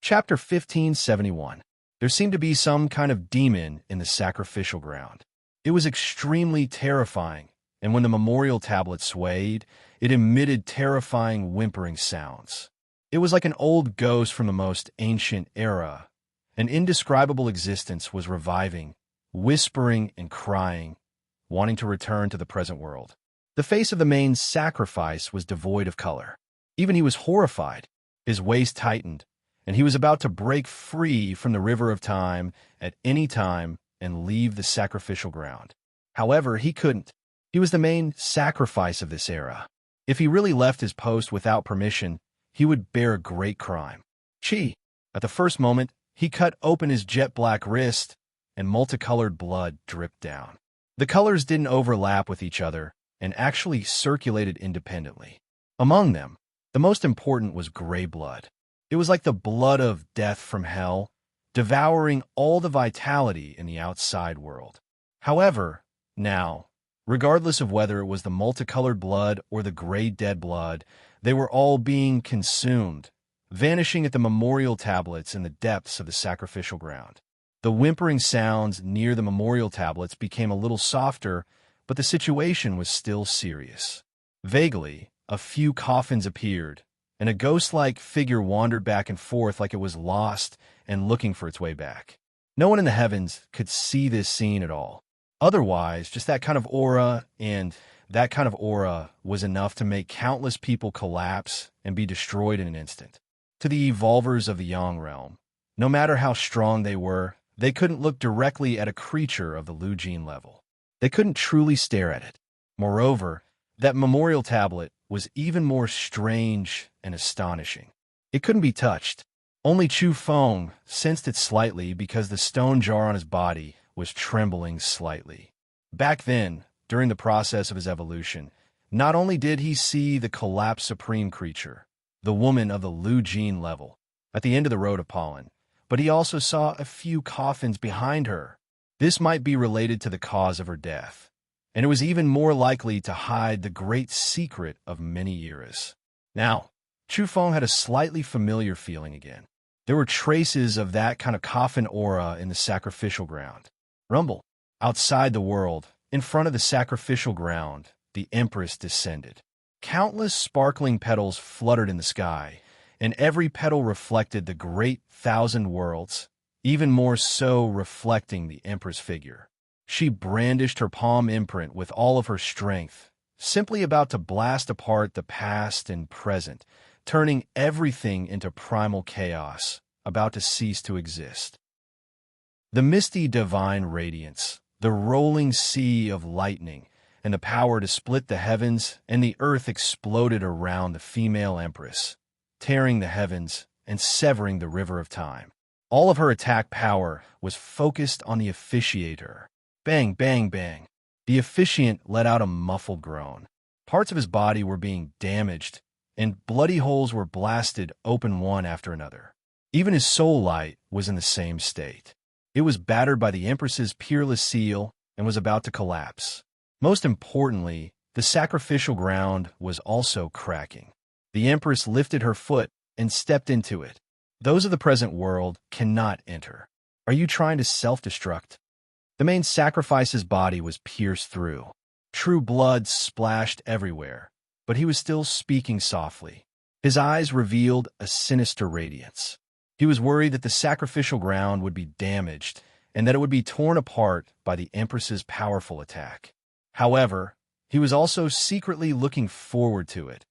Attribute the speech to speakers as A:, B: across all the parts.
A: Chapter 1571. There seemed to be some kind of demon in the sacrificial ground. It was extremely terrifying, and when the memorial tablet swayed, it emitted terrifying whimpering sounds. It was like an old ghost from the most ancient era. An indescribable existence was reviving, whispering and crying, wanting to return to the present world. The face of the main sacrifice was devoid of color. Even he was horrified. His waist tightened, and he was about to break free from the river of time at any time and leave the sacrificial ground. However, he couldn't. He was the main sacrifice of this era. If he really left his post without permission, he would bear a great crime. Chi! At the first moment, he cut open his jet-black wrist, and multicolored blood dripped down. The colors didn't overlap with each other and actually circulated independently. Among them, the most important was gray blood. It was like the blood of death from hell, devouring all the vitality in the outside world. However, now, regardless of whether it was the multicolored blood or the gray dead blood, they were all being consumed, vanishing at the memorial tablets in the depths of the sacrificial ground. The whimpering sounds near the memorial tablets became a little softer, but the situation was still serious. Vaguely, a few coffins appeared, and a ghost-like figure wandered back and forth like it was lost and looking for its way back. No one in the heavens could see this scene at all. Otherwise, just that kind of aura, and that kind of aura was enough to make countless people collapse and be destroyed in an instant. To the evolvers of the Yang realm, no matter how strong they were, they couldn't look directly at a creature of the Lu Jin level. They couldn't truly stare at it. Moreover, that memorial tablet was even more strange and astonishing. It couldn't be touched. Only Chu Feng sensed it slightly because the stone jar on his body was trembling slightly. Back then, during the process of his evolution, not only did he see the collapsed supreme creature, the woman of the Lu Jin level, at the end of the road of pollen, but he also saw a few coffins behind her. This might be related to the cause of her death, and it was even more likely to hide the great secret of many eras. Now, Chu Feng had a slightly familiar feeling again. There were traces of that kind of coffin aura in the sacrificial ground. Rumble. Outside the world, in front of the sacrificial ground, the Empress descended. Countless sparkling petals fluttered in the sky, and every petal reflected the great thousand worlds, even more so reflecting the Empress figure. She brandished her palm imprint with all of her strength, simply about to blast apart the past and present, turning everything into primal chaos, about to cease to exist. The misty divine radiance, the rolling sea of lightning, and the power to split the heavens and the earth exploded around the female Empress, tearing the heavens and severing the river of time. All of her attack power was focused on the officiator. Bang, bang, bang. The officiant let out a muffled groan. Parts of his body were being damaged, and bloody holes were blasted open one after another. Even his soul light was in the same state. It was battered by the Empress's peerless seal and was about to collapse. Most importantly, the sacrificial ground was also cracking. The Empress lifted her foot and stepped into it. Those of the present world cannot enter. Are you trying to self-destruct? The main sacrifice's body was pierced through. True blood splashed everywhere, but he was still speaking softly. His eyes revealed a sinister radiance. He was worried that the sacrificial ground would be damaged and that it would be torn apart by the Empress's powerful attack. However, he was also secretly looking forward to it,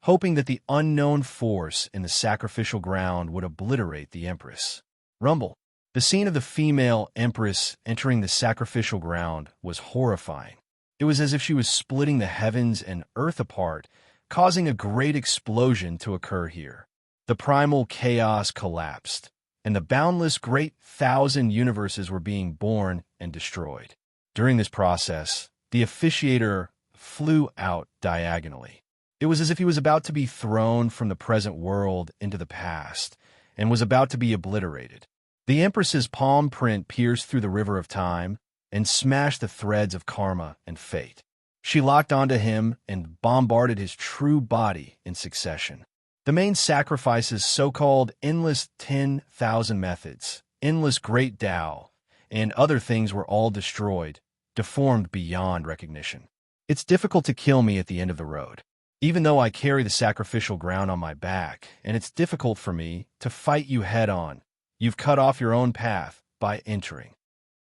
A: hoping that the unknown force in the sacrificial ground would obliterate the Empress. Rumble. The scene of the female Empress entering the sacrificial ground was horrifying. It was as if she was splitting the heavens and earth apart, causing a great explosion to occur here. The primal chaos collapsed, and the boundless great thousand universes were being born and destroyed. During this process, the officiator flew out diagonally. It was as if he was about to be thrown from the present world into the past, and was about to be obliterated. The Empress's palm print pierced through the river of time and smashed the threads of karma and fate. She locked onto him and bombarded his true body in succession. The main sacrifices, so-called endless 10,000 methods, endless great Tao, and other things were all destroyed, deformed beyond recognition. It's difficult to kill me at the end of the road, even though I carry the sacrificial ground on my back, and it's difficult for me to fight you head-on. You've cut off your own path by entering.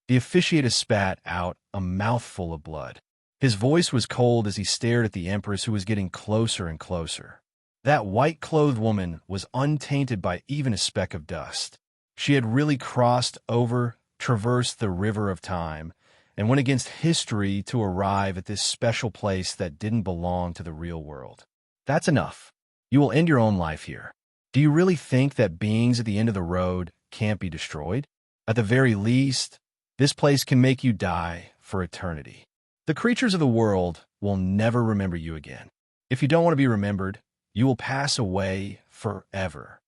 A: The officiator spat out a mouthful of blood. His voice was cold as he stared at the Empress, who was getting closer and closer. That white-clothed woman was untainted by even a speck of dust. She had really crossed over, traversed the river of time, and went against history to arrive at this special place that didn't belong to the real world. That's enough. You will end your own life here. Do you really think that beings at the end of the road can't be destroyed? At the very least, this place can make you die for eternity. The creatures of the world will never remember you again. If you don't want to be remembered, you will pass away forever.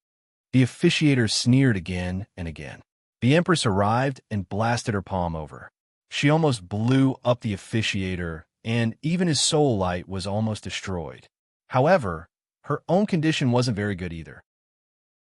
A: The officiator sneered again and again. The Empress arrived and blasted her palm over. She almost blew up the officiator, and even his soul light was almost destroyed. However, her own condition wasn't very good either.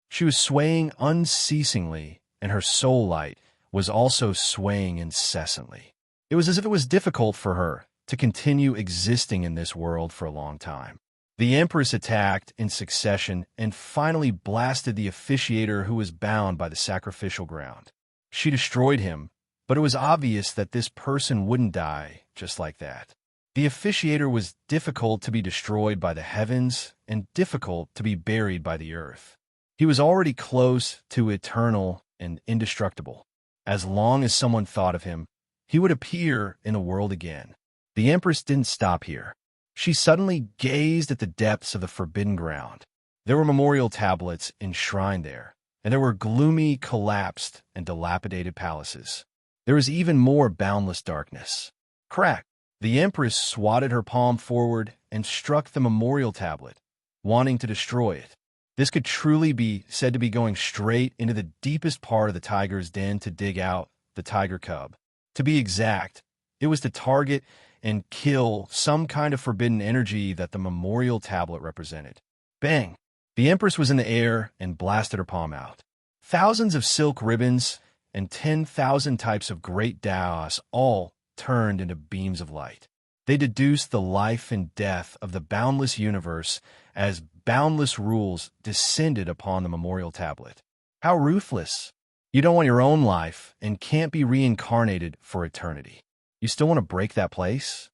A: She was swaying unceasingly, and her soul light was also swaying incessantly. It was as if it was difficult for her to continue existing in this world for a long time. The Empress attacked in succession and finally blasted the officiator, who was bound by the sacrificial ground. She destroyed him, but it was obvious that this person wouldn't die just like that. The officiator was difficult to be destroyed by the heavens and difficult to be buried by the earth. He was already close to eternal and indestructible. As long as someone thought of him, he would appear in the world again. The Empress didn't stop here. She suddenly gazed at the depths of the forbidden ground. There were memorial tablets enshrined there, and there were gloomy, collapsed, and dilapidated palaces. There was even more boundless darkness. Crack! The Empress swatted her palm forward and struck the memorial tablet, wanting to destroy it. This could truly be said to be going straight into the deepest part of the tiger's den to dig out the tiger cub. To be exact, it was to target and kill some kind of forbidden energy that the memorial tablet represented. Bang! The Empress was in the air and blasted her palm out. Thousands of silk ribbons and 10,000 types of great Taos all turned into beams of light. They deduced the life and death of the boundless universe as boundless rules descended upon the memorial tablet. How ruthless! You don't want your own life and can't be reincarnated for eternity. You still want to break that place?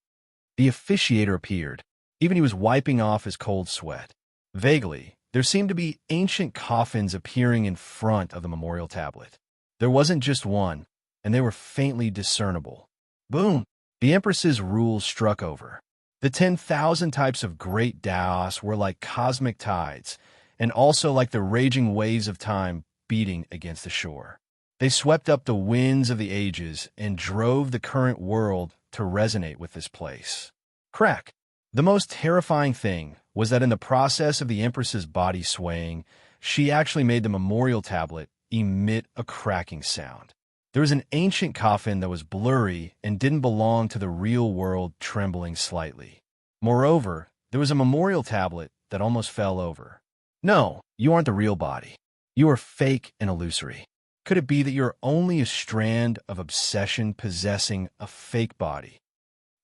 A: The officiator appeared. Even he was wiping off his cold sweat. Vaguely, there seemed to be ancient coffins appearing in front of the memorial tablet. There wasn't just one, and they were faintly discernible. Boom! The Empress's rules struck over. The 10,000 types of great Taos were like cosmic tides, and also like the raging waves of time beating against the shore. They swept up the winds of the ages and drove the current world to resonate with this place. Crack! The most terrifying thing was that in the process of the Empress's body swaying, she actually made the memorial tablet emit a cracking sound. There was an ancient coffin that was blurry and didn't belong to the real world, trembling slightly. Moreover, there was a memorial tablet that almost fell over. No, you aren't the real body. You are fake and illusory. Could it be that you're only a strand of obsession possessing a fake body?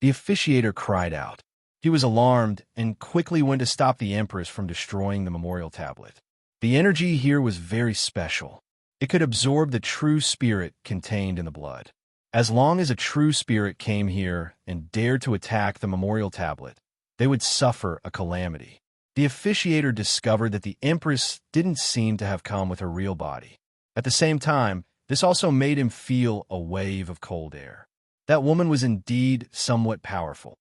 A: The officiator cried out. He was alarmed and quickly went to stop the Empress from destroying the memorial tablet. The energy here was very special. It could absorb the true spirit contained in the blood. As long as a true spirit came here and dared to attack the memorial tablet, they would suffer a calamity. The officiator discovered that the Empress didn't seem to have come with her real body. At the same time, this also made him feel a wave of cold air. That woman was indeed somewhat powerful.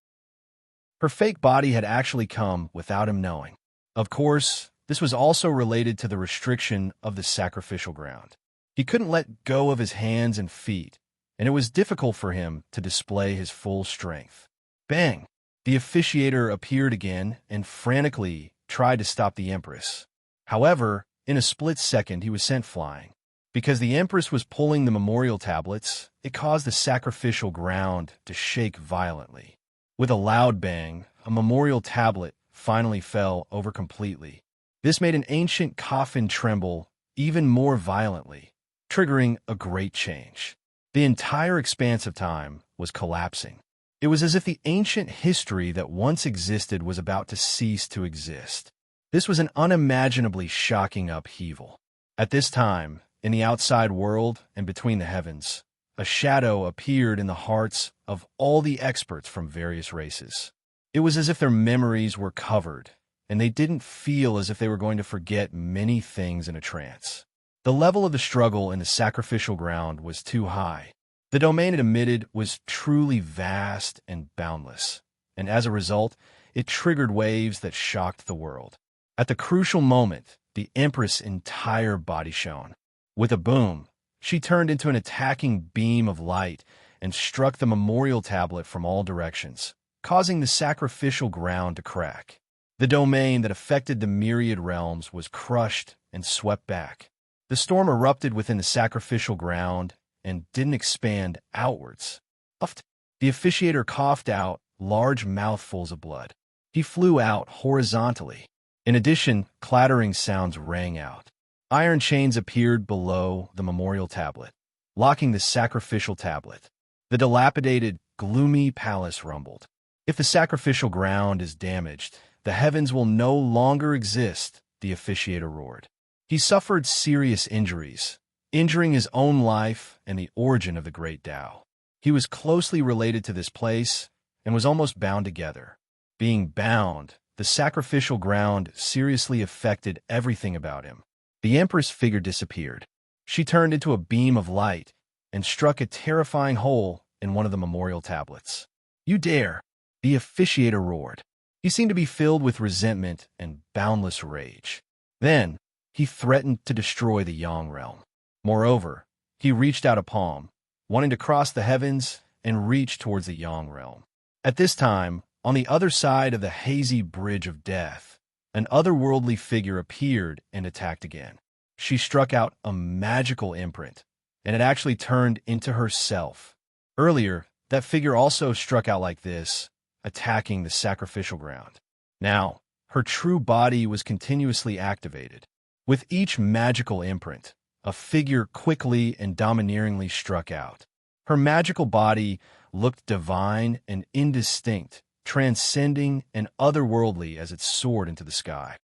A: Her fake body had actually come without him knowing. Of course, this was also related to the restriction of the sacrificial ground. He couldn't let go of his hands and feet, and it was difficult for him to display his full strength. Bang! The officiator appeared again and frantically tried to stop the Empress. However, in a split second, he was sent flying. Because the Empress was pulling the memorial tablets, it caused the sacrificial ground to shake violently. With a loud bang, a memorial tablet finally fell over completely. This made an ancient coffin tremble even more violently, triggering a great change. The entire expanse of time was collapsing. It was as if the ancient history that once existed was about to cease to exist. This was an unimaginably shocking upheaval. At this time, in the outside world and between the heavens, a shadow appeared in the hearts of all the experts from various races. It was as if their memories were covered, and they didn't feel as if they were going to forget many things in a trance. The level of the struggle in the sacrificial ground was too high. The domain it emitted was truly vast and boundless, and as a result, it triggered waves that shocked the world. At the crucial moment, the Empress' entire body shone. With a boom, she turned into an attacking beam of light and struck the memorial tablet from all directions, causing the sacrificial ground to crack. The domain that affected the myriad realms was crushed and swept back. The storm erupted within the sacrificial ground and didn't expand outwards. The officiator coughed out large mouthfuls of blood. He flew out horizontally. In addition, clattering sounds rang out. Iron chains appeared below the memorial tablet, locking the sacrificial tablet. The dilapidated, gloomy palace rumbled. If the sacrificial ground is damaged, the heavens will no longer exist, the officiator roared. He suffered serious injuries, injuring his own life and the origin of the great Tao. He was closely related to this place and was almost bound together. Being bound, the sacrificial ground seriously affected everything about him. The Empress figure disappeared. She turned into a beam of light and struck a terrifying hole in one of the memorial tablets. "You dare!" the officiator roared. He seemed to be filled with resentment and boundless rage. Then, he threatened to destroy the Yang realm. Moreover, he reached out a palm, wanting to cross the heavens and reach towards the Yang realm. At this time, on the other side of the hazy bridge of death, an otherworldly figure appeared and attacked again. She struck out a magical imprint, and it actually turned into herself. Earlier, that figure also struck out like this, attacking the sacrificial ground. Now, her true body was continuously activated. With each magical imprint, a figure quickly and domineeringly struck out. Her magical body looked divine and indistinct, transcending and otherworldly as it soared into the sky.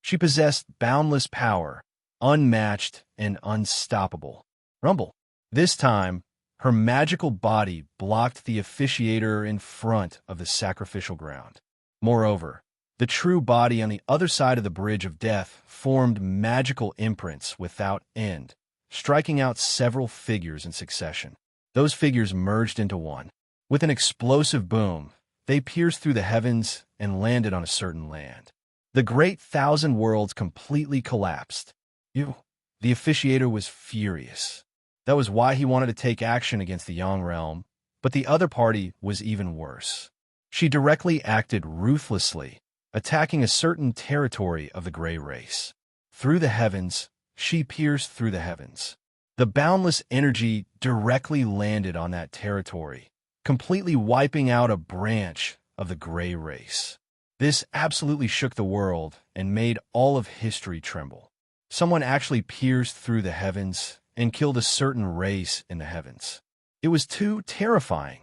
A: She possessed boundless power, unmatched and unstoppable. Rumble. This time, her magical body blocked the officiator in front of the sacrificial ground. Moreover, the true body on the other side of the bridge of death formed magical imprints without end, striking out several figures in succession. Those figures merged into one. With an explosive boom, they pierced through the heavens and landed on a certain land. The great thousand worlds completely collapsed. The officiator was furious. That was why he wanted to take action against the Yang realm, but the other party was even worse. She directly acted ruthlessly, attacking a certain territory of the gray race. Through the heavens, she pierced through the heavens. The boundless energy directly landed on that territory, completely wiping out a branch of the gray race. This absolutely shook the world and made all of history tremble. Someone actually pierced through the heavens and killed a certain race in the heavens. It was too terrifying.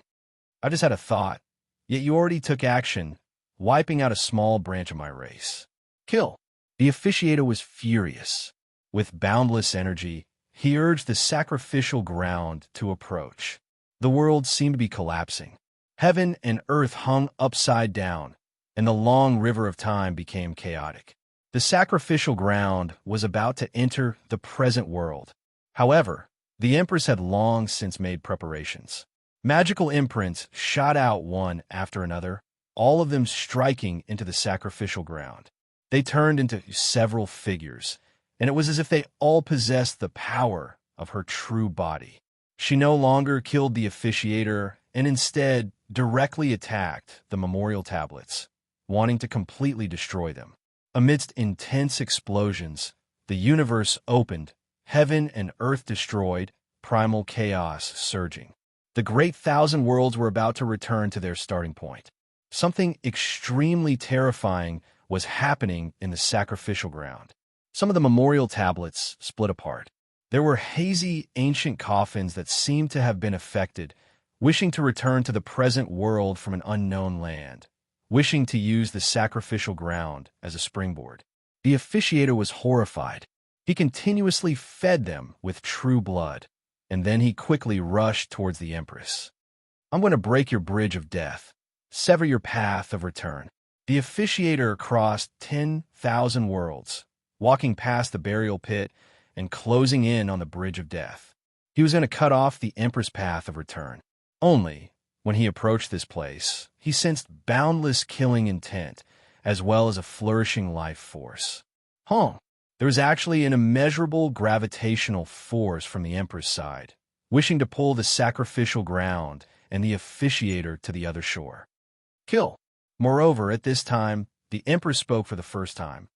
A: I just had a thought, yet you already took action, wiping out a small branch of my race. Kill. The officiator was furious. With boundless energy, he urged the sacrificial ground to approach. The world seemed to be collapsing. Heaven and earth hung upside down, and the long river of time became chaotic. The sacrificial ground was about to enter the present world. However, the Empress had long since made preparations. Magical imprints shot out one after another, all of them striking into the sacrificial ground. They turned into several figures, and it was as if they all possessed the power of her true body. She no longer killed the officiator and instead directly attacked the memorial tablets, wanting to completely destroy them. Amidst intense explosions, the universe opened, heaven and earth destroyed, primal chaos surging. The great thousand worlds were about to return to their starting point. Something extremely terrifying was happening in the sacrificial ground. Some of the memorial tablets split apart. There were hazy, ancient coffins that seemed to have been affected, wishing to return to the present world from an unknown land, wishing to use the sacrificial ground as a springboard. The officiator was horrified. He continuously fed them with true blood, and then he quickly rushed towards the Empress. "I'm going to break your bridge of death, sever your path of return." The officiator crossed 10,000 worlds, walking past the burial pit and closing in on the bridge of death. He was going to cut off the Empress' path of return. Only, when he approached this place, he sensed boundless killing intent, as well as a flourishing life force. There was actually an immeasurable gravitational force from the Emperor's side, wishing to pull the sacrificial ground and the officiator to the other shore. Kill. Moreover, at this time, the Emperor spoke for the first time.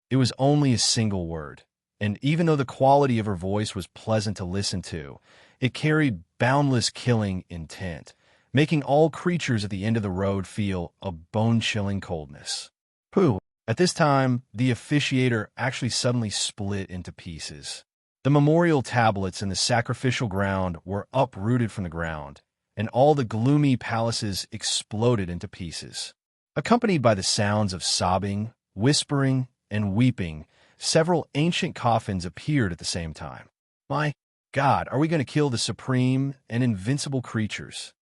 A: It was only a single word, and even though the quality of her voice was pleasant to listen to, it carried boundless killing intent, making all creatures at the end of the road feel a bone-chilling coldness. Pooh! At this time, the officiator actually suddenly split into pieces. The memorial tablets in the sacrificial ground were uprooted from the ground, and all the gloomy palaces exploded into pieces. Accompanied by the sounds of sobbing, whispering, and weeping, several ancient coffins appeared at the same time. My God, are we going to kill the supreme and invincible creatures?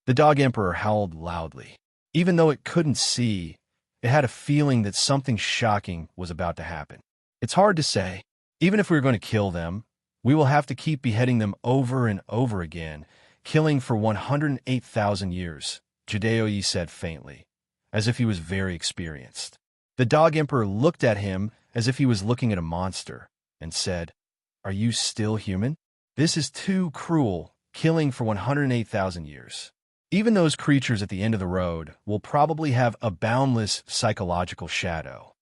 A: The Dog Emperor howled loudly. Even though it couldn't see, it had a feeling that something shocking was about to happen. It's hard to say. Even if we're going to kill them, we will have to keep beheading them over and over again, killing for 108,000 years, Judeo said faintly, as if he was very experienced. The Dog Emperor looked at him as if he was looking at a monster, and said, "Are you still human? This is too cruel, killing for 108,000 years. Even those creatures at the end of the road will probably have a boundless psychological shadow."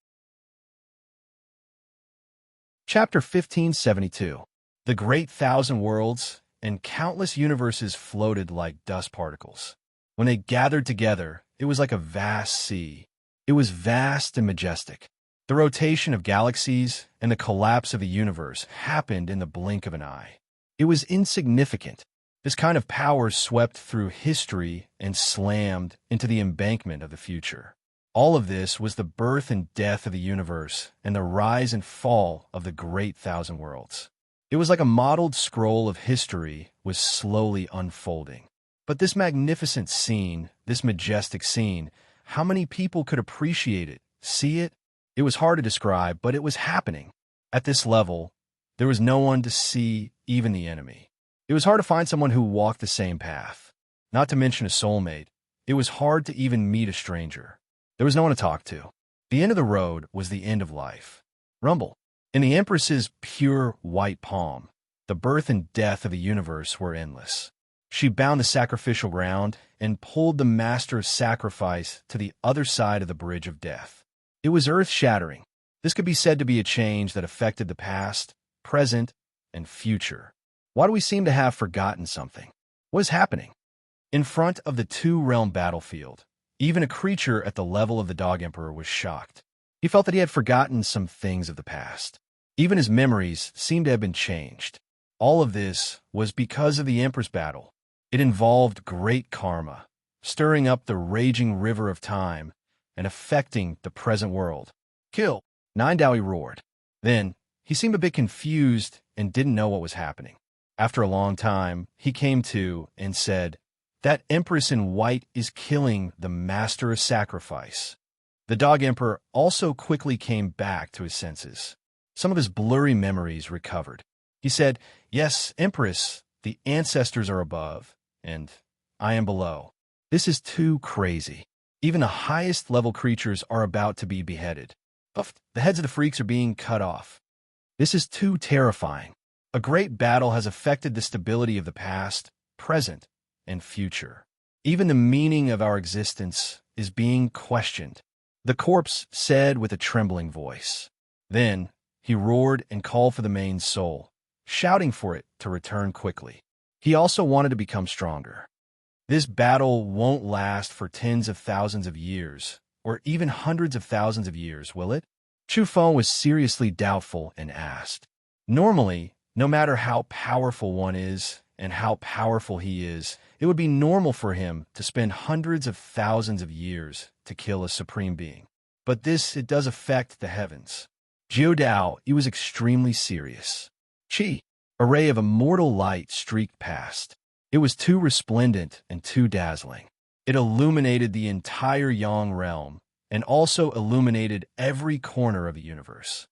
A: Chapter 1572. The Great Thousand Worlds and countless universes floated like dust particles. When they gathered together, it was like a vast sea. It was vast and majestic. The rotation of galaxies and the collapse of the universe happened in the blink of an eye. It was insignificant. This kind of power swept through history and slammed into the embankment of the future. All of this was the birth and death of the universe and the rise and fall of the Great Thousand Worlds. It was like a mottled scroll of history was slowly unfolding. But this magnificent scene, this majestic scene, how many people could appreciate it, see it? It was hard to describe, but it was happening. At this level, there was no one to see, even the enemy. It was hard to find someone who walked the same path. Not to mention a soulmate, it was hard to even meet a stranger. There was no one to talk to. The end of the road was the end of life. Rumble. In the Empress's pure white palm, the birth and death of the universe were endless. She bound the sacrificial ground and pulled the master of sacrifice to the other side of the bridge of death. It was earth-shattering. This could be said to be a change that affected the past, present, and future. Why do we seem to have forgotten something? What is happening? In front of the two-realm battlefield, even a creature at the level of the Dog Emperor was shocked. He felt that he had forgotten some things of the past. Even his memories seemed to have been changed. All of this was because of the Emperor's battle. It involved great karma, stirring up the raging river of time and affecting the present world. Kill! Nindawi roared. Then, he seemed a bit confused and didn't know what was happening. After a long time, he came to and said, "That Empress in white is killing the master of sacrifice." The Dog Emperor also quickly came back to his senses. Some of his blurry memories recovered. He said, "Yes, Empress, the ancestors are above, and I am below. This is too crazy. Even the highest level creatures are about to be beheaded. The heads of the freaks are being cut off. This is too terrifying. A great battle has affected the stability of the past, present, and future. Even the meaning of our existence is being questioned," the corpse said with a trembling voice. Then he roared and called for the main soul, shouting for it to return quickly. He also wanted to become stronger. This battle won't last for tens of thousands of years, or even hundreds of thousands of years, will it? Chu Feng was seriously doubtful and asked. Normally, no matter how powerful one is and how powerful he is, it would be normal for him to spend hundreds of thousands of years to kill a supreme being. But it does affect the heavens. Jiu Dao, he was extremely serious. Qi, a ray of immortal light streaked past. It was too resplendent and too dazzling. It illuminated the entire Yang realm and also illuminated every corner of the universe.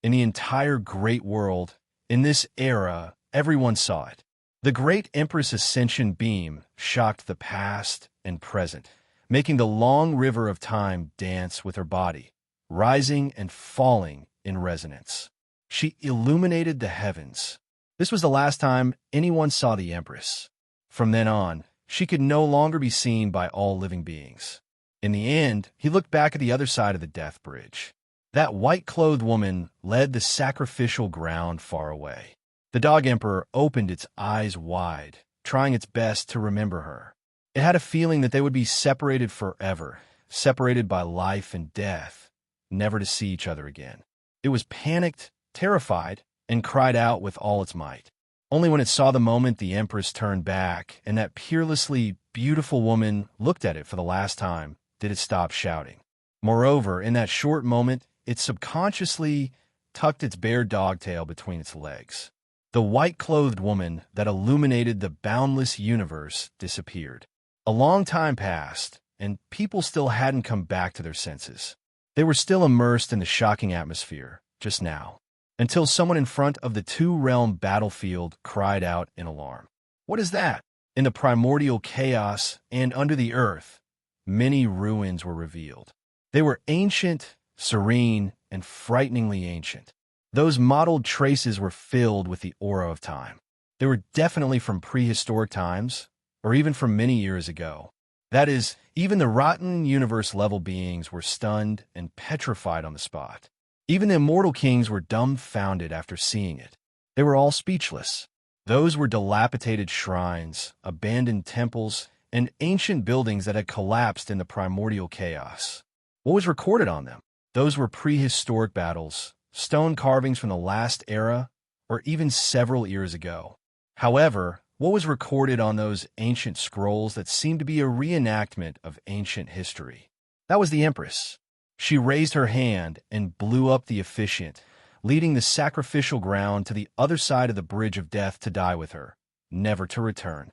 A: In the entire great world, in this era, everyone saw it. The great Empress Ascension beam shocked the past and present, making the long river of time dance with her body, rising and falling in resonance. She illuminated the heavens. This was the last time anyone saw the Empress. From then on, she could no longer be seen by all living beings. In the end, he looked back at the other side of the death bridge. That white-clothed woman led the sacrificial ground far away. The Dog Emperor opened its eyes wide, trying its best to remember her. It had a feeling that they would be separated forever, separated by life and death, never to see each other again. It was panicked, terrified, and cried out with all its might. Only when it saw the moment the Empress turned back and that peerlessly beautiful woman looked at it for the last time did it stop shouting. Moreover, in that short moment, it subconsciously tucked its bare dogtail between its legs. The white-clothed woman that illuminated the boundless universe disappeared. A long time passed, and people still hadn't come back to their senses. They were still immersed in the shocking atmosphere, just now, until someone in front of the two-realm battlefield cried out in alarm. What is that? In the primordial chaos and under the earth, many ruins were revealed. They were ancient, serene, and frighteningly ancient. Those mottled traces were filled with the aura of time. They were definitely from prehistoric times, or even from many years ago. That is, even the rotten universe-level beings were stunned and petrified on the spot. Even the immortal kings were dumbfounded after seeing it. They were all speechless. Those were dilapidated shrines, abandoned temples, and ancient buildings that had collapsed in the primordial chaos. What was recorded on them? Those were prehistoric battles, stone carvings from the last era, or even several years ago. However, what was recorded on those ancient scrolls that seemed to be a reenactment of ancient history? That was the Empress. She raised her hand and blew up the officiant, leading the sacrificial ground to the other side of the bridge of death to die with her, never to return.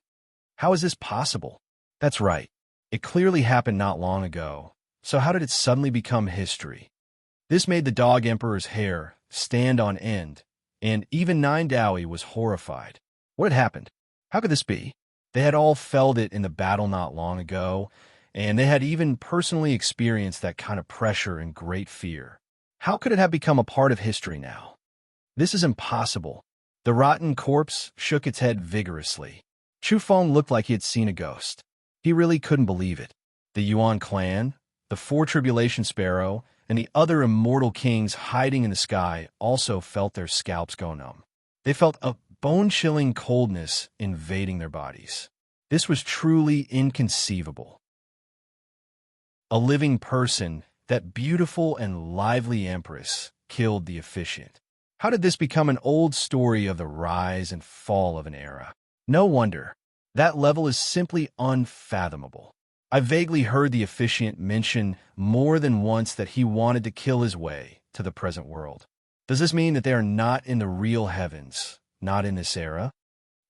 A: How is this possible? That's right. It clearly happened not long ago. So how did it suddenly become history? This made the Dog Emperor's hair stand on end, and even Nine Dowie was horrified. What had happened? How could this be? They had all felt it in the battle not long ago, and they had even personally experienced that kind of pressure and great fear. How could it have become a part of history now? This is impossible. The rotten corpse shook its head vigorously. Chu Feng looked like he had seen a ghost. He really couldn't believe it. The Yuan clan, the Four Tribulation Sparrow, and the other immortal kings hiding in the sky also felt their scalps go numb. They felt a bone-chilling coldness invading their bodies. This was truly inconceivable. A living person, that beautiful and lively Empress, killed the officiant. How did this become an old story of the rise and fall of an era? No wonder. That level is simply unfathomable. I vaguely heard the officiant mention more than once that he wanted to kill his way to the present world. Does this mean that they are not in the real heavens, not in this era?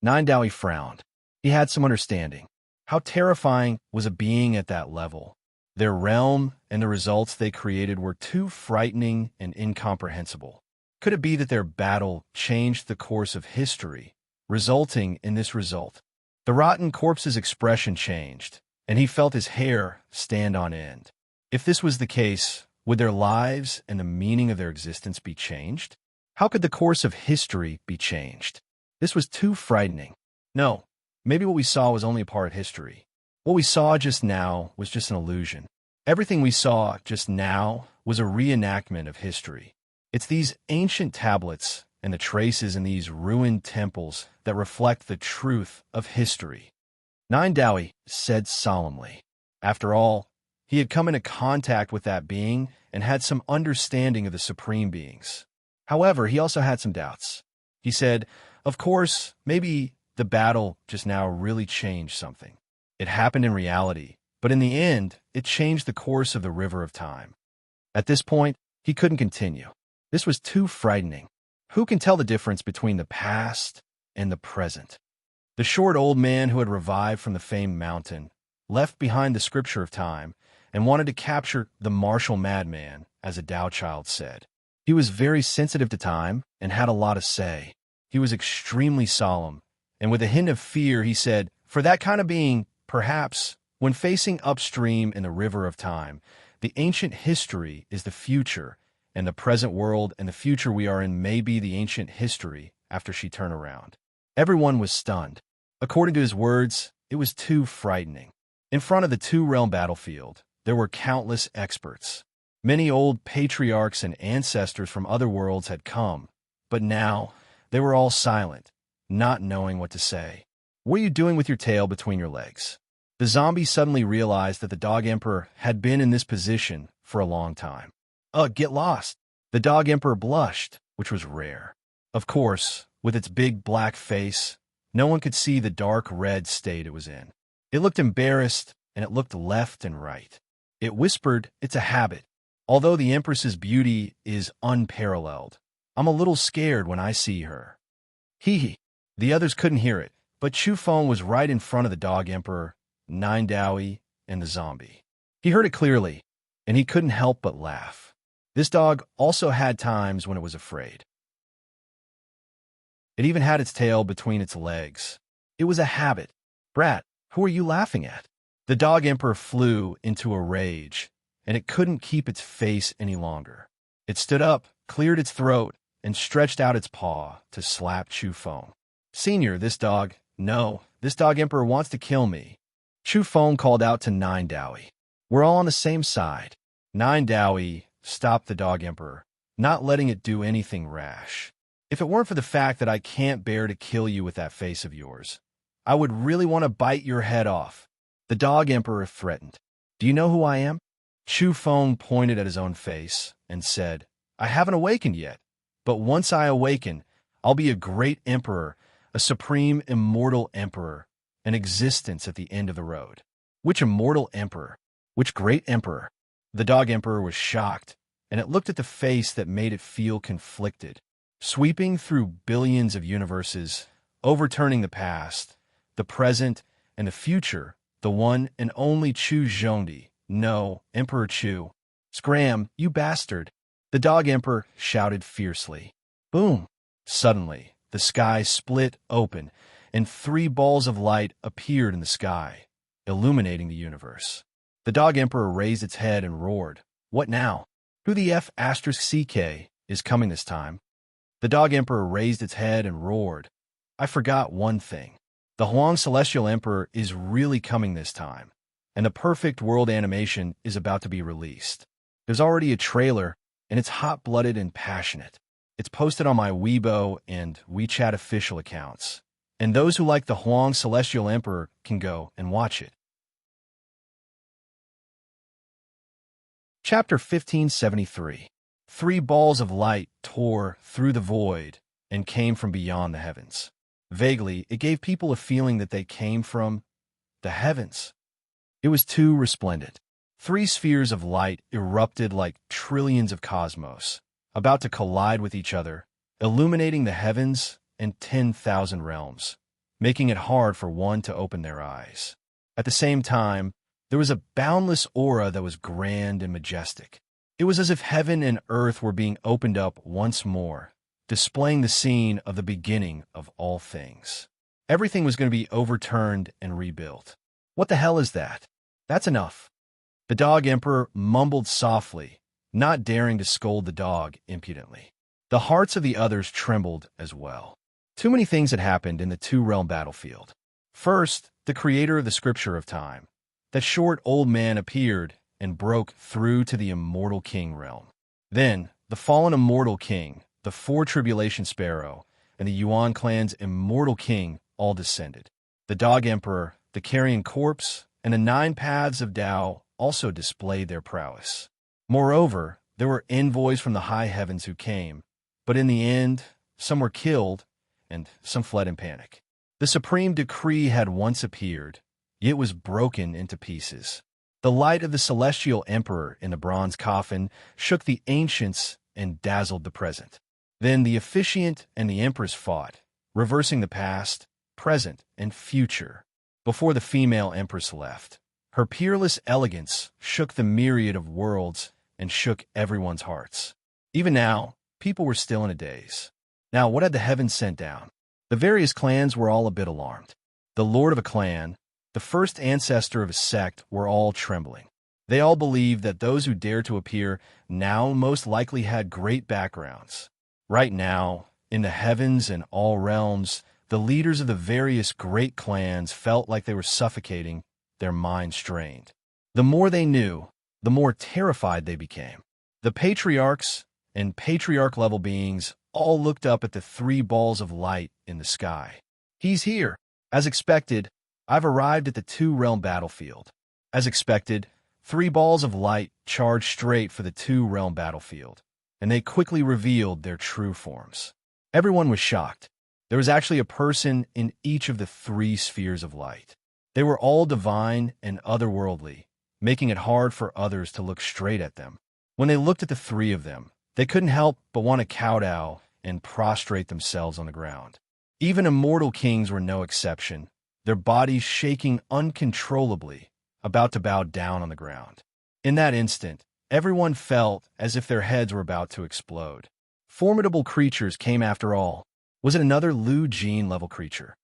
A: Nine Dowie frowned. He had some understanding. How terrifying was a being at that level? Their realm and the results they created were too frightening and incomprehensible. Could it be that their battle changed the course of history, resulting in this result? The rotten corpse's expression changed, and he felt his hair stand on end. If this was the case, would their lives and the meaning of their existence be changed? How could the course of history be changed? This was too frightening. No, maybe what we saw was only a part of history. What we saw just now was just an illusion. Everything we saw just now was a reenactment of history. It's these ancient tablets and the traces in these ruined temples that reflect the truth of history. Nine Dowie said solemnly. After all, He had come into contact with that being and had some understanding of the supreme beings. However, he also had some doubts. He said, of course, maybe the battle just now really changed something. It happened in reality, but in the end, it changed the course of the river of time. At this point, he couldn't continue. This was too frightening. Who can tell the difference between the past and the present? The short old man who had revived from the famed mountain left behind the scripture of time and wanted to capture the martial madman, as a Tao child said. He was very sensitive to time and had a lot to say. He was extremely solemn, and with a hint of fear he said, for that kind of being, perhaps, when facing upstream in the river of time, the ancient history is the future, and the present world and the future we are in may be the ancient history after she turned around. Everyone was stunned. According to his words, it was too frightening. In front of the two-realm battlefield, there were countless experts. Many old patriarchs and ancestors from other worlds had come, but now they were all silent, not knowing what to say. What are you doing with your tail between your legs? The zombie suddenly realized that the Dog Emperor had been in this position for a long time. Get lost. The Dog Emperor blushed, which was rare. Of course, with its big black face, no one could see the dark red state it was in. It looked embarrassed, and it looked left and right. It whispered, it's a habit. Although the Empress's beauty is unparalleled, I'm a little scared when I see her. Hee. The others couldn't hear it, but Chu Feng was right in front of the Dog Emperor, Nine Dowie, and the zombie. He heard it clearly, and he couldn't help but laugh. This dog also had times when it was afraid. It even had its tail between its legs. It was a habit. Brat, who are you laughing at? The Dog Emperor flew into a rage, and it couldn't keep its face any longer. It stood up, cleared its throat, and stretched out its paw to slap Chu Feng. Senior, this dog Emperor wants to kill me. Chu Feng called out to Nine Dowie. We're all on the same side. Nine Dowie stopped the Dog Emperor, not letting it do anything rash. If it weren't for the fact that I can't bear to kill you with that face of yours, I would really want to bite your head off. The Dog Emperor threatened. Do you know who I am? Chu Feng pointed at his own face and said, I haven't awakened yet, but once I awaken, I'll be a great emperor, a supreme immortal emperor, an existence at the end of the road. Which immortal emperor? Which great emperor? The Dog Emperor was shocked, and it looked at the face that made it feel conflicted. Sweeping through billions of universes, overturning the past, the present, and the future, the one and only Chu Zhongdi. No, Emperor Chu. Scram, you bastard. The Dog Emperor shouted fiercely. Boom! Suddenly, the sky split open, and 3 balls of light appeared in the sky, illuminating the universe. The Dog Emperor raised its head and roared. What now? Who the F***CK is coming this time? The Dog Emperor raised its head and roared. I forgot one thing. The Huang Celestial Emperor is really coming this time, and the Perfect World animation is about to be released. There's already a trailer, and it's hot-blooded and passionate. It's posted on my Weibo and WeChat official accounts, and those who like the Huang Celestial Emperor can go and watch it. Chapter 1573. 3 balls of light tore through the void and came from beyond the heavens. Vaguely, it gave people a feeling that they came from the heavens. It was too resplendent. 3 spheres of light erupted like trillions of cosmos, about to collide with each other, illuminating the heavens and 10,000 realms, making it hard for one to open their eyes. At the same time, there was a boundless aura that was grand and majestic. It was as if heaven and earth were being opened up once more, displaying the scene of the beginning of all things. Everything was going to be overturned and rebuilt. What the hell is that? That's enough. The Dog Emperor mumbled softly, not daring to scold the dog impudently. The hearts of the others trembled as well. Too many things had happened in the two-realm battlefield. First, the creator of the scripture of time. That short old man appeared and broke through to the immortal king realm. Then, the fallen immortal king, the 4 Tribulation Sparrow, and the Yuan clan's immortal king all descended. The Dog Emperor, the Carrion Corpse, and the 9 Paths of Tao also displayed their prowess. Moreover, there were envoys from the high heavens who came, but in the end, some were killed, and some fled in panic. The supreme decree had once appeared, yet was broken into pieces. The light of the celestial emperor in the bronze coffin shook the ancients and dazzled the present. Then the officiant and the empress fought, reversing the past, present, and future. Before the female empress left, her peerless elegance shook the myriad of worlds and shook everyone's hearts. Even now, people were still in a daze. Now, what had the heavens sent down? The various clans were all a bit alarmed. The lord of a clan, the first ancestor of a sect, were all trembling. They all believed that those who dared to appear now most likely had great backgrounds. Right now, in the heavens and all realms, the leaders of the various great clans felt like they were suffocating, their minds strained. The more they knew, the more terrified they became. The patriarchs and patriarch-level beings all looked up at the three balls of light in the sky. He's here. As expected, I've arrived at the two-realm battlefield. As expected, three balls of light charged straight for the two-realm battlefield, and they quickly revealed their true forms. Everyone was shocked. There was actually a person in each of the three spheres of light. They were all divine and otherworldly, making it hard for others to look straight at them. When they looked at the three of them, they couldn't help but want to kowtow and prostrate themselves on the ground. Even immortal kings were no exception, their bodies shaking uncontrollably, about to bow down on the ground. In that instant, everyone felt as if their heads were about to explode. Formidable creatures came after all. Was it another Lu Jin-level creature?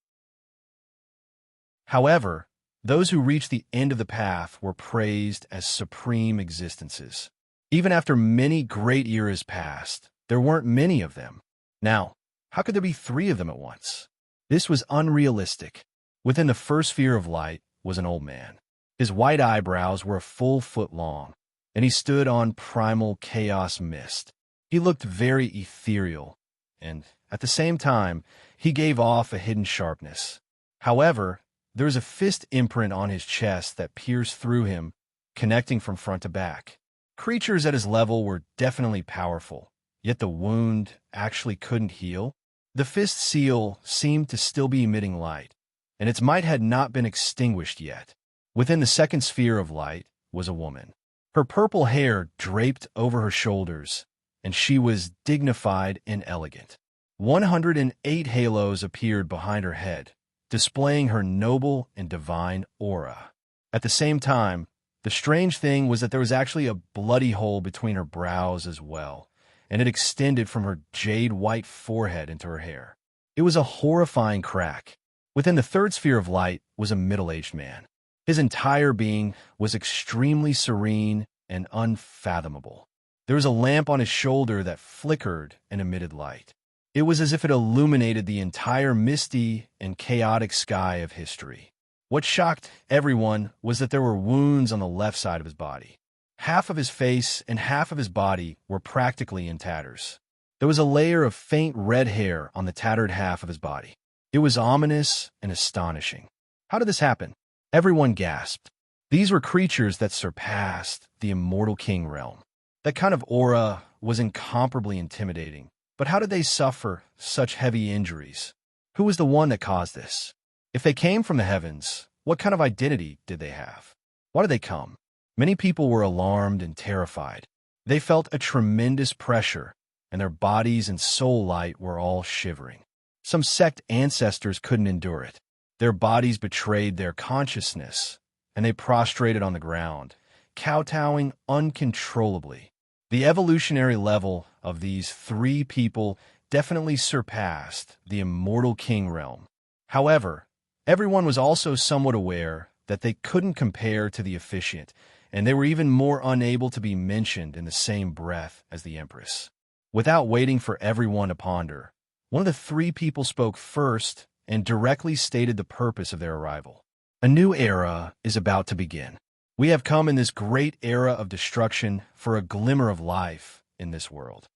A: However, those who reached the end of the path were praised as supreme existences. Even after many great eras passed, there weren't many of them. Now, how could there be three of them at once? This was unrealistic. Within the first sphere of light was an old man. His white eyebrows were a full foot long, and he stood on primal chaos mist. He looked very ethereal, and at the same time, he gave off a hidden sharpness. However, there was a fist imprint on his chest that pierced through him, connecting from front to back. Creatures at his level were definitely powerful, yet the wound actually couldn't heal. The fist seal seemed to still be emitting light, and its might had not been extinguished yet. Within the second sphere of light was a woman. Her purple hair draped over her shoulders, and she was dignified and elegant. 108 halos appeared behind her head, displaying her noble and divine aura. At the same time, the strange thing was that there was actually a bloody hole between her brows as well, and it extended from her jade-white forehead into her hair. It was a horrifying crack. Within the third sphere of light was a middle-aged man. His entire being was extremely serene and unfathomable. There was a lamp on his shoulder that flickered and emitted light. It was as if it illuminated the entire misty and chaotic sky of history. What shocked everyone was that there were wounds on the left side of his body. Half of his face and half of his body were practically in tatters. There was a layer of faint red hair on the tattered half of his body. It was ominous and astonishing. How did this happen? Everyone gasped. These were creatures that surpassed the immortal king realm. That kind of aura was incomparably intimidating. But how did they suffer such heavy injuries? Who was the one that caused this? If they came from the heavens, what kind of identity did they have? Why did they come? Many people were alarmed and terrified. They felt a tremendous pressure, and their bodies and soul light were all shivering. Some sect ancestors couldn't endure it. Their bodies betrayed their consciousness, and they prostrated on the ground, kowtowing uncontrollably. The evolutionary level of these three people definitely surpassed the immortal king realm. However, everyone was also somewhat aware that they couldn't compare to the officiant, and they were even more unable to be mentioned in the same breath as the Empress. Without waiting for everyone to ponder, one of the three people spoke first and directly stated the purpose of their arrival. A new era is about to begin. We have come in this great era of destruction for a glimmer of life in this world.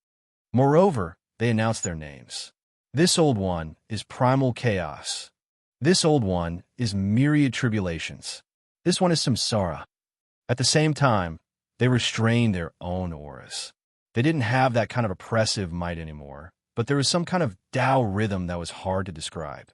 A: Moreover, they announced their names. This old one is primal chaos. This old one is myriad tribulations. This one is samsara. At the same time, they restrained their own auras. They didn't have that kind of oppressive might anymore, but there was some kind of Tao rhythm that was hard to describe.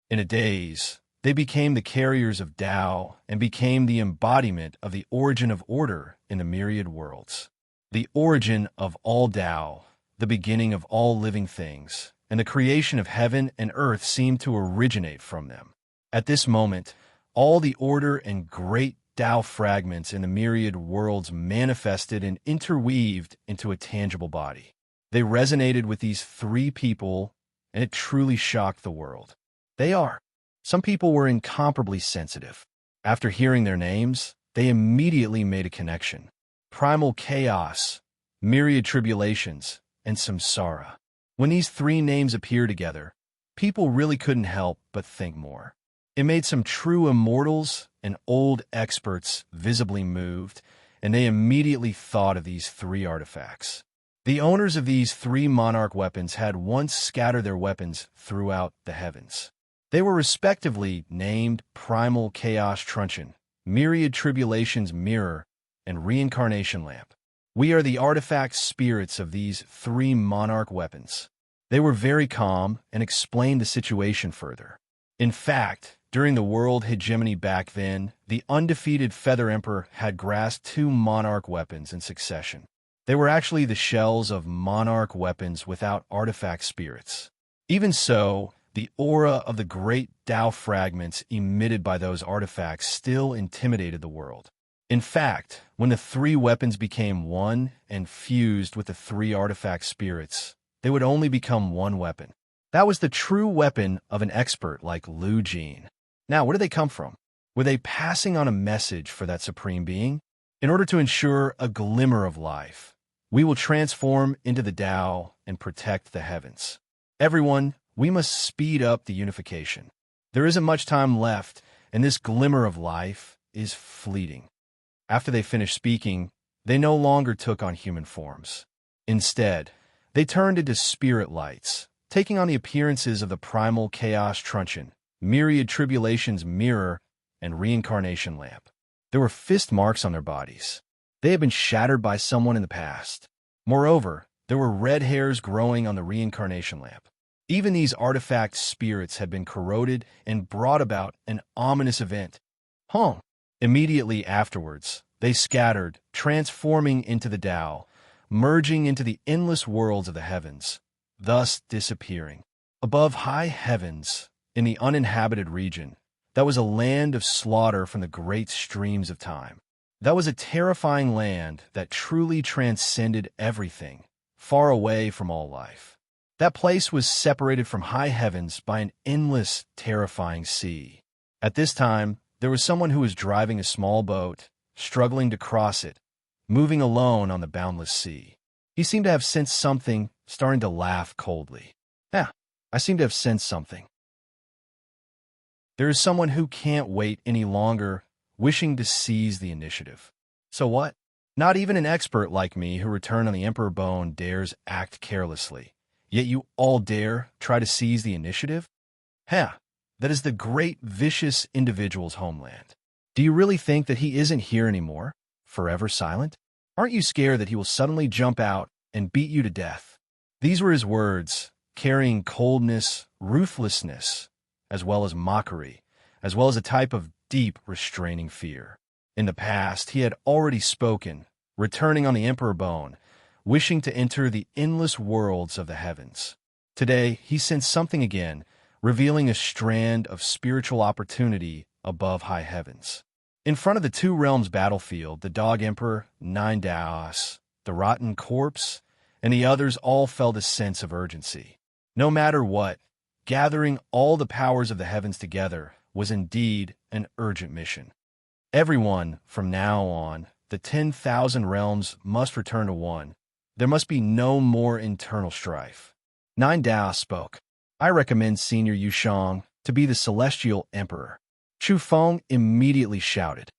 A: In a daze, they became the carriers of Tao and became the embodiment of the origin of order in the myriad worlds. The origin of all Tao, the beginning of all living things, and the creation of heaven and earth seemed to originate from them. At this moment, all the order and great Tao fragments in the myriad worlds manifested and interweaved into a tangible body. They resonated with these three people, and it truly shocked the world. Some people were incomparably sensitive. After hearing their names, they immediately made a connection. Primal chaos, myriad tribulations, and samsara. When these three names appear together, people really couldn't help but think more. It made some true immortals and old experts visibly moved, and they immediately thought of these three artifacts. The owners of these three monarch weapons had once scattered their weapons throughout the heavens. They were respectively named Primal Chaos Truncheon, Myriad Tribulations Mirror, and Reincarnation Lamp. We are the artifact spirits of these three monarch weapons. They were very calm and explained the situation further. In fact, during the world hegemony back then, the undefeated Feather Emperor had grasped two monarch weapons in succession. They were actually the shells of monarch weapons without artifact spirits. Even so, the aura of the great Tao fragments emitted by those artifacts still intimidated the world. In fact, when the three weapons became one and fused with the three artifact spirits, they would only become one weapon. That was the true weapon of an expert like Lu Jin. Now, where did they come from? Were they passing on a message for that supreme being? In order to ensure a glimmer of life, we will transform into the Tao and protect the heavens. Everyone, we must speed up the unification. There isn't much time left, and this glimmer of life is fleeting. After they finished speaking, they no longer took on human forms. Instead, they turned into spirit lights, taking on the appearances of the Primal Chaos Truncheon, Myriad Tribulations Mirror, and Reincarnation Lamp. There were fist marks on their bodies. They had been shattered by someone in the past. Moreover, there were red hairs growing on the Reincarnation Lamp. Even these artifact spirits had been corroded and brought about an ominous event. Immediately afterwards, they scattered, transforming into the Tao, merging into the endless worlds of the heavens, thus disappearing. Above high heavens, in the uninhabited region, that was a land of slaughter from the great streams of time. That was a terrifying land that truly transcended everything, far away from all life. That place was separated from high heavens by an endless, terrifying sea. At this time, there was someone who was driving a small boat, struggling to cross it, moving alone on the boundless sea. He seemed to have sensed something, starting to laugh coldly. I seem to have sensed something. There is someone who can't wait any longer, wishing to seize the initiative. So what? Not even an expert like me who returned on the Emperor Bone dares act carelessly. Yet you all dare try to seize the initiative? That is the great vicious individual's homeland. Do you really think that he isn't here anymore, forever silent? Aren't you scared that he will suddenly jump out and beat you to death? These were his words, carrying coldness, ruthlessness, as well as mockery, as well as a type of deep, restraining fear. In the past, he had already spoken, returning on the Emperor Bone, wishing to enter the endless worlds of the heavens. Today, he sensed something again, revealing a strand of spiritual opportunity above high heavens. In front of the two realms battlefield, the Dog Emperor, Nine Daos, the Rotten Corpse, and the others all felt a sense of urgency. No matter what, gathering all the powers of the heavens together was indeed an urgent mission. Everyone, from now on, the 10,000 realms must return to one. There must be no more internal strife. Nine Dao spoke. I recommend Senior Yushang to be the Celestial Emperor. Chu Feng immediately shouted.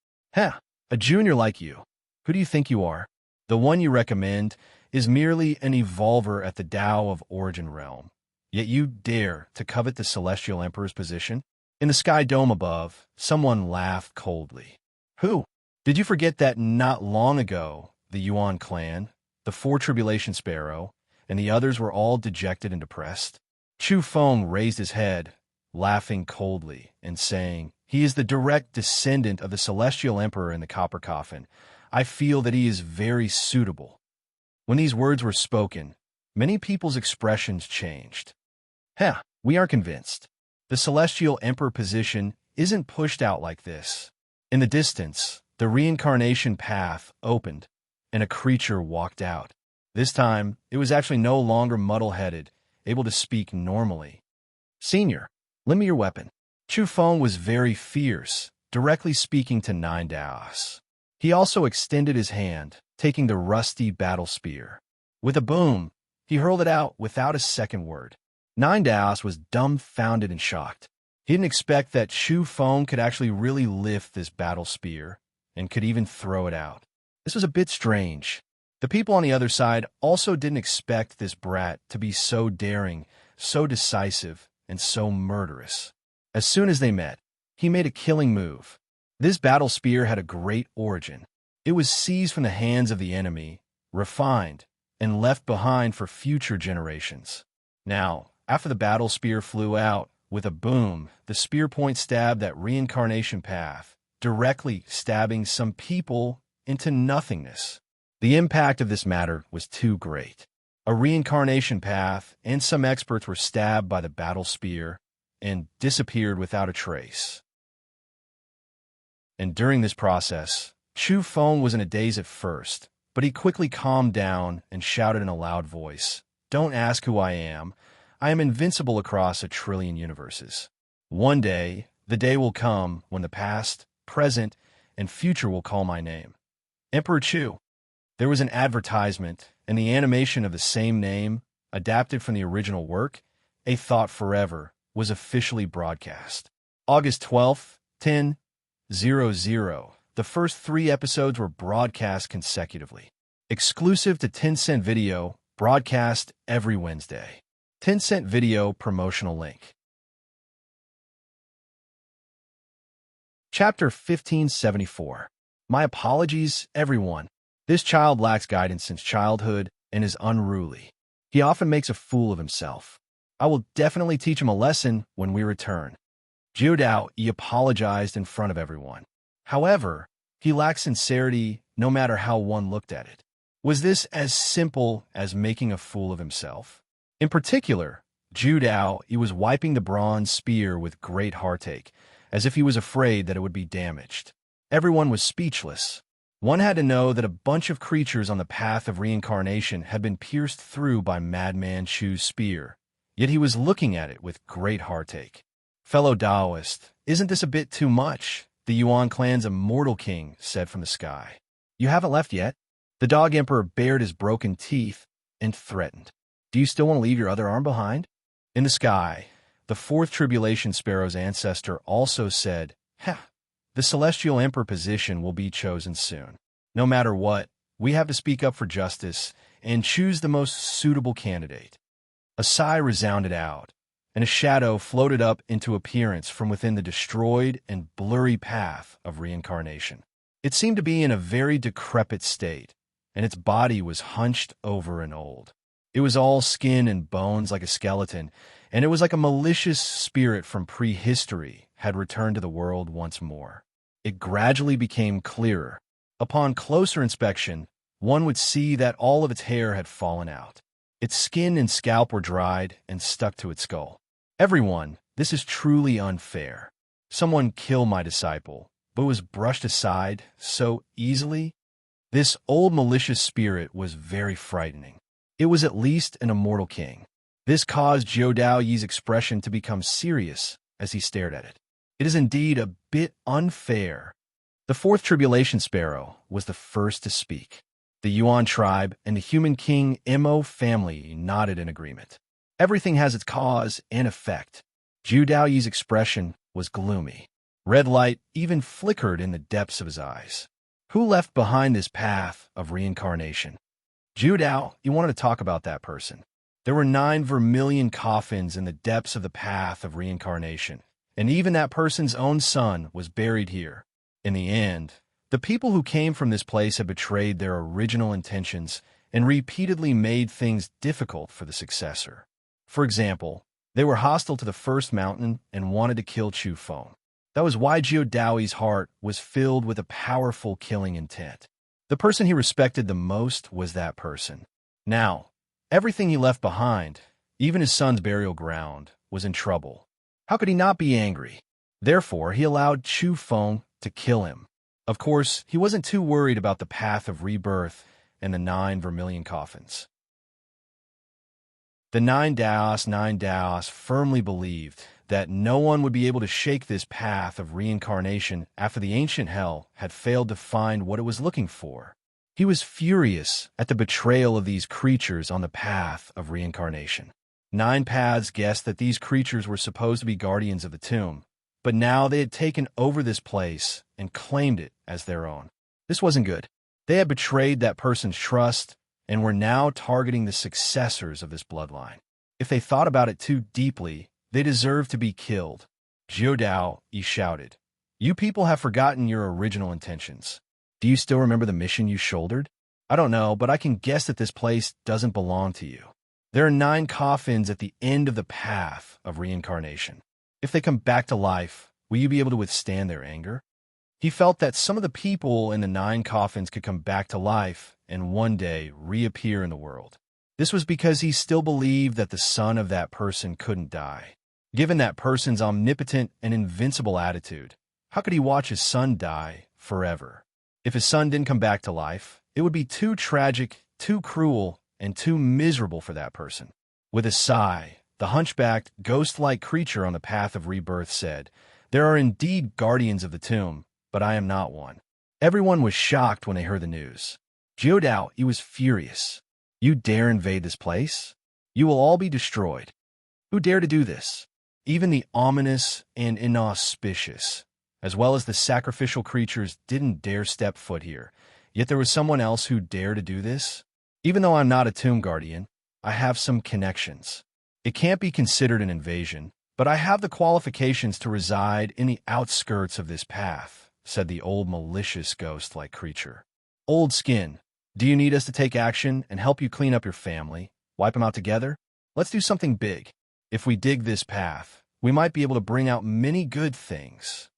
A: A junior like you. Who do you think you are? The one you recommend is merely an evolver at the Tao of Origin Realm. Yet you dare to covet the Celestial Emperor's position? In the sky dome above, someone laughed coldly. Who? Did you forget that not long ago, the Yuan clan, the Four Tribulation Sparrow, and the others were all dejected and depressed? Chu Feng raised his head, laughing coldly, and saying, "He is the direct descendant of the Celestial Emperor in the copper coffin. I feel that he is very suitable." When these words were spoken, many people's expressions changed. We are convinced. The Celestial Emperor position isn't pushed out like this. In the distance, the reincarnation path opened, and a creature walked out. This time, it was actually no longer muddle-headed, able to speak normally. "Senior, lend me your weapon." Chu Feng was very fierce, directly speaking to Nine Daos. He also extended his hand, taking the rusty battle spear. With a boom, he hurled it out without a second word. Nine Daos was dumbfounded and shocked. He didn't expect that Chu Feng could actually really lift this battle spear, and could even throw it out. This was a bit strange. The people on the other side also didn't expect this brat to be so daring, so decisive, and so murderous. As soon as they met, he made a killing move. This battle spear had a great origin. It was seized from the hands of the enemy, refined, and left behind for future generations. Now, after the battle spear flew out, with a boom, the spear point stabbed that reincarnation path, directly stabbing some people into nothingness. The impact of this matter was too great. A reincarnation path and some experts were stabbed by the battle spear and disappeared without a trace. And during this process, Chu Feng was in a daze at first, but he quickly calmed down and shouted in a loud voice, "Don't ask who I am. I am invincible across 1,000,000,000,000 universes. One day, the day will come when the past, present, and future will call my name. Emperor Chu." There was an advertisement, and the animation of the same name, adapted from the original work, A Thought Forever, was officially broadcast. August 12th, 10:00. The first 3 episodes were broadcast consecutively. Exclusive to Tencent Video, broadcast every Wednesday. Tencent Video promotional link. Chapter 1574. My apologies, everyone. This child lacks guidance since childhood and is unruly. He often makes a fool of himself. I will definitely teach him a lesson when we return. Jiu Dao, he apologized in front of everyone. However, he lacked sincerity no matter how one looked at it. Was this as simple as making a fool of himself? In particular, Jiu Dao, he was wiping the bronze spear with great heartache, as if he was afraid that it would be damaged. Everyone was speechless. One had to know that a bunch of creatures on the path of reincarnation had been pierced through by Madman Chu's spear, yet he was looking at it with great heartache. "Fellow Daoist, isn't this a bit too much?" the Yuan clan's immortal king said from the sky. "You haven't left yet?" The dog emperor bared his broken teeth and threatened. "Do you still want to leave your other arm behind?" In the sky, the Fourth Tribulation Sparrow's ancestor also said, "The Celestial Emperor position will be chosen soon. No matter what, we have to speak up for justice and choose the most suitable candidate." A sigh resounded out, and a shadow floated up into appearance from within the destroyed and blurry path of reincarnation. It seemed to be in a very decrepit state, and its body was hunched over and old. It was all skin and bones like a skeleton, and it was like a malicious spirit from prehistory had returned to the world once more. It gradually became clearer. Upon closer inspection, one would see that all of its hair had fallen out. Its skin and scalp were dried and stuck to its skull. "Everyone, this is truly unfair. Someone killed my disciple, but was brushed aside so easily." This old malicious spirit was very frightening. It was at least an immortal king. This caused Jiu Dao Yi's expression to become serious as he stared at it. It is indeed a bit unfair. The Fourth Tribulation Sparrow was the first to speak. The Yuan tribe and the human king Mo family nodded in agreement. Everything has its cause and effect. Jiu Dao Yi's expression was gloomy. Red light even flickered in the depths of his eyes. Who left behind this path of reincarnation? Jiu Dao, you wanted to talk about that person. There were 9 vermilion coffins in the depths of the path of reincarnation, and even that person's own son was buried here. In the end, The people who came from this place had betrayed their original intentions and repeatedly made things difficult for the successor. For example, they were hostile to the first mountain and wanted to kill Chu Feng. That was why Jiu Daoi's heart was filled with a powerful killing intent. The person he respected the most was that person. Now, everything he left behind, even his son's burial ground, was in trouble. How could he not be angry? Therefore, he allowed Chu Feng to kill him. Of course, he wasn't too worried about the path of rebirth and the 9 vermilion coffins. The nine Daos firmly believed that no one would be able to shake this path of reincarnation after the ancient hell had failed to find what it was looking for. He was furious at the betrayal of these creatures on the path of reincarnation. 9 paths guessed that these creatures were supposed to be guardians of the tomb, but now they had taken over this place and claimed it as their own. This wasn't good. They had betrayed that person's trust and were now targeting the successors of this bloodline. If they thought about it too deeply, they deserved to be killed. Jiu Dao, he shouted. You people have forgotten your original intentions. Do you still remember the mission you shouldered? I don't know, but I can guess that this place doesn't belong to you. There are 9 coffins at the end of the path of reincarnation. If they come back to life, will you be able to withstand their anger? He felt that some of the people in the 9 coffins could come back to life and one day reappear in the world. This was because he still believed that the son of that person couldn't die. Given that person's omnipotent and invincible attitude, how could he watch his son die forever? If his son didn't come back to life, it would be too tragic, too cruel, and too miserable for that person. With a sigh, the hunchbacked, ghost-like creature on the path of rebirth said, There are indeed guardians of the tomb, but I am not one. Everyone was shocked when they heard the news. Jiu Dao, he was furious. You dare invade this place? You will all be destroyed. Who dare to do this? Even the ominous and inauspicious, as well as the sacrificial creatures, didn't dare step foot here. Yet there was someone else who dared to do this? Even though I'm not a tomb guardian, I have some connections. It can't be considered an invasion, but I have the qualifications to reside in the outskirts of this path, said the old malicious ghost-like creature. Old skin, do you need us to take action and help you clean up your family, wipe them out together? Let's do something big. If we dig this path, we might be able to bring out many good things.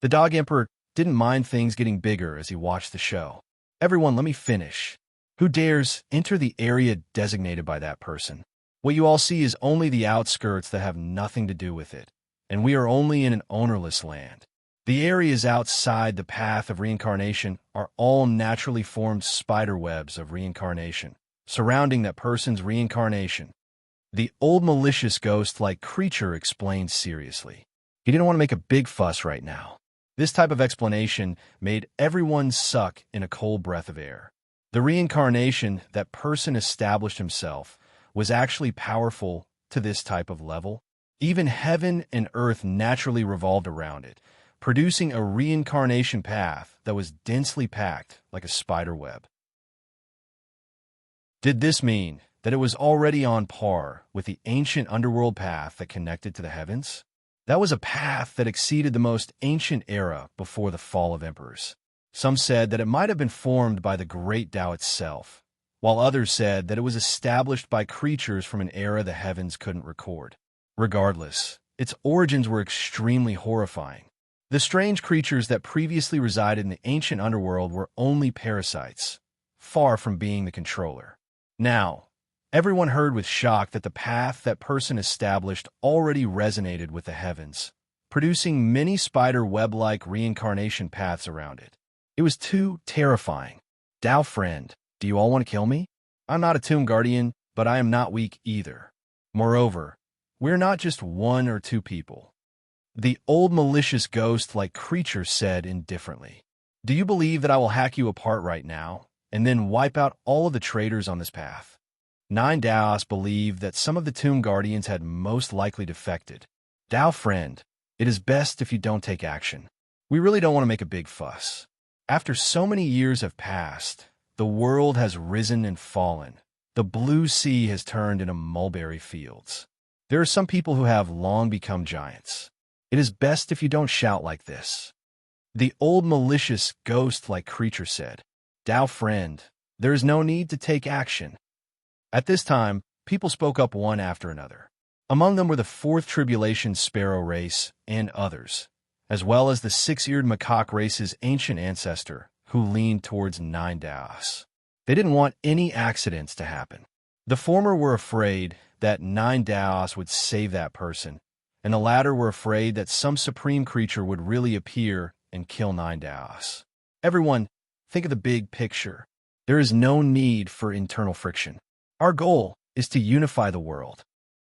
A: The Dog Emperor didn't mind things getting bigger as he watched the show. Everyone, let me finish. Who dares enter the area designated by that person? What you all see is only the outskirts that have nothing to do with it, and we are only in an ownerless land. The areas outside the path of reincarnation are all naturally formed spider webs of reincarnation, surrounding that person's reincarnation. The old malicious ghost-like creature explained seriously. He didn't want to make a big fuss right now. This type of explanation made everyone suck in a cold breath of air. The reincarnation that person established himself was actually powerful to this type of level. Even heaven and earth naturally revolved around it, producing a reincarnation path that was densely packed like a spider web. Did this mean that it was already on par with the ancient underworld path that connected to the heavens? That was a path that exceeded the most ancient era before the fall of emperors. Some said that it might have been formed by the great Tao itself, while others said that it was established by creatures from an era the heavens couldn't record. Regardless, its origins were extremely horrifying. The strange creatures that previously resided in the ancient underworld were only parasites, far from being the controller. Now, everyone heard with shock that the path that person established already resonated with the heavens, producing many spider web-like reincarnation paths around it. It was too terrifying. Dao friend, do you all want to kill me? I'm not a tomb guardian, but I am not weak either. Moreover, we're not just 1 or 2 people. The old malicious ghost-like creature said indifferently. Do you believe that I will hack you apart right now, and then wipe out all of the traitors on this path? 9 Daos believed that some of the tomb guardians had most likely defected. Dao friend, it is best if you don't take action. We really don't want to make a big fuss. After so many years have passed, the world has risen and fallen. The blue sea has turned into mulberry fields. There are some people who have long become giants. It is best if you don't shout like this. The old malicious ghost-like creature said, "Tao friend, there is no need to take action." At this time, people spoke up one after another. Among them were the fourth tribulation sparrow race and others, as well as the six-eared macaque race's ancient ancestor, who leaned towards Nine Daos. They didn't want any accidents to happen. The former were afraid that Nine Daos would save that person, and the latter were afraid that some supreme creature would really appear and kill Nine Daos. Everyone, think of the big picture. There is no need for internal friction. Our goal is to unify the world.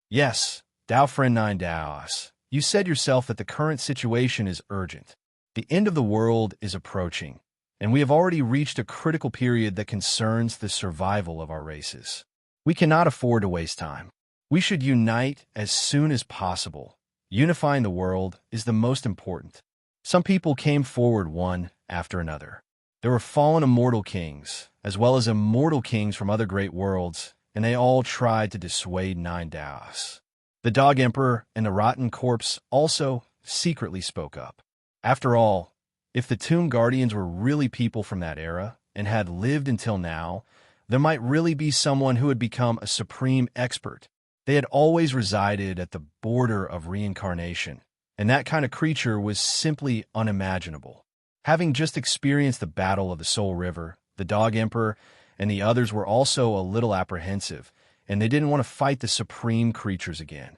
A: Yes, Tao friend Nine Daos, you said yourself that the current situation is urgent. The end of the world is approaching, and we have already reached a critical period that concerns the survival of our races. We cannot afford to waste time. We should unite as soon as possible. Unifying the world is the most important. Some people came forward one after another. There were fallen immortal kings, as well as immortal kings from other great worlds, and they all tried to dissuade Nine Daos. The Dog Emperor and the Rotten Corpse also secretly spoke up. After all, if the Tomb Guardians were really people from that era and had lived until now, there might really be someone who had become a supreme expert. They had always resided at the border of reincarnation, and that kind of creature was simply unimaginable. Having just experienced the Battle of the Soul River, the Dog Emperor and the others were also a little apprehensive, and they didn't want to fight the supreme creatures again.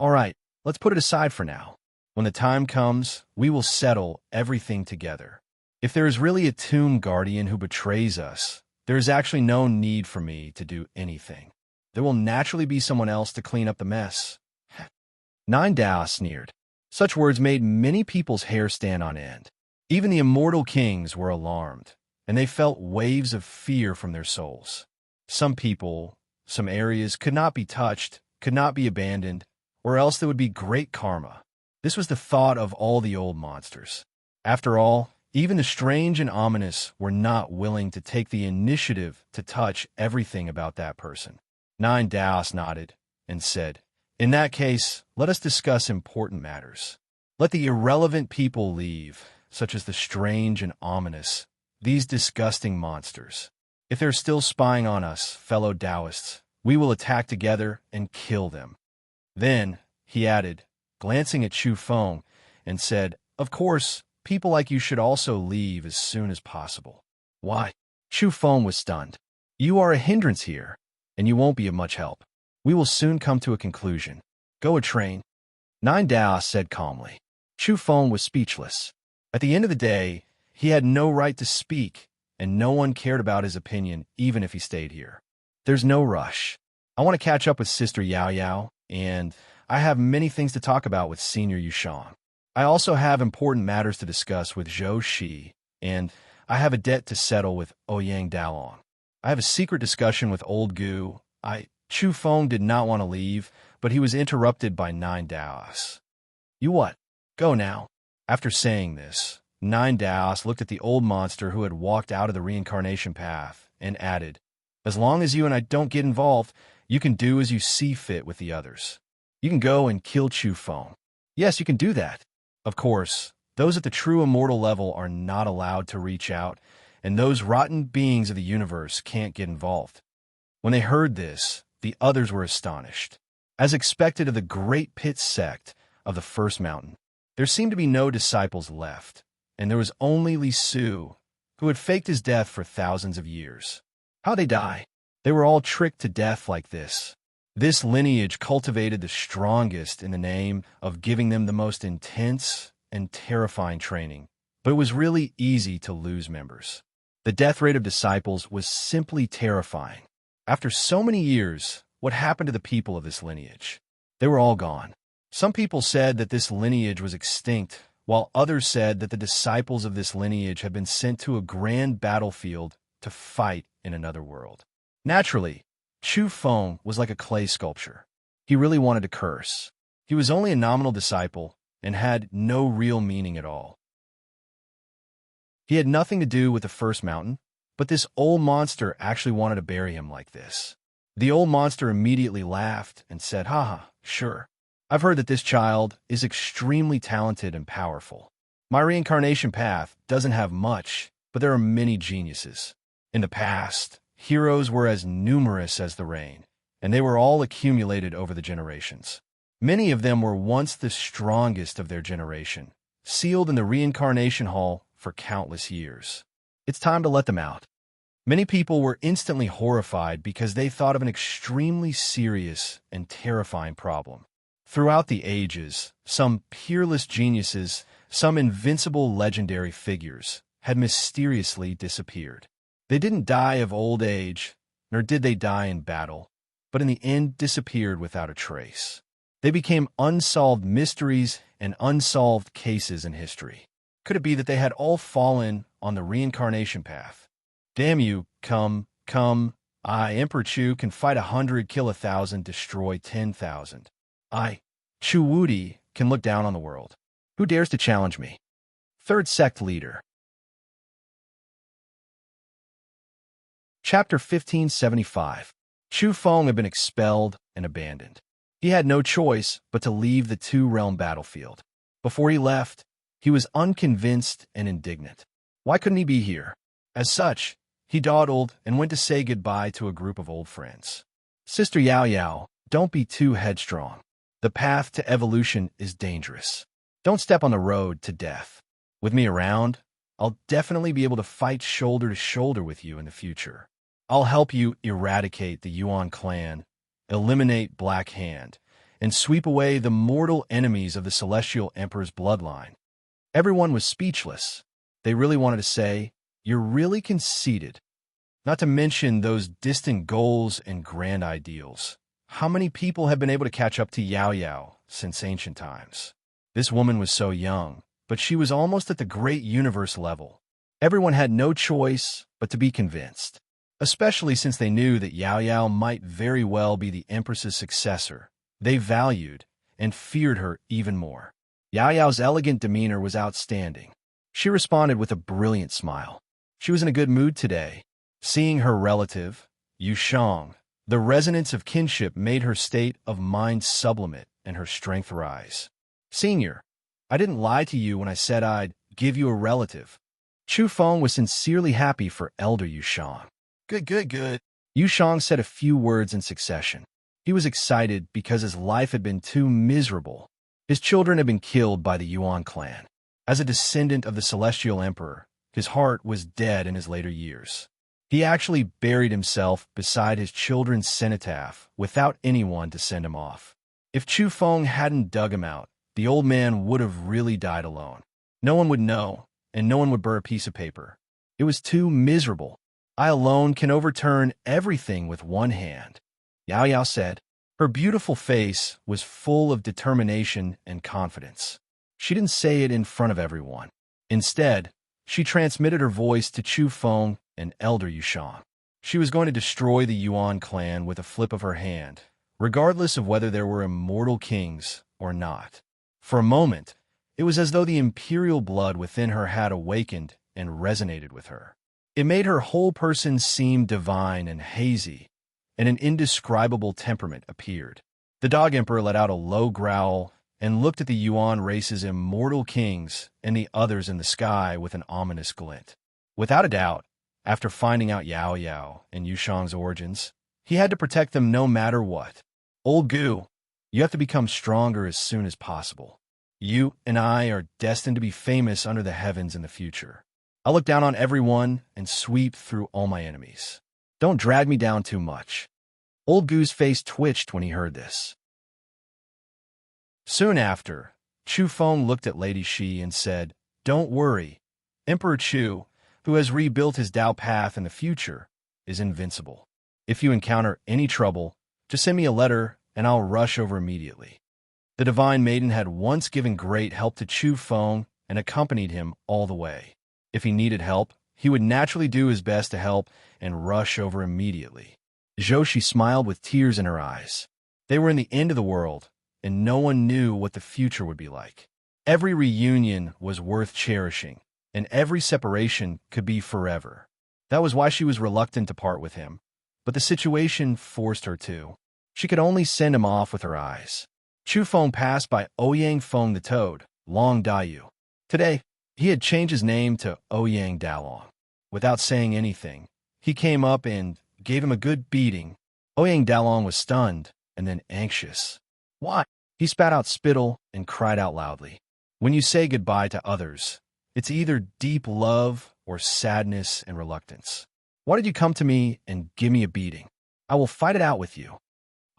A: All right, let's put it aside for now. When the time comes, we will settle everything together. If there is really a Tomb Guardian who betrays us, there is actually no need for me to do anything. There will naturally be someone else to clean up the mess. Nine Daos sneered. Such words made many people's hair stand on end. Even the immortal kings were alarmed, and they felt waves of fear from their souls. Some people, some areas could not be touched, could not be abandoned, or else there would be great karma. This was the thought of all the old monsters. After all, even the strange and ominous were not willing to take the initiative to touch everything about that person. Nine Daos nodded and said, "In that case, let us discuss important matters. Let the irrelevant people leave, such as the strange and ominous, these disgusting monsters. If they're still spying on us, fellow Taoists, we will attack together and kill them." Then, he added, glancing at Chu Feng, and said, "Of course, people like you should also leave as soon as possible." "Why?" Chu Feng was stunned. "You are a hindrance here, and you won't be of much help. We will soon come to a conclusion. Go and train." Nine Daos said calmly. Chu Feng was speechless. At the end of the day, he had no right to speak, and no one cared about his opinion even if he stayed here. "There's no rush. I want to catch up with Sister Yao Yao, and I have many things to talk about with Senior Yushang. I also have important matters to discuss with Zhou Shi, and I have a debt to settle with Ouyang Dalong. I have a secret discussion with Old Gu. Chu Feng did not want to leave, but he was interrupted by Nine Daos. "You what? Go now." After saying this, Nine Daos looked at the old monster who had walked out of the reincarnation path and added, "As long as you and I don't get involved, you can do as you see fit with the others. You can go and kill Chu Feng. Yes, you can do that. Of course, those at the true immortal level are not allowed to reach out, and those rotten beings of the universe can't get involved." When they heard this, the others were astonished. As expected of the Great Pit sect of the First Mountain, there seemed to be no disciples left, and there was only Li Su, who had faked his death for thousands of years. How'd they die? They were all tricked to death like this. This lineage cultivated the strongest in the name of giving them the most intense and terrifying training, but it was really easy to lose members. The death rate of disciples was simply terrifying. After so many years, what happened to the people of this lineage? They were all gone. Some people said that this lineage was extinct, while others said that the disciples of this lineage had been sent to a grand battlefield to fight in another world. Naturally, Chu Feng was like a clay sculpture. He really wanted to curse. He was only a nominal disciple and had no real meaning at all. He had nothing to do with the First Mountain, but this old monster actually wanted to bury him like this. The old monster immediately laughed and said, "Haha, sure. I've heard that this child is extremely talented and powerful. My reincarnation path doesn't have much, but there are many geniuses. In the past, heroes were as numerous as the rain, and they were all accumulated over the generations. Many of them were once the strongest of their generation, sealed in the reincarnation hall for countless years. It's time to let them out. Many people were instantly horrified because they thought of an extremely serious and terrifying problem. Throughout the ages, some peerless geniuses, some invincible legendary figures, had mysteriously disappeared. They didn't die of old age, nor did they die in battle, but in the end disappeared without a trace. They became unsolved mysteries and unsolved cases in history. Could it be that they had all fallen on the reincarnation path? Damn you, come. I, Emperor Chu, can fight 100, kill 1,000, destroy 10,000. I, Chu Wudi, can look down on the world. Who dares to challenge me? Third Sect Leader. Chapter 1575. Chu Feng had been expelled and abandoned. He had no choice but to leave the two-realm battlefield. Before he left, he was unconvinced and indignant. Why couldn't he be here? As such, he dawdled and went to say goodbye to a group of old friends. Sister Yao Yao, don't be too headstrong. The path to evolution is dangerous. Don't step on the road to death. With me around, I'll definitely be able to fight shoulder to shoulder with you in the future. I'll help you eradicate the Yuan clan, eliminate Black Hand, and sweep away the mortal enemies of the Celestial Emperor's bloodline. Everyone was speechless. They really wanted to say, "You're really conceited." Not to mention those distant goals and grand ideals. How many people have been able to catch up to Yao Yao since ancient times? This woman was so young, but she was almost at the great universe level. Everyone had no choice but to be convinced, especially since they knew that Yao Yao might very well be the Empress's successor. They valued and feared her even more. Yao Yao's elegant demeanor was outstanding. She responded with a brilliant smile. She was in a good mood today. Seeing her relative, Yu Shang, the resonance of kinship made her state of mind sublimate and her strength rise. Senior, I didn't lie to you when I said I'd give you a relative. Chu Feng was sincerely happy for Elder Yu Shang. Good. Yu Shang said a few words in succession. He was excited because his life had been too miserable. His children had been killed by the Yuan clan. As a descendant of the Celestial Emperor, his heart was dead in his later years. He actually buried himself beside his children's cenotaph without anyone to send him off. If Chu Feng hadn't dug him out, the old man would have really died alone. No one would know, and no one would burn a piece of paper. It was too miserable. I alone can overturn everything with one hand, Yao Yao said. Her beautiful face was full of determination and confidence. She didn't say it in front of everyone. Instead, she transmitted her voice to Chu Feng and Elder Yu Shang. She was going to destroy the Yuan clan with a flip of her hand, regardless of whether there were immortal kings or not. For a moment, it was as though the imperial blood within her had awakened and resonated with her. It made her whole person seem divine and hazy, and an indescribable temperament appeared. The Dog Emperor let out a low growl and looked at the Yuan race's immortal kings and the others in the sky with an ominous glint. Without a doubt, after finding out Yao Yao and Yu Shang's origins, he had to protect them no matter what. Old Gu, you have to become stronger as soon as possible. You and I are destined to be famous under the heavens in the future. I'll look down on everyone and sweep through all my enemies. Don't drag me down too much. Old Gu's face twitched when he heard this. Soon after, Chu Feng looked at Lady Shi and said, "Don't worry. Emperor Chu, who has rebuilt his Dao path in the future, is invincible. If you encounter any trouble, just send me a letter and I'll rush over immediately." The Divine Maiden had once given great help to Chu Feng and accompanied him all the way. If he needed help, he would naturally do his best to help and rush over immediately. Zhou smiled with tears in her eyes. They were in the end of the world, and no one knew what the future would be like. Every reunion was worth cherishing, and every separation could be forever. That was why she was reluctant to part with him, but the situation forced her to. She could only send him off with her eyes. Chu Feng passed by Ouyang Feng the Toad, Long Dayu. Today, He had changed his name to Ouyang Dalong. Without saying anything, he came up and gave him a good beating. Ouyang Dalong was stunned and then anxious. Why? He spat out spittle and cried out loudly. When you say goodbye to others, it's either deep love or sadness and reluctance. Why did you come to me and give me a beating? I will fight it out with you.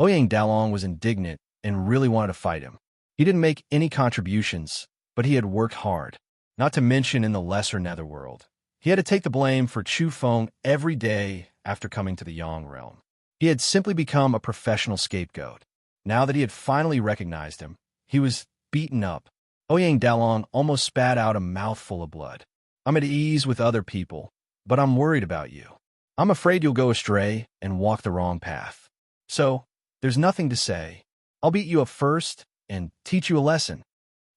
A: Ouyang Dalong was indignant and really wanted to fight him. He didn't make any contributions, but he had worked hard, not to mention in the lesser netherworld. He had to take the blame for Chu Feng every day after coming to the Yang realm. He had simply become a professional scapegoat. Now that he had finally recognized him, he was beaten up. Ouyang Dalong almost spat out a mouthful of blood. I'm at ease with other people, but I'm worried about you. I'm afraid you'll go astray and walk the wrong path. So, there's nothing to say. I'll beat you up first and teach you a lesson.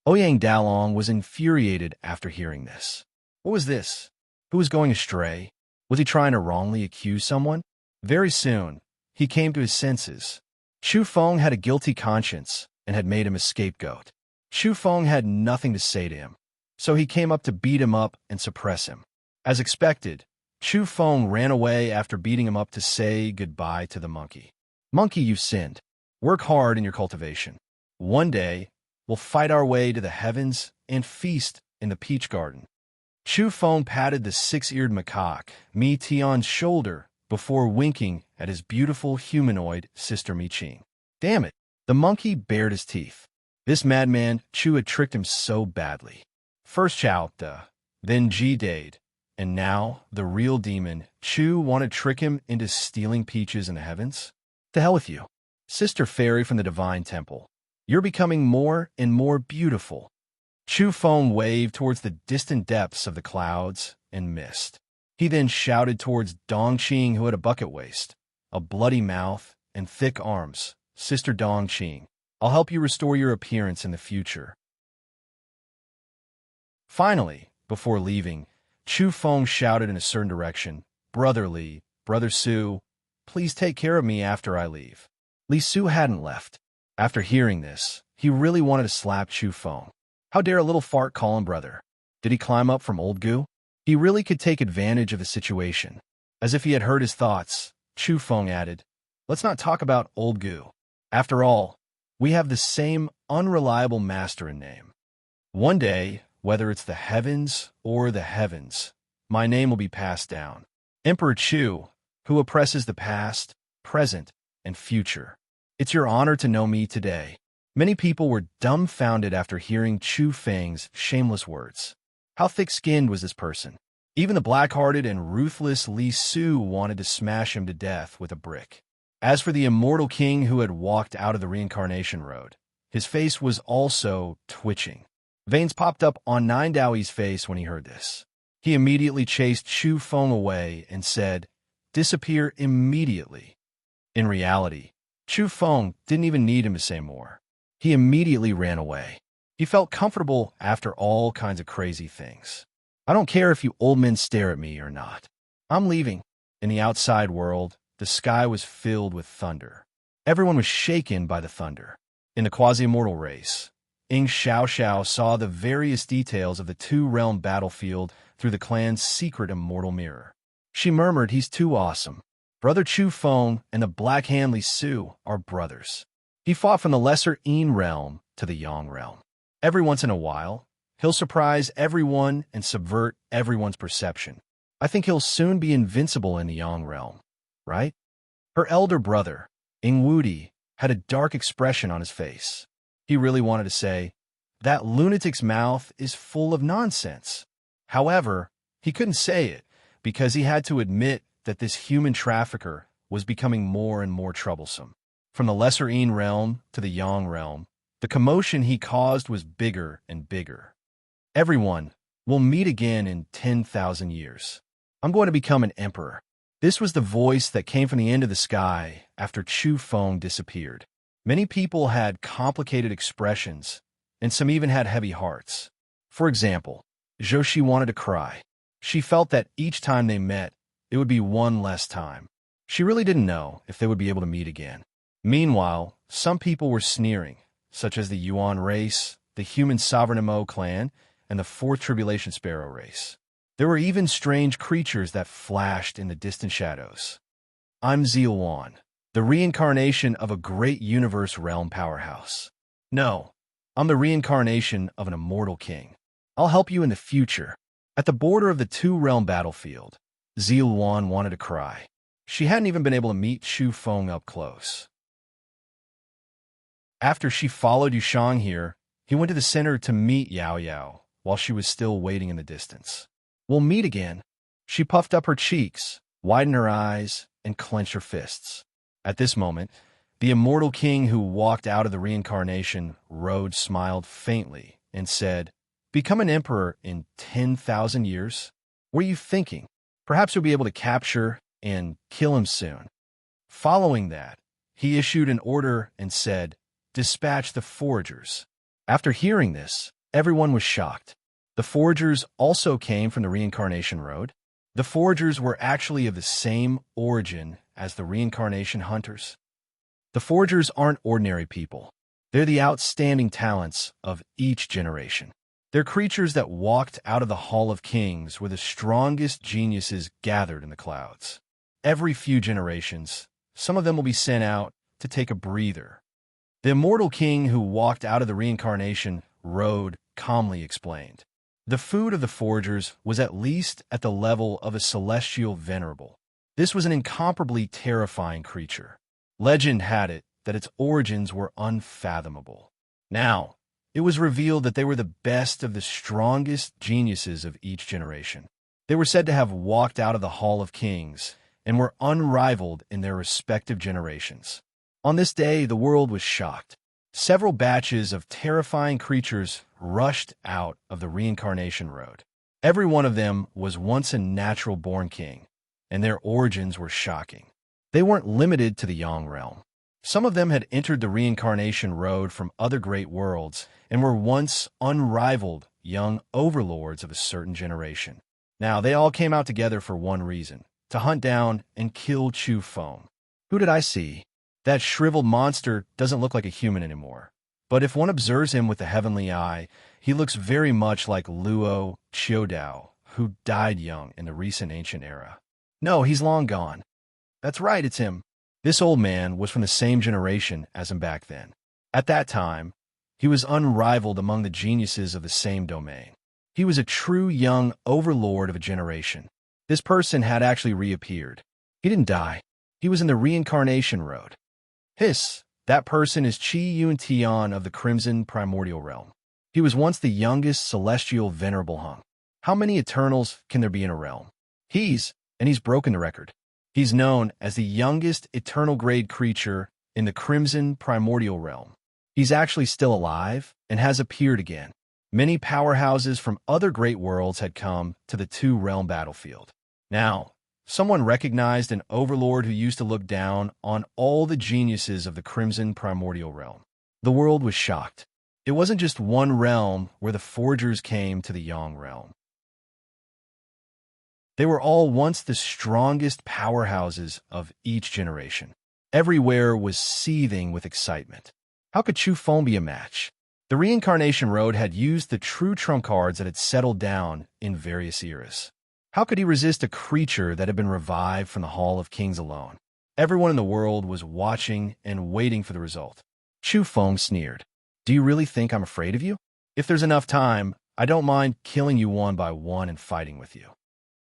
A: Ouyang Dalong was infuriated after hearing this. What was this? Who was going astray? Was he trying to wrongly accuse someone? Very soon, he came to his senses. Chu Feng had a guilty conscience and had made him a scapegoat. Chu Feng had nothing to say to him, so he came up to beat him up and suppress him. As expected, Chu Feng ran away after beating him up to say goodbye to the monkey. Monkey, you've sinned. Work hard in your cultivation. One day, we'll fight our way to the heavens and feast in the peach garden. Chu Feng patted the six-eared macaque, Mi Tian's shoulder, before winking at his beautiful humanoid sister Mi Qing. Damn it! The monkey bared his teeth. This madman, Chu, had tricked him so badly. First Chao Da, then Ji Dade, and now the real demon, Chu, wanted to trick him into stealing peaches in the heavens? To hell with you. Sister Fairy from the Divine Temple, you're becoming more and more beautiful. Chu Feng waved towards the distant depths of the clouds and mist. He then shouted towards Dongqing, who had a bucket waist, a bloody mouth, and thick arms. Sister Dongqing, I'll help you restore your appearance in the future. Finally, before leaving, Chu Feng shouted in a certain direction, Brother Li, Brother Su, please take care of me after I leave. Li Su hadn't left. After hearing this, he really wanted to slap Chu Feng. How dare a little fart call him brother? Did he climb up from old goo? He really could take advantage of the situation. As if he had heard his thoughts, Chu Feng added, let's not talk about old goo. After all, we have the same unreliable master in name. One day, whether it's the heavens or the heavens, my name will be passed down. Emperor Chu, who oppresses the past, present, and future. It's your honor to know me today. Many people were dumbfounded after hearing Chu Feng's shameless words. How thick-skinned was this person? Even the black-hearted and ruthless Li Su wanted to smash him to death with a brick. As for the immortal king who had walked out of the reincarnation road, his face was also twitching. Veins popped up on Nine Daoi's face when he heard this. He immediately chased Chu Feng away and said, disappear immediately. In reality, Chu Feng didn't even need him to say more. He immediately ran away. He felt comfortable after all kinds of crazy things. I don't care if you old men stare at me or not. I'm leaving. In the outside world, the sky was filled with thunder. Everyone was shaken by the thunder. In the quasi-immortal race, Ying Xiaoxiao saw the various details of the two-realm battlefield through the clan's secret immortal mirror. She murmured, he's too awesome. Brother Chu Feng and the Black Hand Li Su are brothers. He fought from the lesser Yin realm to the Yang realm. Every once in a while, he'll surprise everyone and subvert everyone's perception. I think he'll soon be invincible in the Yang realm, right? Her elder brother, Ying Wudi, had a dark expression on his face. He really wanted to say, that lunatic's mouth is full of nonsense. However, he couldn't say it because he had to admit that this human trafficker was becoming more and more troublesome. From the lesser Yin realm to the Yang realm, the commotion he caused was bigger and bigger. Everyone will meet again in 10,000 years. I'm going to become an emperor. This was the voice that came from the end of the sky after Chu Feng disappeared. Many people had complicated expressions, and some even had heavy hearts. For example, Zhou wanted to cry. She felt that each time they met, it would be one less time. She really didn't know if they would be able to meet again. Meanwhile, some people were sneering, such as the Yuan race, the human sovereign Mo clan, and the fourth tribulation sparrow race. There were even strange creatures that flashed in the distant shadows. I'm Zeal, the reincarnation of a great universe realm powerhouse. No, I'm the reincarnation of an immortal king. I'll help you in the future. At the border of the two-realm battlefield, Zeal wanted to cry. She hadn't even been able to meet Chu Feng up close. After she followed Yushang here, he went to the center to meet Yao Yao while she was still waiting in the distance. We'll meet again. She puffed up her cheeks, widened her eyes, and clenched her fists. At this moment, the immortal king who walked out of the reincarnation road smiled faintly and said, "Become an emperor in 10,000 years? What are you thinking? Perhaps you'll be able to capture and kill him soon." Following that, he issued an order and said, "Dispatch the foragers." After hearing this, everyone was shocked. The foragers also came from the reincarnation road. The foragers were actually of the same origin as the reincarnation hunters. The foragers aren't ordinary people. They're the outstanding talents of each generation. They're creatures that walked out of the Hall of Kings where the strongest geniuses gathered in the clouds. Every few generations, some of them will be sent out to take a breather. The immortal king who walked out of the reincarnation road calmly explained. The food of the foragers was at least at the level of a celestial venerable. This was an incomparably terrifying creature. Legend had it that its origins were unfathomable. Now, it was revealed that they were the best of the strongest geniuses of each generation. They were said to have walked out of the Hall of Kings and were unrivaled in their respective generations. On this day, the world was shocked. Several batches of terrifying creatures rushed out of the reincarnation road. Every one of them was once a natural-born king, and their origins were shocking. They weren't limited to the Yang realm. Some of them had entered the reincarnation road from other great worlds and were once unrivaled young overlords of a certain generation. Now, they all came out together for one reason: to hunt down and kill Chu Feng. Who did I see? That shriveled monster doesn't look like a human anymore. But if one observes him with the heavenly eye, he looks very much like Luo Qiudao, who died young in the recent ancient era. No, he's long gone. That's right, it's him. This old man was from the same generation as him back then. At that time, he was unrivaled among the geniuses of the same domain. He was a true young overlord of a generation. This person had actually reappeared. He didn't die. He was in the reincarnation road. That person is Qi Yun Tian of the Crimson Primordial Realm. He was once the youngest celestial venerable hung. How many Eternals can there be in a realm? He's broken the record. He's known as the youngest eternal grade creature in the Crimson Primordial Realm. He's actually still alive and has appeared again. Many powerhouses from other great worlds had come to the two-realm battlefield. Now, someone recognized an overlord who used to look down on all the geniuses of the Crimson Primordial Realm. The world was shocked. It wasn't just one realm where the foragers came to the Yang realm. They were all once the strongest powerhouses of each generation. Everywhere was seething with excitement. How could Chu Feng be a match? The reincarnation road had used the true trump cards that had settled down in various eras. How could he resist a creature that had been revived from the Hall of Kings alone? Everyone in the world was watching and waiting for the result. Chu Feng sneered. Do you really think I'm afraid of you? If there's enough time, I don't mind killing you one by one and fighting with you.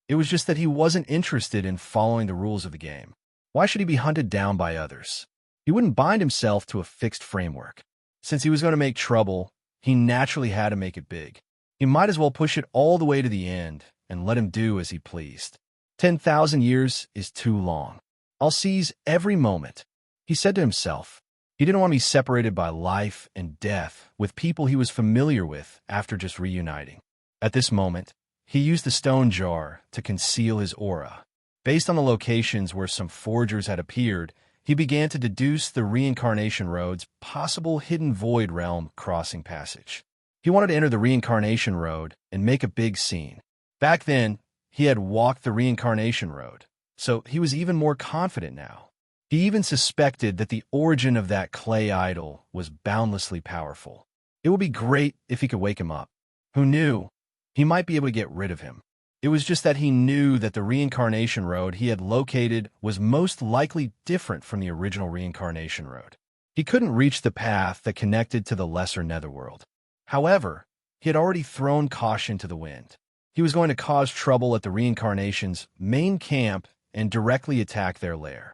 A: It was just that he wasn't interested in following the rules of the game. Why should he be hunted down by others? He wouldn't bind himself to a fixed framework. Since he was going to make trouble, he naturally had to make it big. He might as well push it all the way to the end and let him do as he pleased. 10,000 years is too long. I'll seize every moment, he said to himself. He didn't want to be separated by life and death with people he was familiar with after just reuniting. At this moment, he used the stone jar to conceal his aura. Based on the locations where some foragers had appeared, he began to deduce the reincarnation road's possible hidden void realm crossing passage. He wanted to enter the reincarnation road and make a big scene. Back then, he had walked the reincarnation road, so he was even more confident now. He even suspected that the origin of that clay idol was boundlessly powerful. It would be great if he could wake him up. Who knew? he might be able to get rid of him. It was just that he knew that the reincarnation road he had located was most likely different from the original reincarnation road. He couldn't reach the path that connected to the lesser netherworld. However, he had already thrown caution to the wind. He was going to cause trouble at the reincarnation's main camp and directly attack their lair.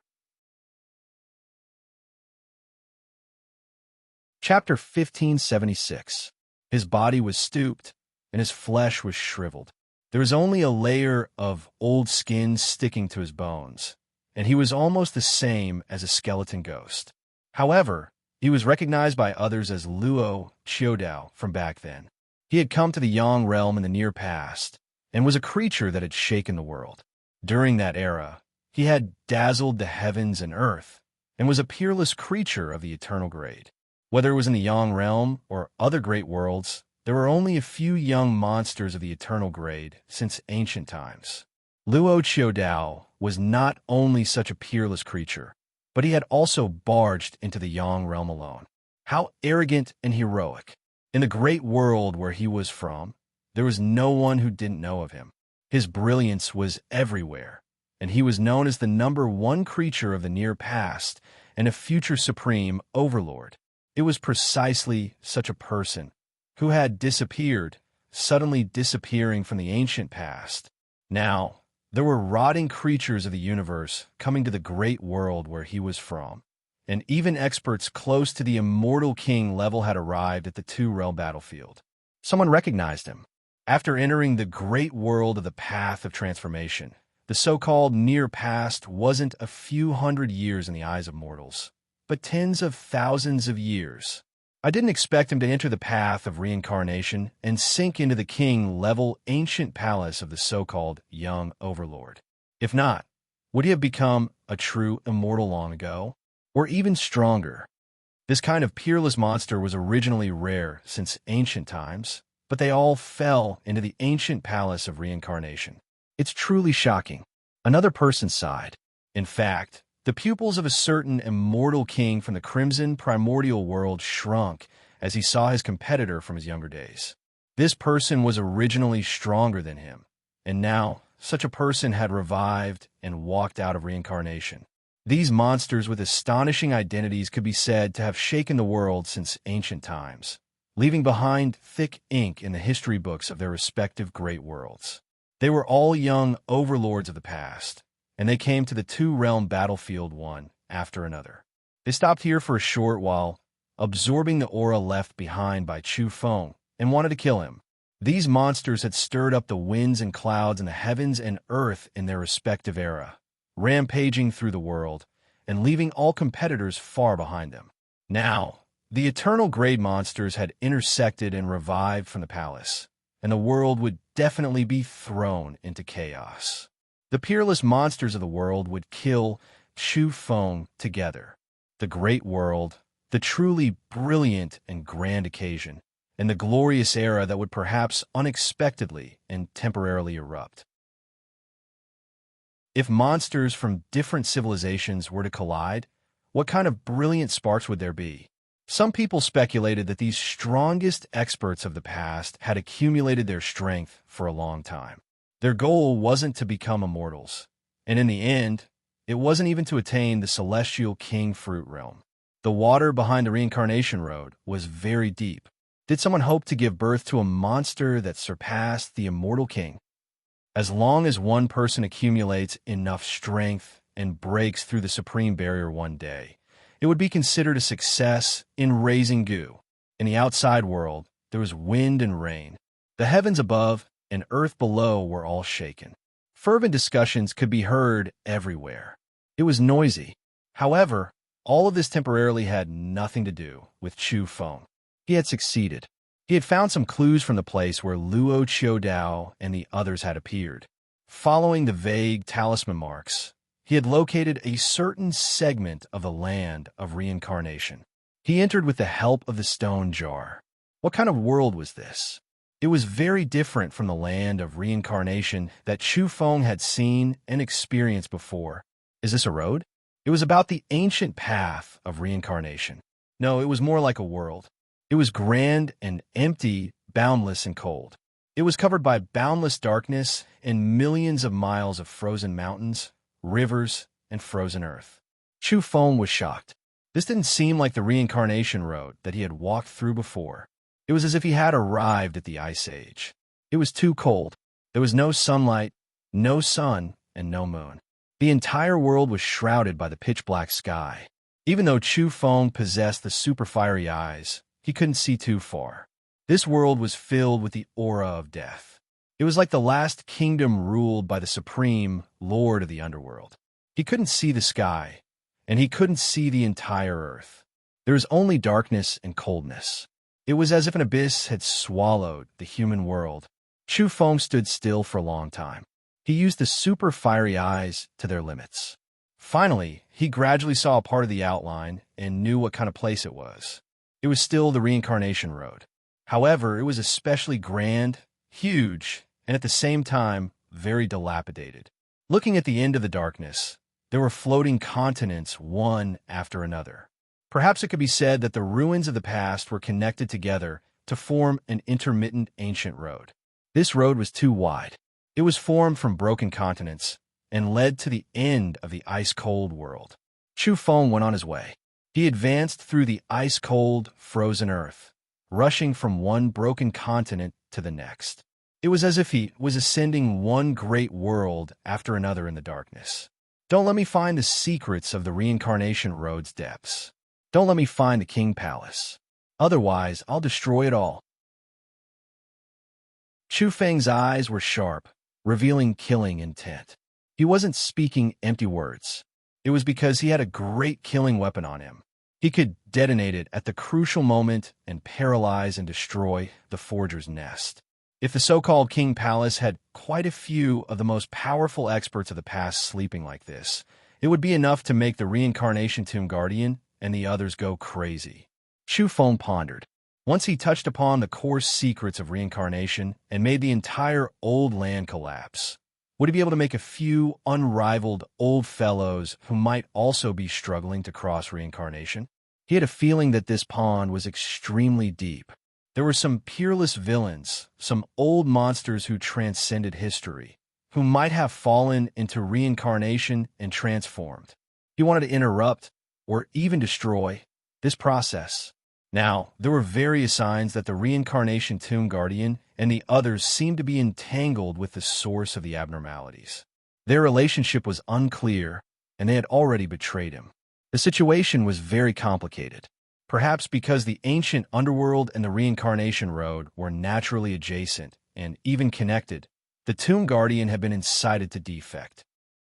A: Chapter 1576. His body was stooped, and his flesh was shriveled. There was only a layer of old skin sticking to his bones, and he was almost the same as a skeleton ghost. However, he was recognized by others as Luo Qiudao from back then. He had come to the Yang realm in the near past, and was a creature that had shaken the world. During that era, he had dazzled the heavens and earth, and was a peerless creature of the eternal grade. Whether it was in the Yang realm or other great worlds, there were only a few young monsters of the eternal grade since ancient times. Luo Qiudao was not only such a peerless creature, but he had also barged into the Yang realm alone. How arrogant and heroic! In the great world where he was from, there was no one who didn't know of him. His brilliance was everywhere, and he was known as the #1 creature of the near past and a future supreme overlord. It was precisely such a person who had disappeared, suddenly disappearing from the ancient past. Now, there were rotting creatures of the universe coming to the great world where he was from, and even experts close to the immortal king level had arrived at the two-realm battlefield. Someone recognized him. After entering the great world of the path of transformation, the so-called near past wasn't a few hundred years in the eyes of mortals, but tens of thousands of years. I didn't expect him to enter the path of reincarnation and sink into the king-level ancient palace of the so-called young overlord. If not, would he have become a true immortal long ago? Or even stronger? This kind of peerless monster was originally rare since ancient times, but they all fell into the ancient palace of reincarnation. It's truly shocking. Another person sighed. In fact, the pupils of a certain immortal king from the crimson primordial world shrunk as he saw his competitor from his younger days. This person was originally stronger than him, and now such a person had revived and walked out of reincarnation. These monsters with astonishing identities could be said to have shaken the world since ancient times, leaving behind thick ink in the history books of their respective great worlds. They were all young overlords of the past, and they came to the two-realm battlefield one after another. They stopped here for a short while, absorbing the aura left behind by Chu Feng, and wanted to kill him. These monsters had stirred up the winds and clouds and the heavens and earth in their respective era, rampaging through the world, and leaving all competitors far behind them. Now, the eternal grade monsters had intersected and revived from the palace, and the world would definitely be thrown into chaos. The peerless monsters of the world would kill Chu Feng together. The great world, the truly brilliant and grand occasion, and the glorious era that would perhaps unexpectedly and temporarily erupt. If monsters from different civilizations were to collide, what kind of brilliant sparks would there be? Some people speculated that these strongest experts of the past had accumulated their strength for a long time. Their goal wasn't to become immortals, and in the end, it wasn't even to attain the celestial king fruit realm. The water behind the reincarnation road was very deep. Did someone hope to give birth to a monster that surpassed the immortal king? As long as one person accumulates enough strength and breaks through the supreme barrier one day, it would be considered a success in raising goo. In the outside world, there was wind and rain. The heavens above and earth below were all shaken. Fervent discussions could be heard everywhere. It was noisy. However, all of this temporarily had nothing to do with Chu Feng. He had succeeded. He had found some clues from the place where Luo Qiudao and the others had appeared. Following the vague talisman marks, he had located a certain segment of the land of reincarnation. He entered with the help of the stone jar. What kind of world was this? It was very different from the land of reincarnation that Chu Feng had seen and experienced before. Is this a road? It was about the ancient path of reincarnation. No, it was more like a world. It was grand and empty, boundless and cold. It was covered by boundless darkness and millions of miles of frozen mountains, rivers, and frozen earth. Chu Feng was shocked. This didn't seem like the reincarnation road that he had walked through before. It was as if he had arrived at the Ice Age. It was too cold. There was no sunlight, no sun, and no moon. The entire world was shrouded by the pitch-black sky. Even though Chu Feng possessed the super fiery eyes, he couldn't see too far. This world was filled with the aura of death. It was like the last kingdom ruled by the supreme lord of the underworld. He couldn't see the sky, and he couldn't see the entire earth. There was only darkness and coldness. It was as if an abyss had swallowed the human world. Chu Feng stood still for a long time. He used the super fiery eyes to their limits. Finally, he gradually saw a part of the outline and knew what kind of place it was. It was still the reincarnation road. However, it was especially grand, huge, and at the same time, very dilapidated. Looking at the end of the darkness, there were floating continents one after another. Perhaps it could be said that the ruins of the past were connected together to form an intermittent ancient road. This road was too wide. It was formed from broken continents and led to the end of the ice-cold world. Chu Feng went on his way. He advanced through the ice-cold, frozen earth, rushing from one broken continent to the next. It was as if he was ascending one great world after another in the darkness. Don't let me find the secrets of the reincarnation road's depths. Don't let me find the King Palace. Otherwise, I'll destroy it all. Chu Feng's eyes were sharp, revealing killing intent. He wasn't speaking empty words. It was because he had a great killing weapon on him. He could detonate it at the crucial moment and paralyze and destroy the forger's nest. If the so-called King Palace had quite a few of the most powerful experts of the past sleeping like this, it would be enough to make the reincarnation tomb guardian and the others go crazy. Chu Feng pondered. Once he touched upon the core secrets of reincarnation and made the entire old land collapse, would he be able to make a few unrivaled old fellows who might also be struggling to cross reincarnation? He had a feeling that this pond was extremely deep. There were some peerless villains, some old monsters who transcended history, who might have fallen into reincarnation and transformed. He wanted to interrupt, or even destroy, this process. Now, there were various signs that the reincarnation tomb guardian and the others seemed to be entangled with the source of the abnormalities. Their relationship was unclear, and they had already betrayed him. The situation was very complicated. Perhaps because the ancient underworld and the reincarnation road were naturally adjacent and even connected, the tomb guardian had been incited to defect.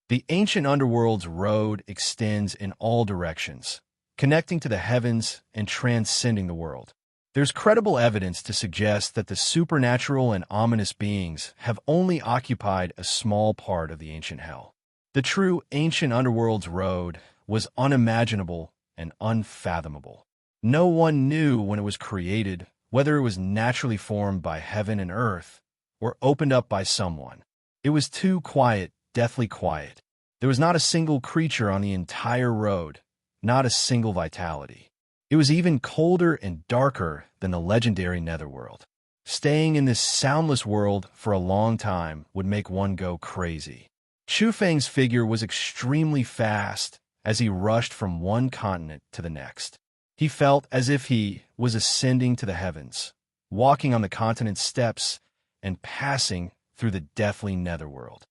A: The ancient underworld's road extends in all directions, connecting to the heavens and transcending the world. There's credible evidence to suggest that the supernatural and ominous beings have only occupied a small part of the ancient hell. The true ancient underworld's road was unimaginable and unfathomable. No one knew when it was created, whether it was naturally formed by heaven and earth or opened up by someone. It was too quiet, deathly quiet. There was not a single creature on the entire road, not a single vitality. It was even colder and darker than the legendary Netherworld. Staying in this soundless world for a long time would make one go crazy. Chu Feng's figure was extremely fast as he rushed from one continent to the next. He felt as if he was ascending to the heavens, walking on the continent's steps and passing through the deathly Netherworld.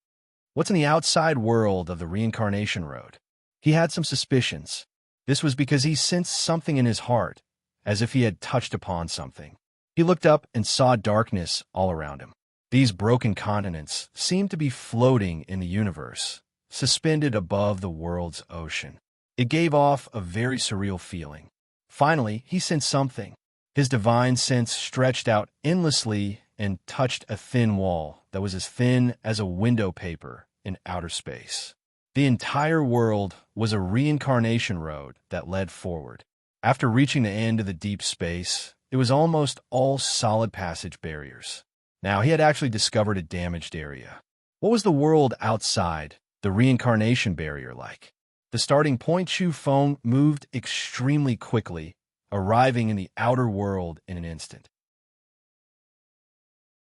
A: What's in the outside world of the reincarnation road? He had some suspicions. This was because he sensed something in his heart, as if he had touched upon something. He looked up and saw darkness all around him. These broken continents seemed to be floating in the universe, suspended above the world's ocean. It gave off a very surreal feeling. Finally, he sensed something. His divine sense stretched out endlessly and touched a thin wall that was as thin as a window paper in outer space. The entire world was a reincarnation road that led forward. After reaching the end of the deep space, it was almost all solid passage barriers. Now, he had actually discovered a damaged area. What was the world outside the reincarnation barrier like? The starting point, Chu Feng moved extremely quickly, arriving in the outer world in an instant.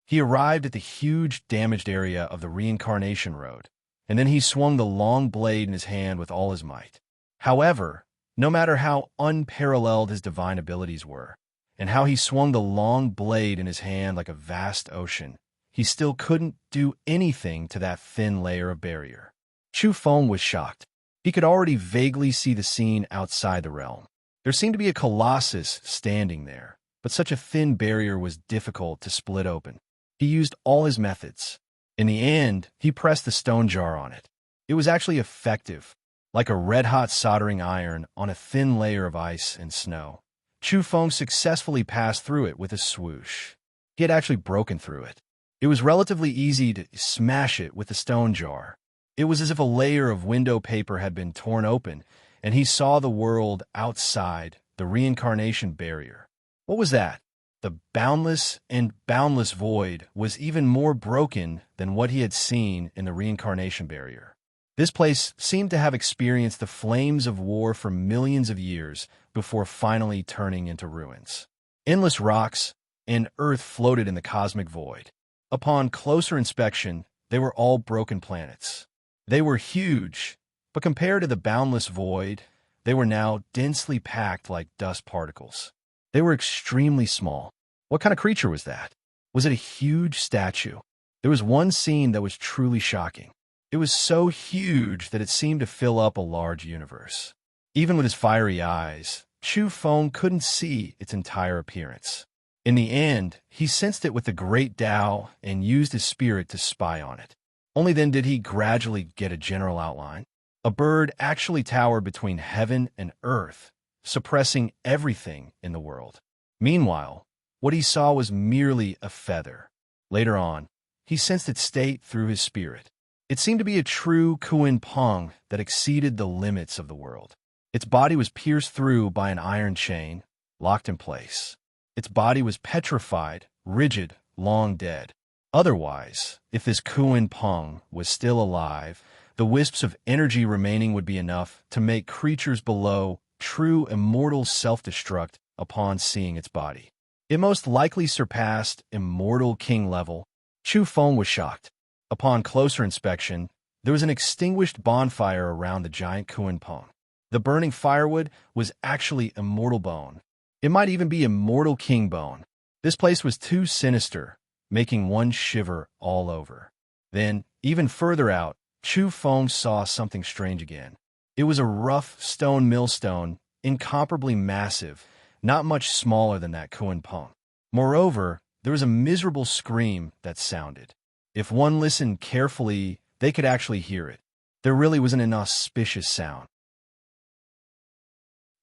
A: He arrived at the huge damaged area of the reincarnation road, and then he swung the long blade in his hand with all his might. However, no matter how unparalleled his divine abilities were, and how he swung the long blade in his hand like a vast ocean, he still couldn't do anything to that thin layer of barrier. Chu Feng was shocked. He could already vaguely see the scene outside the realm. There seemed to be a colossus standing there, but such a thin barrier was difficult to split open. He used all his methods. In the end, he pressed the stone jar on it. It was actually effective, like a red-hot soldering iron on a thin layer of ice and snow. Chu Feng successfully passed through it with a swoosh. He had actually broken through it. It was relatively easy to smash it with the stone jar. It was as if a layer of window paper had been torn open, and he saw the world outside the reincarnation barrier. What was that? The boundless and boundless void was even more broken than what he had seen in the reincarnation barrier. This place seemed to have experienced the flames of war for millions of years before finally turning into ruins. Endless rocks and earth floated in the cosmic void. Upon closer inspection, they were all broken planets. They were huge, but compared to the boundless void, they were now densely packed like dust particles. They were extremely small. What kind of creature was that? Was it a huge statue? There was one scene that was truly shocking. It was so huge that it seemed to fill up a large universe. Even with his fiery eyes, Chu Feng couldn't see its entire appearance. In the end, he sensed it with the great Tao and used his spirit to spy on it. Only then did he gradually get a general outline. A bird actually towered between heaven and earth, suppressing everything in the world. Meanwhile, what he saw was merely a feather. Later on, he sensed its state through his spirit. It seemed to be a true Kuan Peng that exceeded the limits of the world. Its body was pierced through by an iron chain, locked in place. Its body was petrified, rigid, long dead. Otherwise, if this Kuan Peng was still alive, the wisps of energy remaining would be enough to make creatures below true immortal self-destruct upon seeing its body. It most likely surpassed immortal king level. Chu Feng was shocked. Upon closer inspection, there was an extinguished bonfire around the giant Kuan Peng. The burning firewood was actually immortal bone. It might even be immortal king bone. This place was too sinister, making one shiver all over. Then, even further out, Chu Feng saw something strange again. It was a rough stone millstone, incomparably massive, not much smaller than that Kuan Peng. Moreover, there was a miserable scream that sounded. If one listened carefully, they could actually hear it. There really was an inauspicious sound.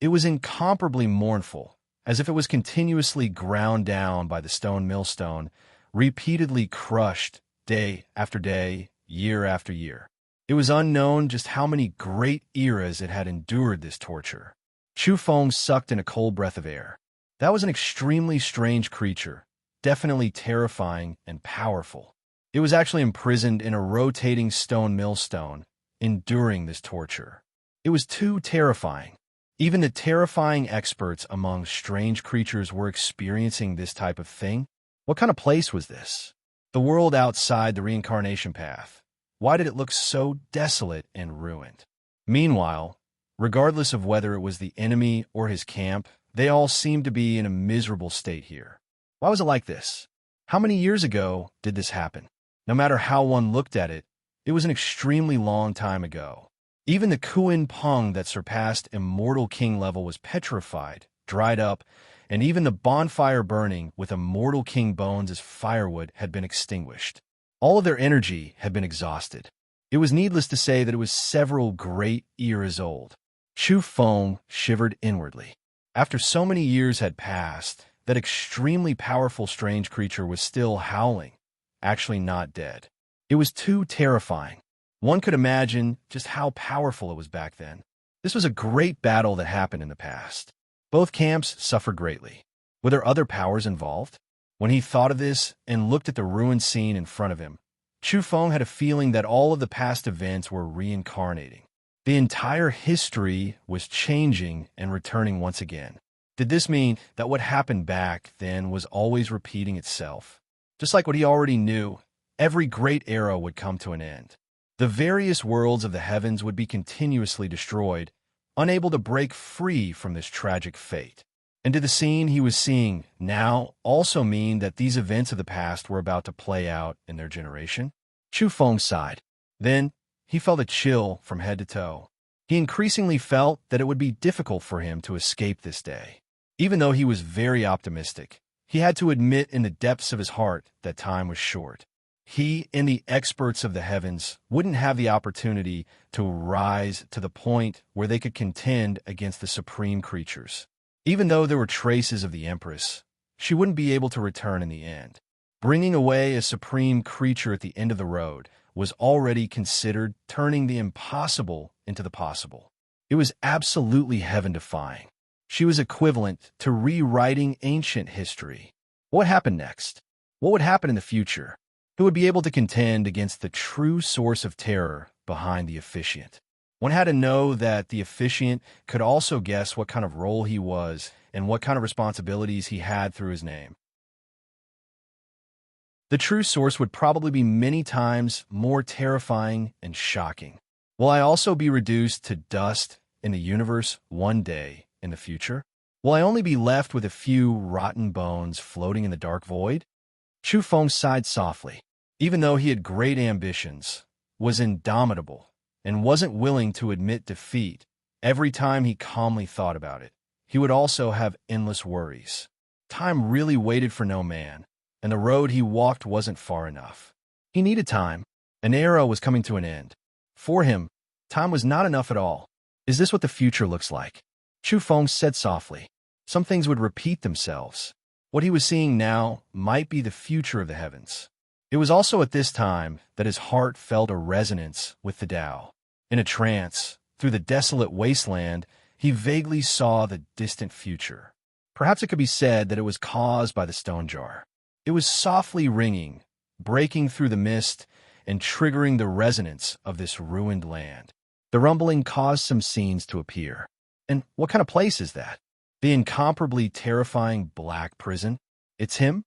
A: It was incomparably mournful, as if it was continuously ground down by the stone millstone, repeatedly crushed day after day, year after year. It was unknown just how many great eras it had endured this torture. Chu Feng sucked in a cold breath of air. That was an extremely strange creature, definitely terrifying and powerful. It was actually imprisoned in a rotating stone millstone, enduring this torture. It was too terrifying. Even the terrifying experts among strange creatures were experiencing this type of thing. What kind of place was this? The world outside the reincarnation path. Why did it look so desolate and ruined? Meanwhile, regardless of whether it was the enemy or his camp, they all seemed to be in a miserable state here. Why was it like this? How many years ago did this happen? No matter how one looked at it, it was an extremely long time ago. Even the Kuan Peng that surpassed immortal king level was petrified, dried up, and even the bonfire burning with immortal king bones as firewood had been extinguished. All of their energy had been exhausted. It was needless to say that it was several great eras old. Chu Feng shivered inwardly. After so many years had passed, that extremely powerful strange creature was still howling, actually not dead. It was too terrifying. One could imagine just how powerful it was back then. This was a great battle that happened in the past. Both camps suffered greatly. Were there other powers involved? When he thought of this and looked at the ruined scene in front of him, Chu Feng had a feeling that all of the past events were reincarnating. The entire history was changing and returning once again. Did this mean that what happened back then was always repeating itself? Just like what he already knew, every great era would come to an end. The various worlds of the heavens would be continuously destroyed, unable to break free from this tragic fate. And did the scene he was seeing now also mean that these events of the past were about to play out in their generation? Chu Feng sighed. Then he felt a chill from head to toe. He increasingly felt that it would be difficult for him to escape this day. Even though he was very optimistic, he had to admit in the depths of his heart that time was short. He and the experts of the heavens wouldn't have the opportunity to rise to the point where they could contend against the supreme creatures. Even though there were traces of the Empress, she wouldn't be able to return in the end. Bringing away a supreme creature at the end of the road was already considered turning the impossible into the possible. It was absolutely heaven-defying. She was equivalent to rewriting ancient history. What happened next? What would happen in the future? Who would be able to contend against the true source of terror behind the officiant? One had to know that the officiant could also guess what kind of role he was and what kind of responsibilities he had through his name. The true source would probably be many times more terrifying and shocking. Will I also be reduced to dust in the universe one day in the future? Will I only be left with a few rotten bones floating in the dark void? Chu Feng sighed softly. Even though he had great ambitions, was indomitable, and wasn't willing to admit defeat, every time he calmly thought about it, he would also have endless worries. Time really waited for no man, and the road he walked wasn't far enough. He needed time. An era was coming to an end. For him, time was not enough at all. Is this what the future looks like? Chu Feng said softly. Some things would repeat themselves. What he was seeing now might be the future of the heavens. It was also at this time that his heart felt a resonance with the Tao. In a trance, through the desolate wasteland, he vaguely saw the distant future. Perhaps it could be said that it was caused by the stone jar. It was softly ringing, breaking through the mist, and triggering the resonance of this ruined land. The rumbling caused some scenes to appear. And what kind of place is that? The incomparably terrifying black prison? It's him?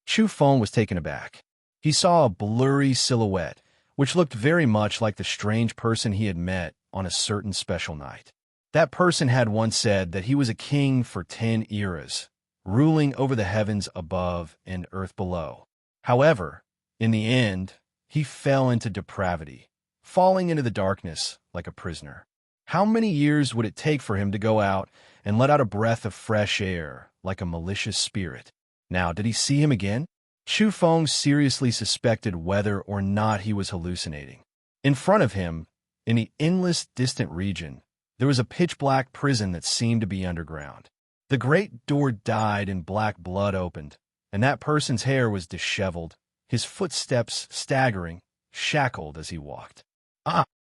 A: Chu Feng was taken aback. He saw a blurry silhouette, which looked very much like the strange person he had met on a certain special night. That person had once said that he was a king for 10 eras, ruling over the heavens above and earth below. However, in the end, he fell into depravity, falling into the darkness like a prisoner. How many years would it take for him to go out and let out a breath of fresh air like a malicious spirit? Now, did he see him again? Chu Feng seriously suspected whether or not he was hallucinating. In front of him, in the endless distant region, there was a pitch-black prison that seemed to be underground. The great door died and black blood opened, and that person's hair was disheveled, his footsteps staggering, shackled as he walked.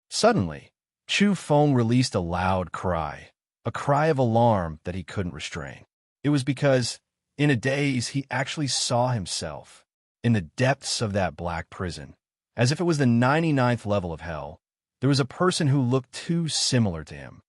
A: Suddenly, Chu Feng released a loud cry, a cry of alarm that he couldn't restrain. It was because, in a daze, he actually saw himself in the depths of that black prison. As if it was the 99th level of hell, there was a person who looked too similar to him.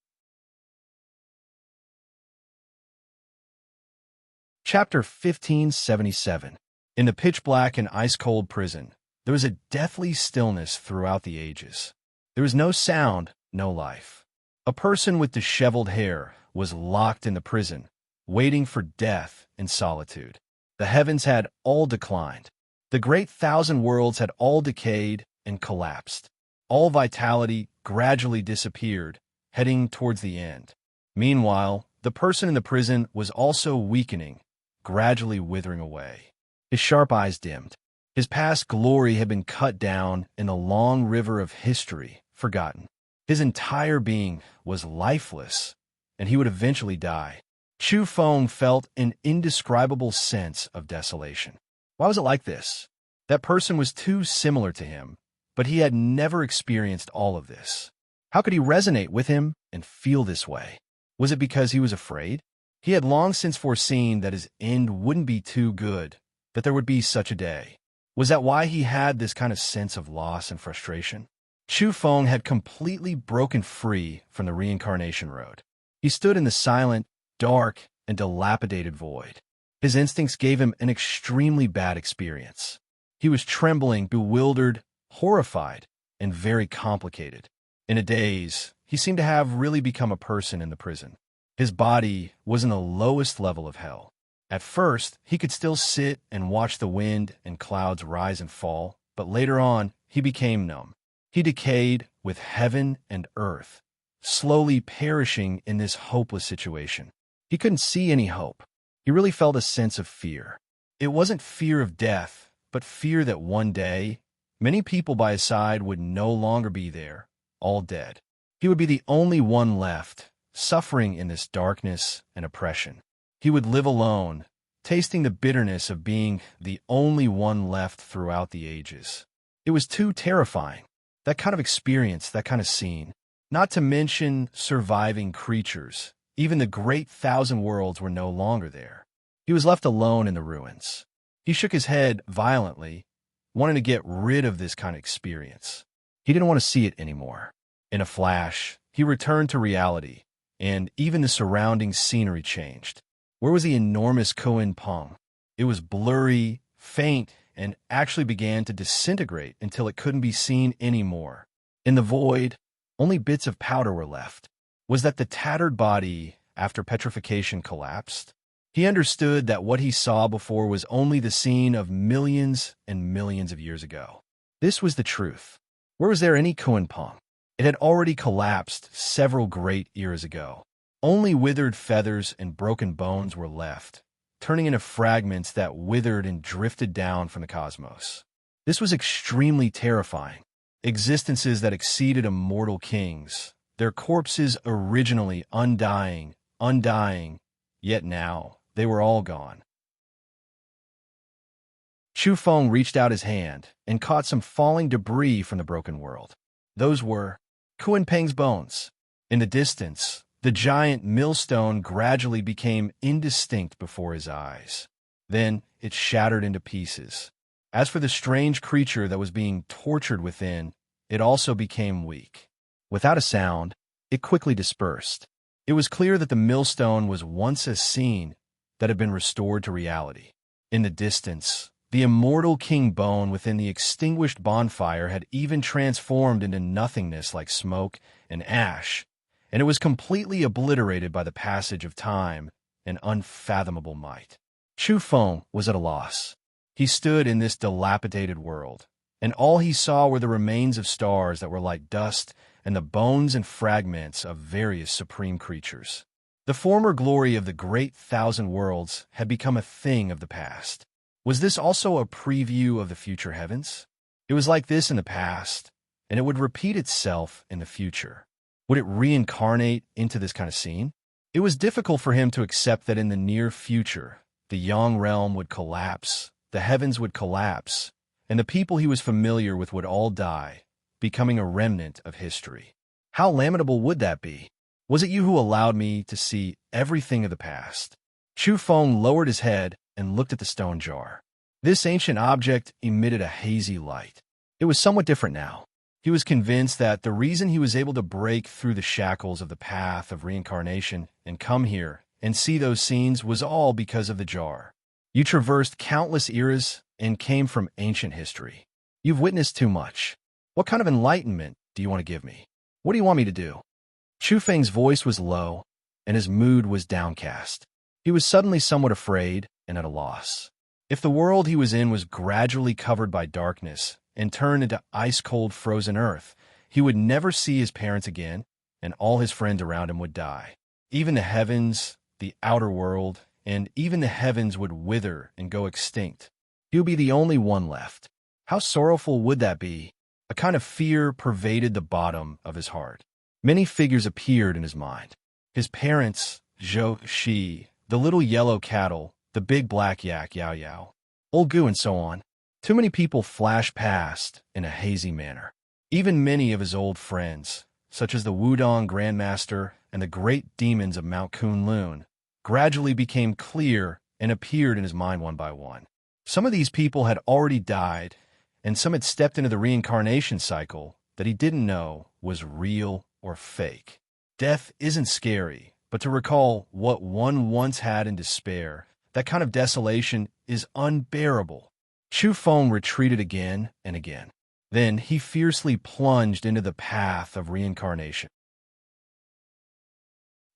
A: Chapter 1577. In the pitch-black and ice-cold prison, there was a deathly stillness throughout the ages. There was no sound, no life. A person with disheveled hair was locked in the prison, waiting for death in solitude. The heavens had all declined. The great thousand worlds had all decayed and collapsed. All vitality gradually disappeared, heading towards the end. Meanwhile, the person in the prison was also weakening, gradually withering away. His sharp eyes dimmed. His past glory had been cut down in the long river of history, forgotten. His entire being was lifeless, and he would eventually die. Chu Feng felt an indescribable sense of desolation. Why was it like this? That person was too similar to him, but he had never experienced all of this. How could he resonate with him and feel this way? Was it because he was afraid? He had long since foreseen that his end wouldn't be too good, that there would be such a day. Was that why he had this kind of sense of loss and frustration? Chu Feng had completely broken free from the reincarnation road. He stood in the silent, dark, and dilapidated void. His instincts gave him an extremely bad experience. He was trembling, bewildered, horrified, and very complicated. In a daze, he seemed to have really become a person in the prison. His body was in the lowest level of hell. At first, he could still sit and watch the wind and clouds rise and fall, but later on, he became numb. He decayed with heaven and earth, slowly perishing in this hopeless situation. He couldn't see any hope. He really felt a sense of fear. It wasn't fear of death, but fear that one day, many people by his side would no longer be there, all dead. He would be the only one left, suffering in this darkness and oppression. He would live alone, tasting the bitterness of being the only one left throughout the ages. It was too terrifying, that kind of experience, that kind of scene. Not to mention surviving creatures. Even the great thousand worlds were no longer there. He was left alone in the ruins. He shook his head violently, wanting to get rid of this kind of experience. He didn't want to see it anymore. In a flash, he returned to reality, and even the surrounding scenery changed. Where was the enormous Koin Pong? It was blurry, faint, and actually began to disintegrate until it couldn't be seen anymore. In the void, only bits of powder were left. Was that the tattered body, after petrification, collapsed? He understood that what he saw before was only the scene of millions and millions of years ago. This was the truth. Where was there any Koin Pong? It had already collapsed several great eras ago. Only withered feathers and broken bones were left, turning into fragments that withered and drifted down from the cosmos. This was extremely terrifying. Existences that exceeded immortal kings, their corpses originally undying, yet now they were all gone. Chu Feng reached out his hand and caught some falling debris from the broken world. Those were Kuan Peng's bones. In the distance, the giant millstone gradually became indistinct before his eyes. Then it shattered into pieces. As for the strange creature that was being tortured within, it also became weak. Without a sound, it quickly dispersed. It was clear that the millstone was once a scene that had been restored to reality. In the distance, the immortal king bone within the extinguished bonfire had even transformed into nothingness like smoke and ash, and it was completely obliterated by the passage of time and unfathomable might. Chu Feng was at a loss. He stood in this dilapidated world, and all he saw were the remains of stars that were like dust and the bones and fragments of various supreme creatures. The former glory of the great thousand worlds had become a thing of the past. Was this also a preview of the future heavens? It was like this in the past, and it would repeat itself in the future. Would it reincarnate into this kind of scene? It was difficult for him to accept that in the near future, the Yang realm would collapse, the heavens would collapse, and the people he was familiar with would all die, becoming a remnant of history. How lamentable would that be? Was it you who allowed me to see everything of the past? Chu Feng lowered his head and looked at the stone jar. This ancient object emitted a hazy light. It was somewhat different now. He was convinced that the reason he was able to break through the shackles of the path of reincarnation and come here and see those scenes was all because of the jar. You traversed countless eras and came from ancient history. You've witnessed too much. What kind of enlightenment do you want to give me? What do you want me to do? Chu Feng's voice was low, and his mood was downcast. He was suddenly somewhat afraid and at a loss. If the world he was in was gradually covered by darkness and turned into ice-cold frozen earth, he would never see his parents again, and all his friends around him would die. Even the heavens, the outer world, and even the heavens would wither and go extinct. He would be the only one left. How sorrowful would that be? A kind of fear pervaded the bottom of his heart. Many figures appeared in his mind. His parents, Zhou Shi, the little yellow cattle, the big black yak Yao Yao, old Gu, and so on. Too many people flashed past in a hazy manner. Even many of his old friends, such as the Wudong Grandmaster and the great demons of Mount Kunlun, gradually became clear and appeared in his mind one by one. Some of these people had already died, and some had stepped into the reincarnation cycle that he didn't know was real or fake. Death isn't scary, but to recall what one once had in despair, That kind of desolation is unbearable. Chu Feng retreated again and again. Then he fiercely plunged into the path of reincarnation.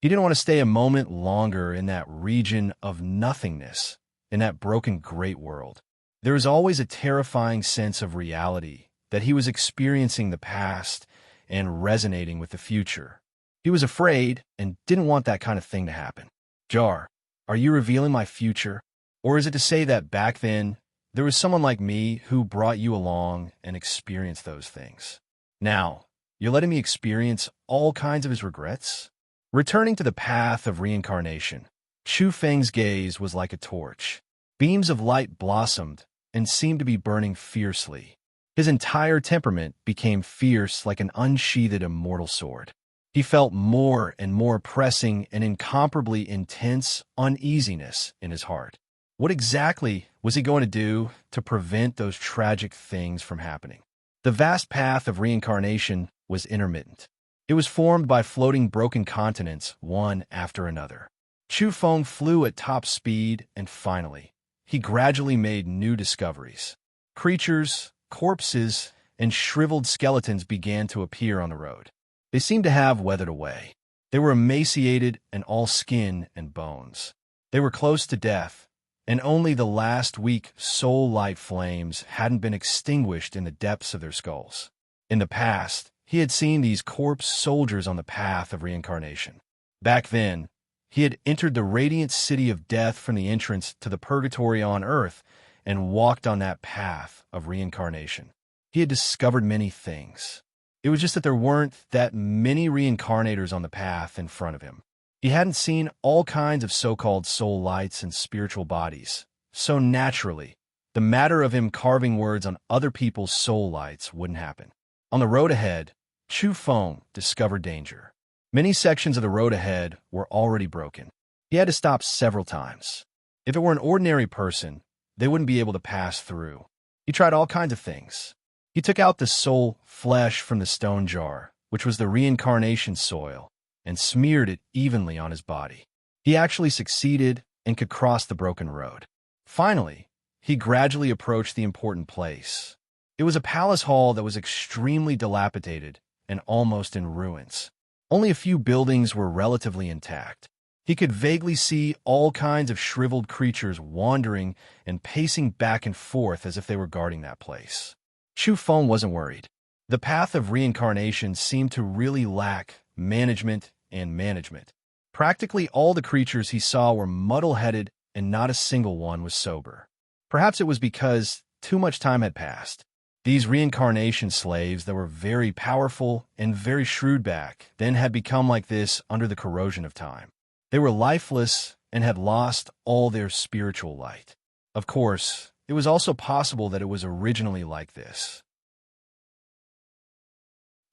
A: He didn't want to stay a moment longer in that region of nothingness, in that broken great world. There was always a terrifying sense of reality, that he was experiencing the past and resonating with the future. He was afraid and didn't want that kind of thing to happen. Jar, are you revealing my future? Or is it to say that back then, there was someone like me who brought you along and experienced those things? Now, you're letting me experience all kinds of his regrets? Returning to the path of reincarnation, Chu Feng's gaze was like a torch. Beams of light blossomed and seemed to be burning fiercely. His entire temperament became fierce like an unsheathed immortal sword. He felt more and more pressing and incomparably intense uneasiness in his heart. What exactly was he going to do to prevent those tragic things from happening? The vast path of reincarnation was intermittent. It was formed by floating broken continents, one after another. Chu Feng flew at top speed, and finally, he gradually made new discoveries. Creatures, corpses, and shriveled skeletons began to appear on the road. They seemed to have weathered away. They were emaciated and all skin and bones. They were close to death, and only the last weak soul-light flames hadn't been extinguished in the depths of their skulls. In the past, he had seen these corpse soldiers on the path of reincarnation. Back then, he had entered the radiant city of death from the entrance to the purgatory on earth and walked on that path of reincarnation. He had discovered many things. It was just that there weren't that many reincarnators on the path in front of him. He hadn't seen all kinds of so-called soul lights and spiritual bodies. So naturally, the matter of him carving words on other people's soul lights wouldn't happen. On the road ahead, Chu Feng discovered danger. Many sections of the road ahead were already broken. He had to stop several times. If it were an ordinary person, they wouldn't be able to pass through. He tried all kinds of things. He took out the soul flesh from the stone jar, which was the reincarnation soil, and smeared it evenly on his body. He actually succeeded and could cross the broken road. Finally, he gradually approached the important place. It was a palace hall that was extremely dilapidated and almost in ruins. Only a few buildings were relatively intact. He could vaguely see all kinds of shriveled creatures wandering and pacing back and forth as if they were guarding that place. Chu Feng wasn't worried. The path of reincarnation seemed to really lack management and management. Practically all the creatures he saw were muddle-headed and not a single one was sober. Perhaps it was because too much time had passed. These reincarnation slaves that were very powerful and very shrewd back then had become like this under the corrosion of time. They were lifeless and had lost all their spiritual light. Of course, it was also possible that it was originally like this.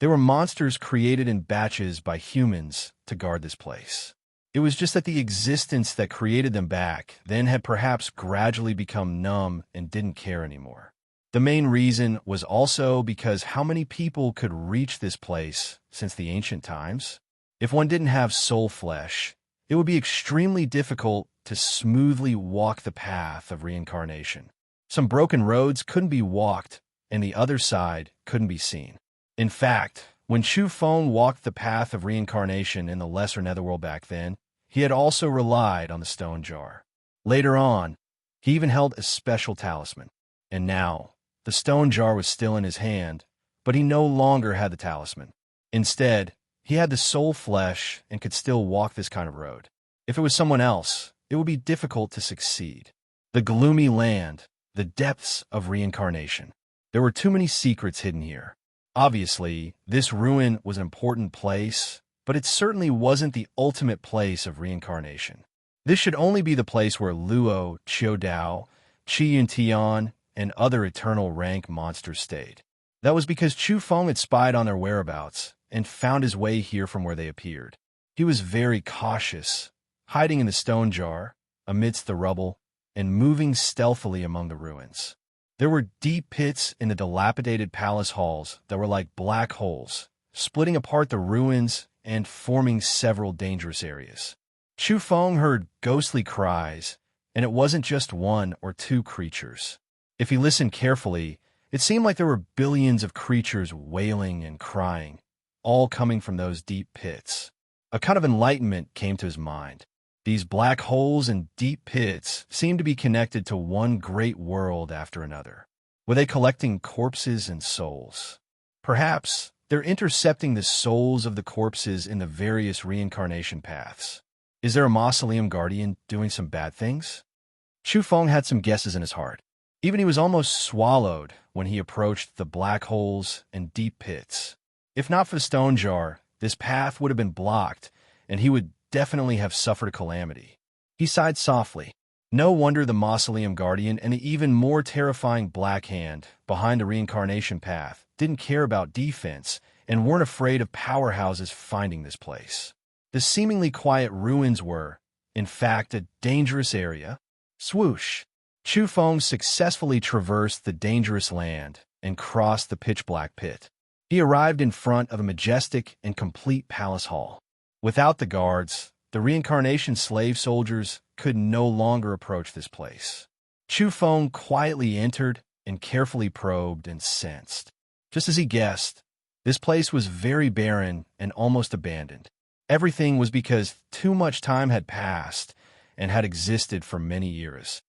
A: There were monsters created in batches by humans to guard this place. It was just that the existence that created them back then had perhaps gradually become numb and didn't care anymore. The main reason was also because how many people could reach this place since the ancient times? If one didn't have soul flesh, it would be extremely difficult to smoothly walk the path of reincarnation. Some broken roads couldn't be walked, and the other side couldn't be seen. In fact, when Chu Feng walked the path of reincarnation in the lesser netherworld back then, he had also relied on the stone jar. Later on, he even held a special talisman. And now, the stone jar was still in his hand, but he no longer had the talisman. Instead, he had the soul flesh and could still walk this kind of road. If it was someone else, it would be difficult to succeed. The gloomy land, the depths of reincarnation. There were too many secrets hidden here. Obviously, this ruin was an important place, but it certainly wasn't the ultimate place of reincarnation. This should only be the place where Luo, Qiudao, Qi and Tian, and other eternal rank monsters stayed. That was because Chu Feng had spied on their whereabouts and found his way here from where they appeared. He was very cautious, hiding in the stone jar, amidst the rubble, and moving stealthily among the ruins. There were deep pits in the dilapidated palace halls that were like black holes, splitting apart the ruins and forming several dangerous areas. Chu Feng heard ghostly cries And it wasn't just one or two creatures. If he listened carefully, it seemed like there were billions of creatures wailing and crying, all coming from those deep pits. A kind of enlightenment came to his mind. These black holes and deep pits seemed to be connected to one great world after another. Were they collecting corpses and souls? Perhaps they're intercepting the souls of the corpses in the various reincarnation paths. Is there a mausoleum guardian doing some bad things? Chu Feng had some guesses in his heart. Even he was almost swallowed when he approached the black holes and deep pits. If not for the stone jar, this path would have been blocked, and he would definitely have suffered a calamity. He sighed softly. No wonder the mausoleum guardian and the even more terrifying Black Hand behind the reincarnation path didn't care about defense and weren't afraid of powerhouses finding this place. The seemingly quiet ruins were, in fact, a dangerous area. Swoosh! Chu Feng successfully traversed the dangerous land and crossed the pitch-black pit. He arrived in front of a majestic and complete palace hall. Without the guards, the reincarnation slave soldiers could no longer approach this place. Chu Feng quietly entered and carefully probed and sensed. Just as he guessed, this place was very barren and almost abandoned. Everything was because too much time had passed and had existed for many years.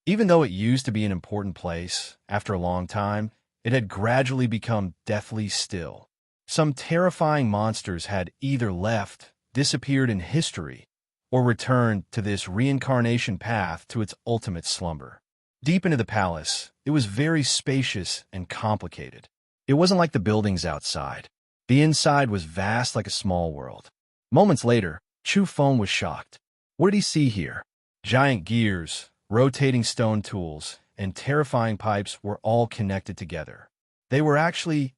A: Even though it used to be an important place, after a long time, it had gradually become deathly still. Some terrifying monsters had either left, disappeared in history, or returned to this reincarnation path to its ultimate slumber. Deep into the palace, it was very spacious and complicated. It wasn't like the buildings outside. The inside was vast like a small world. Moments later, Chu Feng was shocked. What did he see here? Giant gears, rotating stone tools, and terrifying pipes were all connected together. They were actually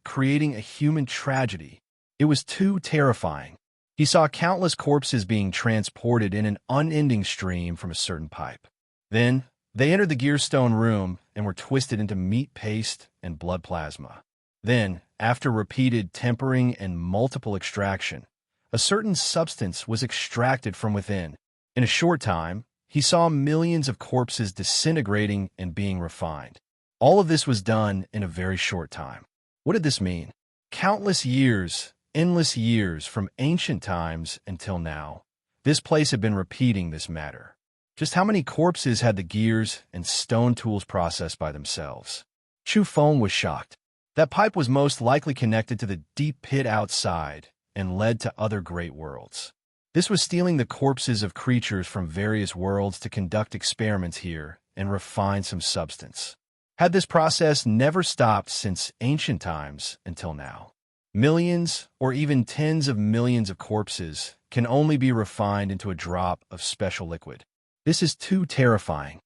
A: creating a human tragedy. It was too terrifying. He saw countless corpses being transported in an unending stream from a certain pipe. Then, they entered the gearstone room and were twisted into meat paste and blood plasma. Then, after repeated tempering and multiple extraction, a certain substance was extracted from within. In a short time, he saw millions of corpses disintegrating and being refined. All of this was done in a very short time. What did this mean? Countless years, endless years from ancient times until now, this place had been repeating this matter. Just how many corpses had the gears and stone tools processed by themselves? Chu Feng was shocked. That pipe was most likely connected to the deep pit outside and led to other great worlds. This was stealing the corpses of creatures from various worlds to conduct experiments here and refine some substance. Had this process never stopped since ancient times until now? Millions or even tens of millions of corpses can only be refined into a drop of special liquid. This is too terrifying.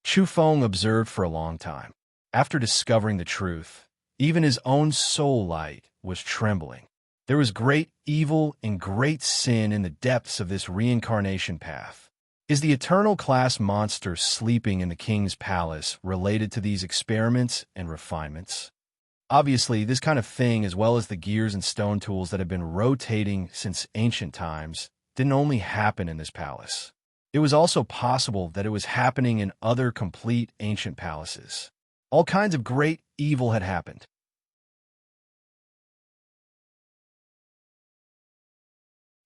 A: Chu Feng observed for a long time. After discovering the truth, even his own soul light was trembling. There was great evil and great sin in the depths of this reincarnation path. Is the eternal class monster sleeping in the king's palace related to these experiments and refinements? Obviously, this kind of thing, as well as the gears and stone tools that have been rotating since ancient times, didn't only happen in this palace. It was also possible that it was happening in other complete ancient palaces. All kinds of great evil had happened.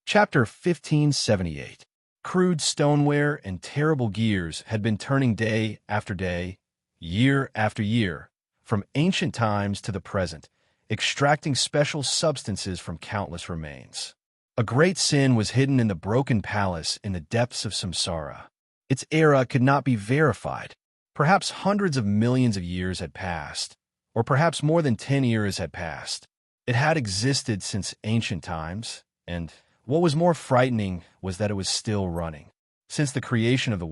A: Chapter 1578. Crude stoneware and terrible gears had been turning day after day, year after year, from ancient times to the present, extracting special substances from countless remains. A great sin was hidden in the broken palace in the depths of samsara. Its era could not be verified. Perhaps hundreds of millions of years had passed, or perhaps more than 10 years had passed. It had existed since ancient times, and what was more frightening was that it was still running. Since the creation of the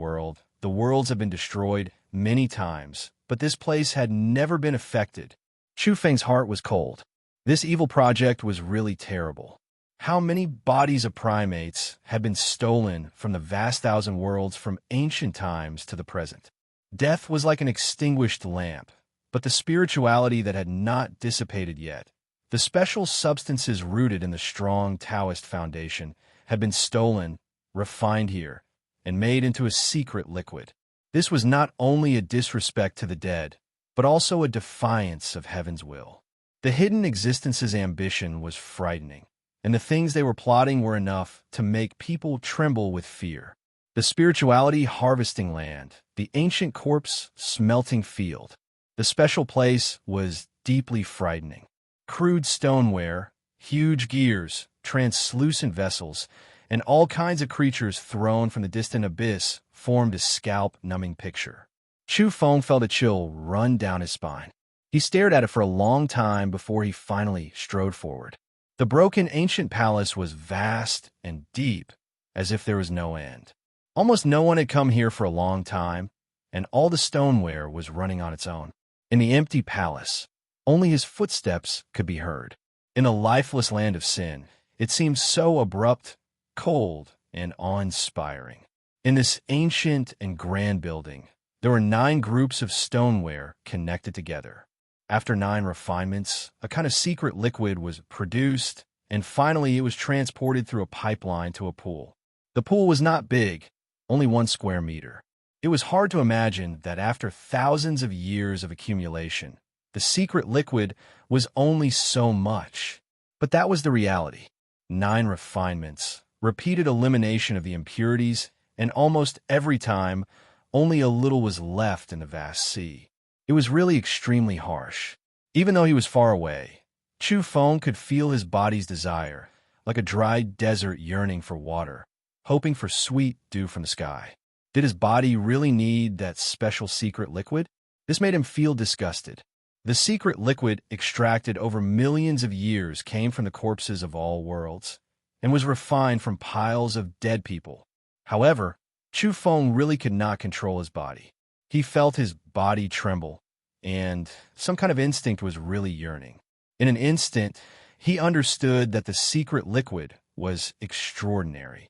A: worlds have been destroyed many times, but this place had never been affected. Chu Feng's heart was cold. This evil project was really terrible. How many bodies of primates had been stolen from the vast thousand worlds from ancient times to the present? Death was like an extinguished lamp, but the spirituality that had not dissipated yet, the special substances rooted in the strong Taoist foundation, had been stolen, refined here, and made into a secret liquid. This was not only a disrespect to the dead, but also a defiance of heaven's will. The hidden existence's ambition was frightening, and the things they were plotting were enough to make people tremble with fear. The spirituality harvesting land, the ancient corpse smelting field. The special place was deeply frightening. Crude stoneware, huge gears, translucent vessels, and all kinds of creatures thrown from the distant abyss formed a scalp-numbing picture. Chu Feng felt a chill run down his spine. He stared at it for a long time before he finally strode forward. The broken ancient palace was vast and deep, as if there was no end. Almost no one had come here for a long time, and all the stoneware was running on its own. In the empty palace, only his footsteps could be heard. In the lifeless land of sin, it seemed so abrupt, cold, and awe-inspiring. In this ancient and grand building, there were 9 groups of stoneware connected together. After 9 refinements, a kind of secret liquid was produced, and finally it was transported through a pipeline to a pool. The pool was not big, only 1 square meter. It was hard to imagine that after thousands of years of accumulation, the secret liquid was only so much. But that was the reality. 9 refinements, repeated elimination of the impurities, and almost every time, only a little was left in the vast sea. It was really extremely harsh. Even though he was far away, Chu Feng could feel his body's desire, like a dry desert yearning for water, hoping for sweet dew from the sky. Did his body really need that special secret liquid? This made him feel disgusted. The secret liquid extracted over millions of years came from the corpses of all worlds, and was refined from piles of dead people. However, Chu Feng really could not control his body. He felt his body tremble, and some kind of instinct was really yearning. In an instant, he understood that the secret liquid was extraordinary.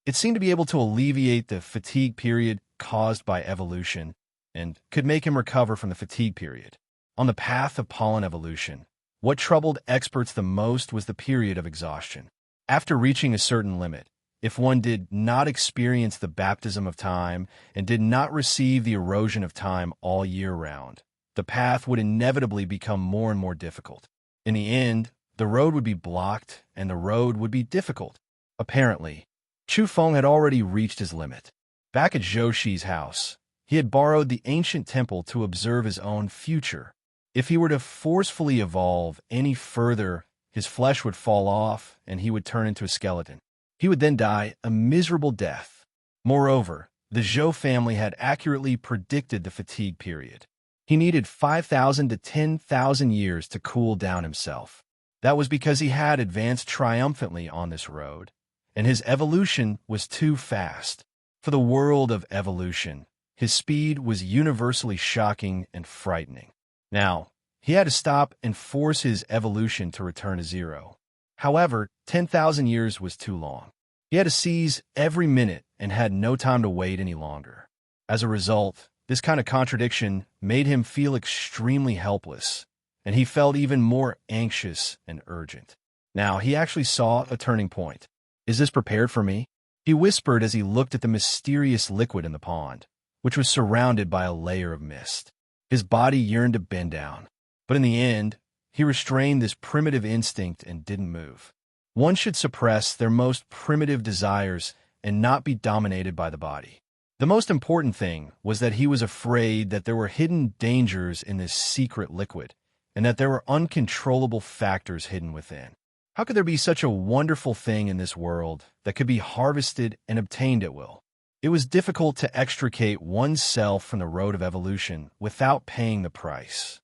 A: It seemed to be able to alleviate the fatigue period caused by evolution, and could make him recover from the fatigue period. On the path of pollen evolution, what troubled experts the most was the period of exhaustion. After reaching a certain limit, if one did not experience the baptism of time and did not receive the erosion of time all year round, the path would inevitably become more and more difficult. In the end, the road would be blocked and the road would be difficult. Apparently, Chu Feng had already reached his limit. Back at Zhou Shi's house, he had borrowed the ancient temple to observe his own future. If he were to forcefully evolve any further, his flesh would fall off and he would turn into a skeleton. He would then die a miserable death. Moreover, the Zhou family had accurately predicted the fatigue period. He needed 5,000 to 10,000 years to cool down himself. That was because he had advanced triumphantly on this road, and his evolution was too fast. For the world of evolution, his speed was universally shocking and frightening. Now, he had to stop and force his evolution to return to zero. However, 10,000 years was too long. He had to seize every minute and had no time to wait any longer. As a result, this kind of contradiction made him feel extremely helpless, and he felt even more anxious and urgent. Now, he actually saw a turning point. Is this prepared for me? He whispered as he looked at the mysterious liquid in the pond, which was surrounded by a layer of mist. His body yearned to bend down, but in the end, he restrained this primitive instinct and didn't move. One should suppress their most primitive desires and not be dominated by the body. The most important thing was that he was afraid that there were hidden dangers in this secret liquid, and that there were uncontrollable factors hidden within. How could there be such a wonderful thing in this world that could be harvested and obtained at will? It was difficult to extricate oneself from the road of evolution without paying the price.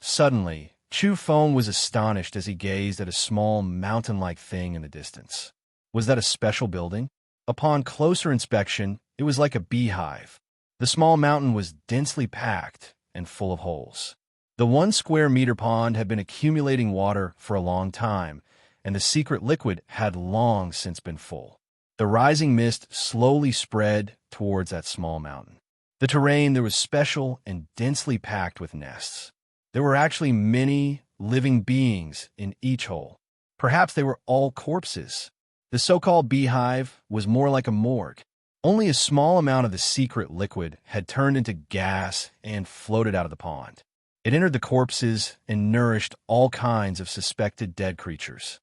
A: Suddenly, Chu Feng was astonished as he gazed at a small mountain-like thing in the distance. Was that a special building? Upon closer inspection, it was like a beehive. The small mountain was densely packed and full of holes. The 1 square meter pond had been accumulating water for a long time, and the secret liquid had long since been full. The rising mist slowly spread towards that small mountain. The terrain there was special and densely packed with nests. There were actually many living beings in each hole. Perhaps they were all corpses. The so-called beehive was more like a morgue. Only a small amount of the secret liquid had turned into gas and floated out of the pond. It entered the corpses and nourished all kinds of suspected dead creatures.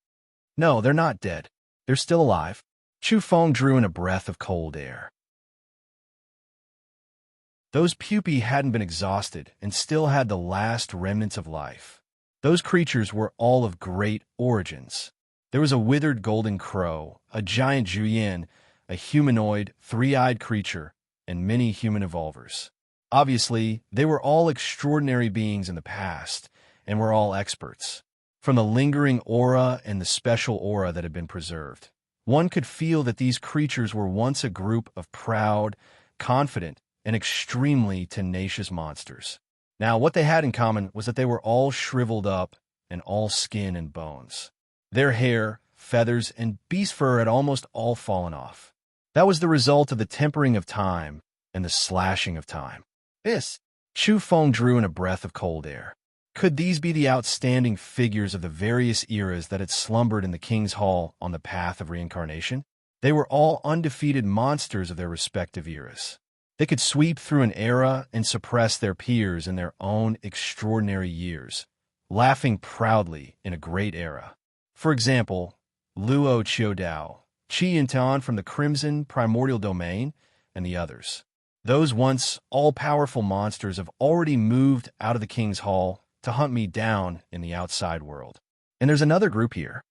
A: No, they're not dead. They're still alive. Chu Feng drew in a breath of cold air. Those pupae hadn't been exhausted and still had the last remnants of life. Those creatures were all of great origins. There was a withered golden crow, a giant juyin, a humanoid, three-eyed creature, and many human evolvers. Obviously, they were all extraordinary beings in the past, and were all experts. From the lingering aura and the special aura that had been preserved, one could feel that these creatures were once a group of proud, confident, and extremely tenacious monsters. Now, what they had in common was that they were all shriveled up and all skin and bones. Their hair, feathers, and beast fur had almost all fallen off. That was the result of the tempering of time and the slashing of time. Chu Feng drew in a breath of cold air. Could these be the outstanding figures of the various eras that had slumbered in the King's Hall on the path of reincarnation? They were all undefeated monsters of their respective eras. They could sweep through an era and suppress their peers in their own extraordinary years, laughing proudly in a great era. For example, Luo Qiudao, Qi Yintan from the Crimson Primordial Domain, and the others. Those once all-powerful monsters have already moved out of the King's Hall to hunt me down in the outside world. And there's another group here.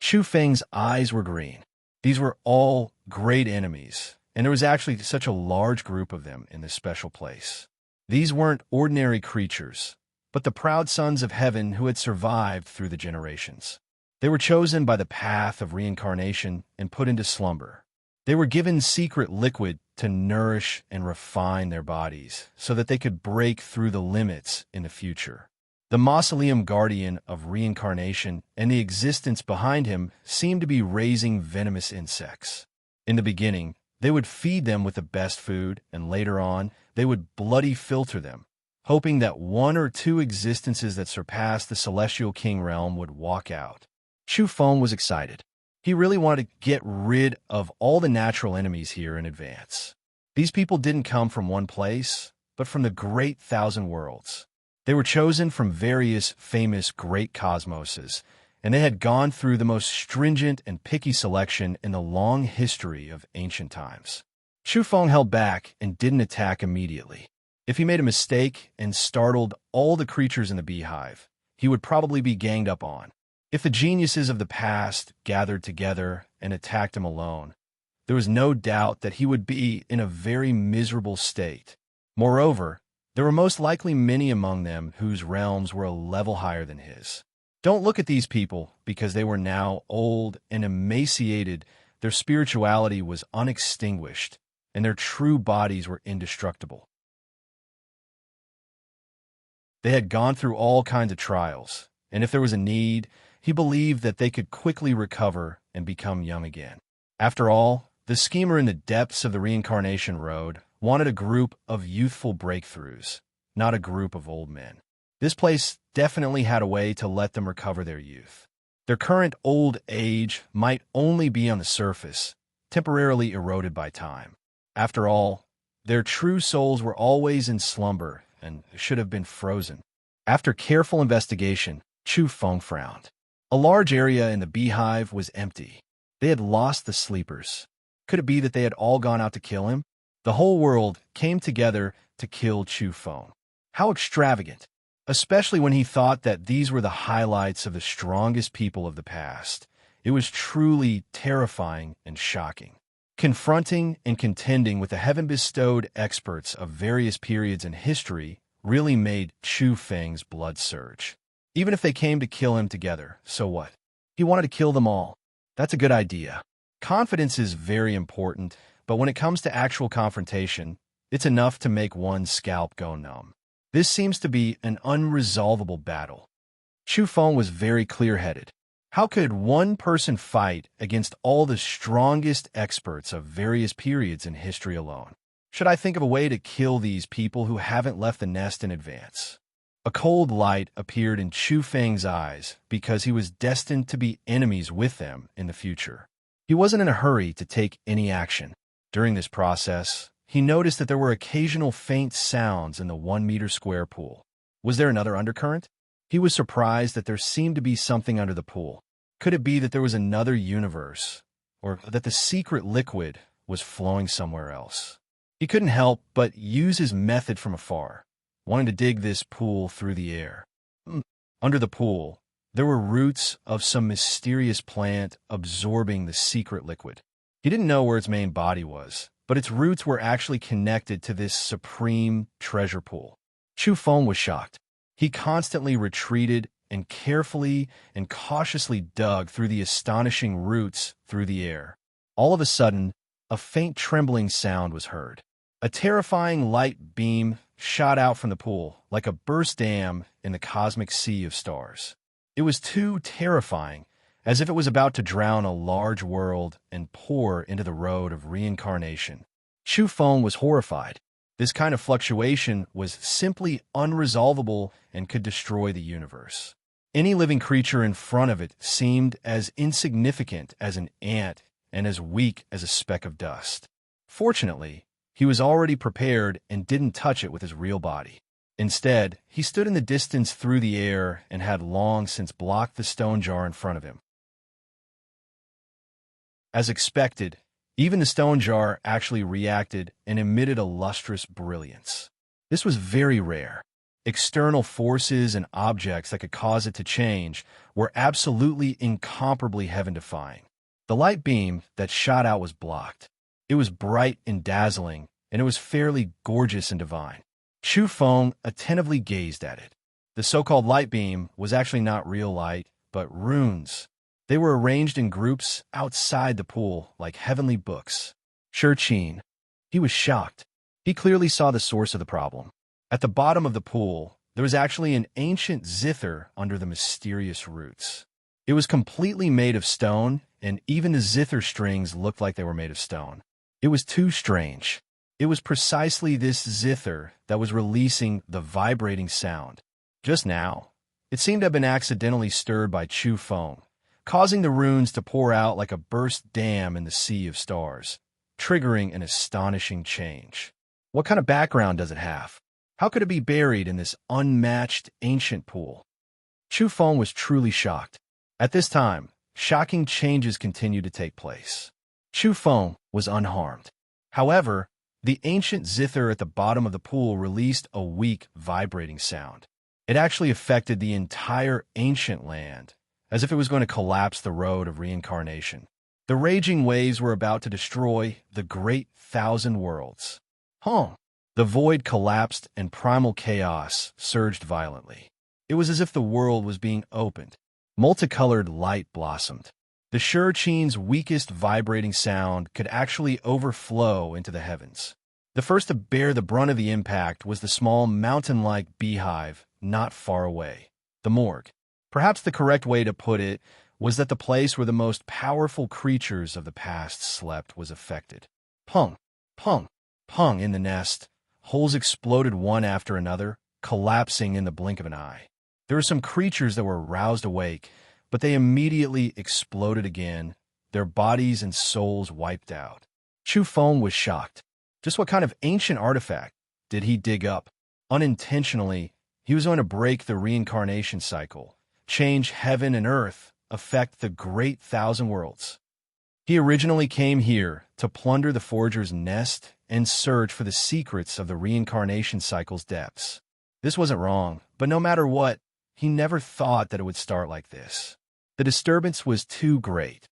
A: Chu Feng's eyes were green. These were all great enemies, and there was actually such a large group of them in this special place. These weren't ordinary creatures, but the proud sons of heaven who had survived through the generations. They were chosen by the path of reincarnation and put into slumber. They were given secret liquid to nourish and refine their bodies so that they could break through the limits in the future. The mausoleum guardian of reincarnation and the existence behind him seemed to be raising venomous insects. In the beginning, they would feed them with the best food, and later on, they would bloody filter them, hoping that one or two existences that surpassed the celestial king realm would walk out. Chu Feng was excited. He really wanted to get rid of all the natural enemies here in advance. These people didn't come from one place, but from the great thousand worlds. They were chosen from various famous great cosmoses, and they had gone through the most stringent and picky selection in the long history of ancient times. Chu Feng held back and didn't attack immediately. If he made a mistake and startled all the creatures in the beehive, he would probably be ganged up on. If the geniuses of the past gathered together and attacked him alone, there was no doubt that he would be in a very miserable state. Moreover, there were most likely many among them whose realms were a level higher than his. Don't look at these people because they were now old and emaciated. Their spirituality was unextinguished, and their true bodies were indestructible. They had gone through all kinds of trials, and if there was a need, he believed that they could quickly recover and become young again. After all, the schemer in the depths of the reincarnation road wanted a group of youthful breakthroughs, not a group of old men. This place definitely had a way to let them recover their youth. Their current old age might only be on the surface, temporarily eroded by time. After all, their true souls were always in slumber and should have been frozen. After careful investigation, Chu Feng frowned. A large area in the beehive was empty. They had lost the sleepers. Could it be that they had all gone out to kill him? The whole world came together to kill Chu Feng. How extravagant, especially when he thought that these were the highlights of the strongest people of the past. It was truly terrifying and shocking. Confronting and contending with the heaven-bestowed experts of various periods in history really made Chu Feng's blood surge. Even if they came to kill him together, so what? He wanted to kill them all. That's a good idea. Confidence is very important, but when it comes to actual confrontation, it's enough to make one's scalp go numb. This seems to be an unresolvable battle. Chu Feng was very clear-headed. How could one person fight against all the strongest experts of various periods in history alone? Should I think of a way to kill these people who haven't left the nest in advance? A cold light appeared in Chu Feng's eyes because he was destined to be enemies with them in the future. He wasn't in a hurry to take any action. During this process, he noticed that there were occasional faint sounds in the 1-meter square pool. Was there another undercurrent? He was surprised that there seemed to be something under the pool. Could it be that there was another universe, or that the secret liquid was flowing somewhere else? He couldn't help but use his method from afar, wanting to dig this pool through the air. Under the pool, there were roots of some mysterious plant absorbing the secret liquid. He didn't know where its main body was, but its roots were actually connected to this supreme treasure pool. Chu Feng was shocked. He constantly retreated and carefully and cautiously dug through the astonishing roots through the air. All of a sudden, a faint trembling sound was heard. A terrifying light beam shot out from the pool, like a burst dam in the cosmic sea of stars. It was too terrifying, as if it was about to drown a large world and pour into the road of reincarnation. Chu Feng was horrified. This kind of fluctuation was simply unresolvable and could destroy the universe. Any living creature in front of it seemed as insignificant as an ant and as weak as a speck of dust. Fortunately, he was already prepared and didn't touch it with his real body. Instead, he stood in the distance through the air and had long since blocked the stone jar in front of him. As expected, even the stone jar actually reacted and emitted a lustrous brilliance. This was very rare. External forces and objects that could cause it to change were absolutely incomparably heaven-defying. The light beam that shot out was blocked. It was bright and dazzling, and it was fairly gorgeous and divine. Chu Feng attentively gazed at it. The so-called light beam was actually not real light, but runes. They were arranged in groups outside the pool like heavenly books. Shurqin. He was shocked. He clearly saw the source of the problem. At the bottom of the pool, there was actually an ancient zither under the mysterious roots. It was completely made of stone, and even the zither strings looked like they were made of stone. It was too strange. It was precisely this zither that was releasing the vibrating sound. Just now, it seemed to have been accidentally stirred by Chu Feng, causing the runes to pour out like a burst dam in the sea of stars, triggering an astonishing change. What kind of background does it have? How could it be buried in this unmatched ancient pool? Chu Feng was truly shocked. At this time, shocking changes continued to take place. Chu Feng was unharmed. However, the ancient zither at the bottom of the pool released a weak, vibrating sound. It actually affected the entire ancient land, as if it was going to collapse the road of reincarnation. The raging waves were about to destroy the great 1,000 worlds. The void collapsed and primal chaos surged violently. It was as if the world was being opened. Multicolored light blossomed. The Shurqin's weakest vibrating sound could actually overflow into the heavens. The first to bear the brunt of the impact was the small mountain-like beehive not far away, the morgue. Perhaps the correct way to put it was that the place where the most powerful creatures of the past slept was affected. Pung, pung, pung in the nest. Holes exploded one after another, collapsing in the blink of an eye. There were some creatures that were roused awake, but they immediately exploded again, their bodies and souls wiped out. Chu Feng was shocked. Just what kind of ancient artifact did he dig up? Unintentionally, he was going to break the reincarnation cycle, change heaven and earth, affect the great 1,000 worlds. He originally came here to plunder the Forger's nest and search for the secrets of the reincarnation cycle's depths. This wasn't wrong, but no matter what, he never thought that it would start like this. The disturbance was too great.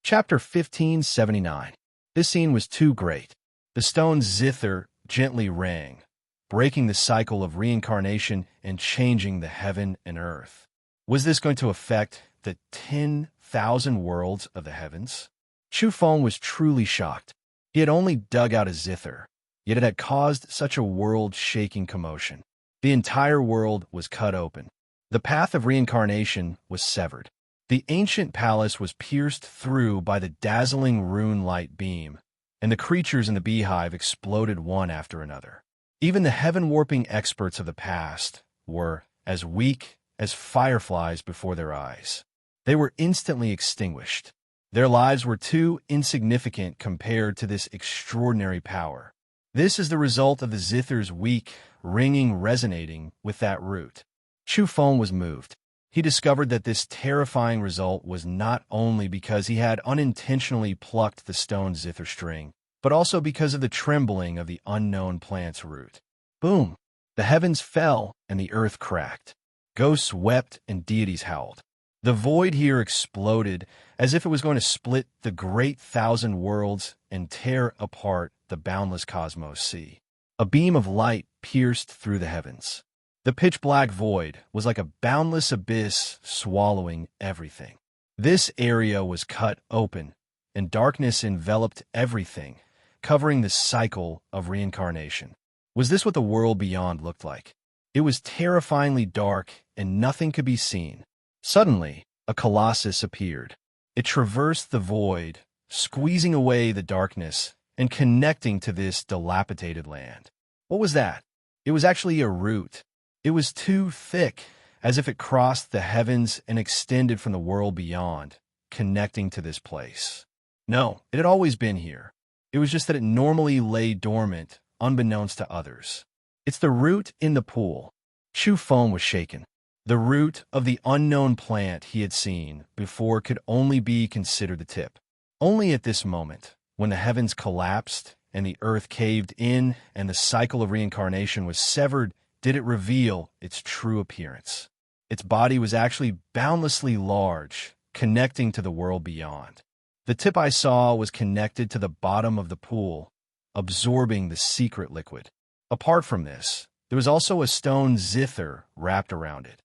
A: Chapter 1579. This scene was too great. The stone zither gently rang, breaking the cycle of reincarnation and changing the heaven and earth. Was this going to affect the 10,000 worlds of the heavens? Chu Feng was truly shocked. He had only dug out a zither, yet it had caused such a world-shaking commotion. The entire world was cut open. The path of reincarnation was severed. The ancient palace was pierced through by the dazzling rune light beam, and the creatures in the beehive exploded one after another. Even the heaven-warping experts of the past were as weak as fireflies before their eyes. They were instantly extinguished. Their lives were too insignificant compared to this extraordinary power. This is the result of the zither's weak, ringing resonating with that root. Chu Feng was moved. He discovered that this terrifying result was not only because he had unintentionally plucked the stone zither string, but also because of the trembling of the unknown plant's root. Boom! The heavens fell and the earth cracked. Ghosts wept and deities howled. The void here exploded as if it was going to split the great thousand worlds and tear apart the boundless cosmos sea. A beam of light pierced through the heavens. The pitch-black void was like a boundless abyss swallowing everything. This area was cut open, and darkness enveloped everything, covering the cycle of reincarnation. Was this what the world beyond looked like? It was terrifyingly dark, and nothing could be seen. Suddenly, a colossus appeared. It traversed the void, squeezing away the darkness and connecting to this dilapidated land. What was that? It was actually a root. It was too thick, as if it crossed the heavens and extended from the world beyond, connecting to this place. No, it had always been here. It was just that it normally lay dormant, unbeknownst to others. It's the root in the pool. Chu Feng was shaken. The root of the unknown plant he had seen before could only be considered the tip. Only at this moment, when the heavens collapsed and the earth caved in and the cycle of reincarnation was severed, did it reveal its true appearance. Its body was actually boundlessly large, connecting to the world beyond. The tip I saw was connected to the bottom of the pool, absorbing the secret liquid. Apart from this, there was also a stone zither wrapped around it.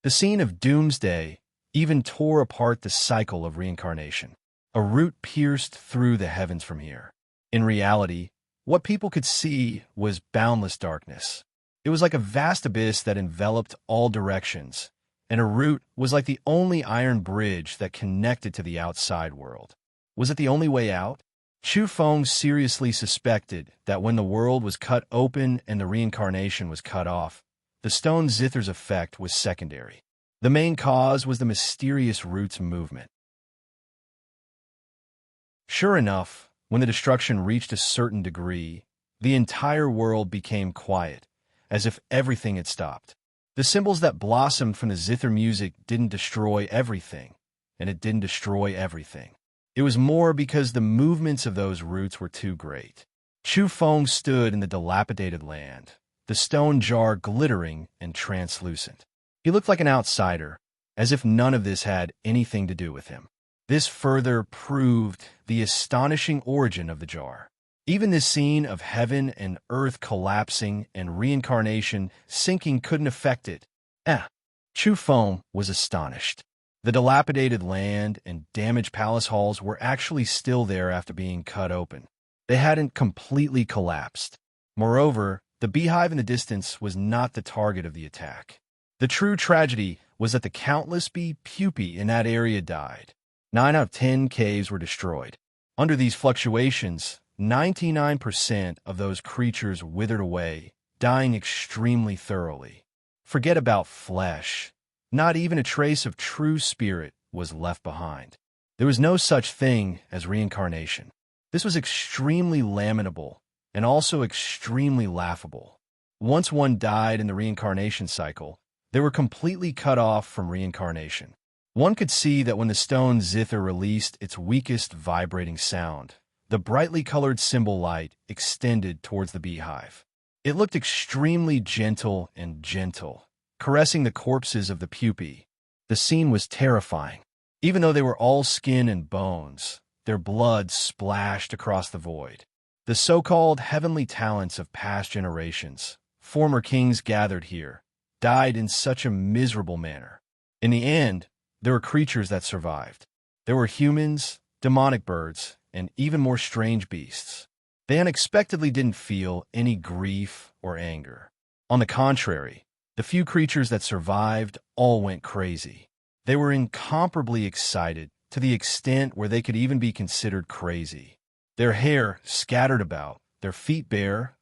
A: The scene of doomsday even tore apart the cycle of reincarnation. A root pierced through the heavens from here. In reality, what people could see was boundless darkness. It was like a vast abyss that enveloped all directions, and a root was like the only iron bridge that connected to the outside world. Was it the only way out? Chu Feng seriously suspected that when the world was cut open and the reincarnation was cut off, the stone zither's effect was secondary. The main cause was the mysterious root's movement. Sure enough, when the destruction reached a certain degree, the entire world became quiet, as if everything had stopped. The symbols that blossomed from the zither music didn't destroy everything, and it didn't destroy everything. It was more because the movements of those roots were too great. Chu Feng stood in the dilapidated land, the stone jar glittering and translucent. He looked like an outsider, as if none of this had anything to do with him. This further proved the astonishing origin of the jar. Even this scene of heaven and earth collapsing and reincarnation sinking couldn't affect it. Chu Feng was astonished. The dilapidated land and damaged palace halls were actually still there after being cut open. They hadn't completely collapsed. Moreover, the beehive in the distance was not the target of the attack. The true tragedy was that the countless bee pupae in that area died. 9 out of 10 caves were destroyed. Under these fluctuations, 99% of those creatures withered away, dying extremely thoroughly. Forget about flesh. Not even a trace of true spirit was left behind. There was no such thing as reincarnation. This was extremely lamentable and also extremely laughable. Once one died in the reincarnation cycle, they were completely cut off from reincarnation. One could see that when the stone zither released its weakest vibrating sound, the brightly colored symbol light extended towards the beehive. It looked extremely gentle and gentle, caressing the corpses of the pupae. The scene was terrifying. Even though they were all skin and bones, their blood splashed across the void. The so-called heavenly talents of past generations, former kings gathered here, died in such a miserable manner. In the end, there were creatures that survived. There were humans, demonic birds, and even more strange beasts. They unexpectedly didn't feel any grief or anger. On the contrary, the few creatures that survived all went crazy. They were incomparably excited, to the extent where they could even be considered crazy. Their hair scattered about, their feet bare,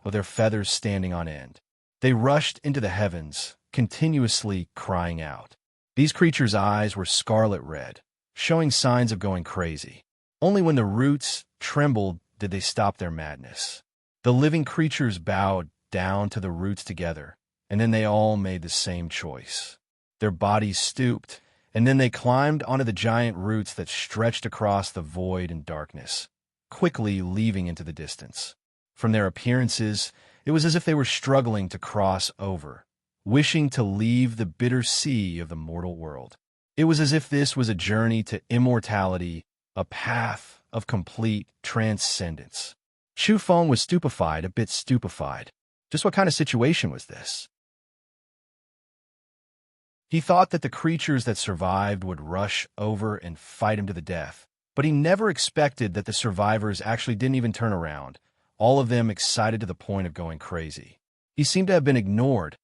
A: or their feathers standing on end. They rushed into the heavens, continuously crying out. These creatures' eyes were scarlet red, showing signs of going crazy. Only when the roots trembled did they stop their madness. The living creatures bowed down to the roots together, and then they all made the same choice. Their bodies stooped, and then they climbed onto the giant roots that stretched across the void and darkness, quickly leaving into the distance. From their appearances, it was as if they were struggling to cross over, wishing to leave the bitter sea of the mortal world. It was as if this was a journey to immortality, a path of complete transcendence. Chu Feng was stupefied, a bit stupefied. Just what kind of situation was this? He thought that the creatures that survived would rush over and fight him to the death, but he never expected that the survivors actually didn't even turn around, all of them excited to the point of going crazy. He seemed to have been ignored,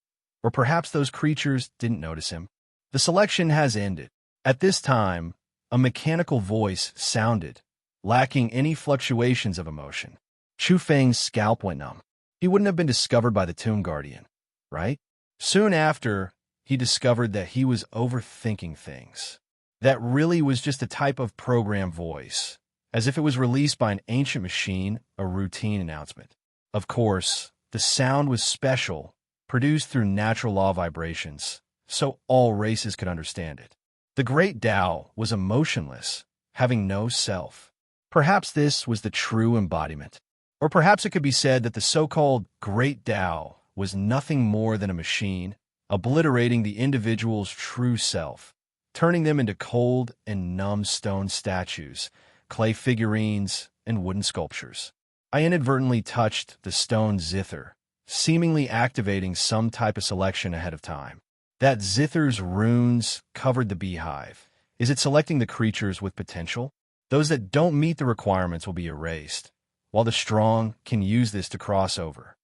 A: or perhaps those creatures didn't notice him. The selection has ended. At this time, a mechanical voice sounded, lacking any fluctuations of emotion. Chu Feng's scalp went numb. He wouldn't have been discovered by the Tomb Guardian, right? Soon after, he discovered that he was overthinking things. That really was just a type of program voice, as if it was released by an ancient machine, a routine announcement. Of course, the sound was special, produced through natural law vibrations, so all races could understand it. The Great Tao was emotionless, having no self. Perhaps this was the true embodiment. Or perhaps it could be said that the so-called Great Tao was nothing more than a machine, obliterating the individual's true self, turning them into cold and numb stone statues, clay figurines, and wooden sculptures. I inadvertently touched the stone zither, seemingly activating some type of selection ahead of time. That zither's runes covered the beehive. Is it selecting the creatures with potential? Those that don't meet the requirements will be erased, while the strong can use this to cross over.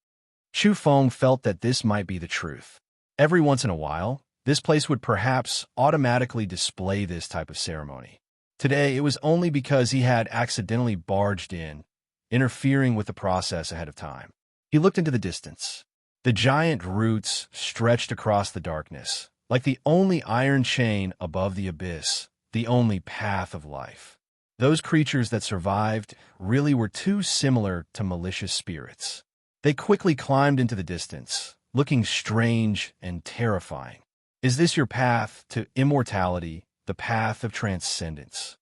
A: Chu Feng felt that this might be the truth. Every once in a while, this place would perhaps automatically display this type of ceremony. Today, it was only because he had accidentally barged in, interfering with the process ahead of time. He looked into the distance. The giant roots stretched across the darkness, like the only iron chain above the abyss, the only path of life. Those creatures that survived really were too similar to malicious spirits. They quickly climbed into the distance, looking strange and terrifying. Is this your path to immortality, the path of transcendence?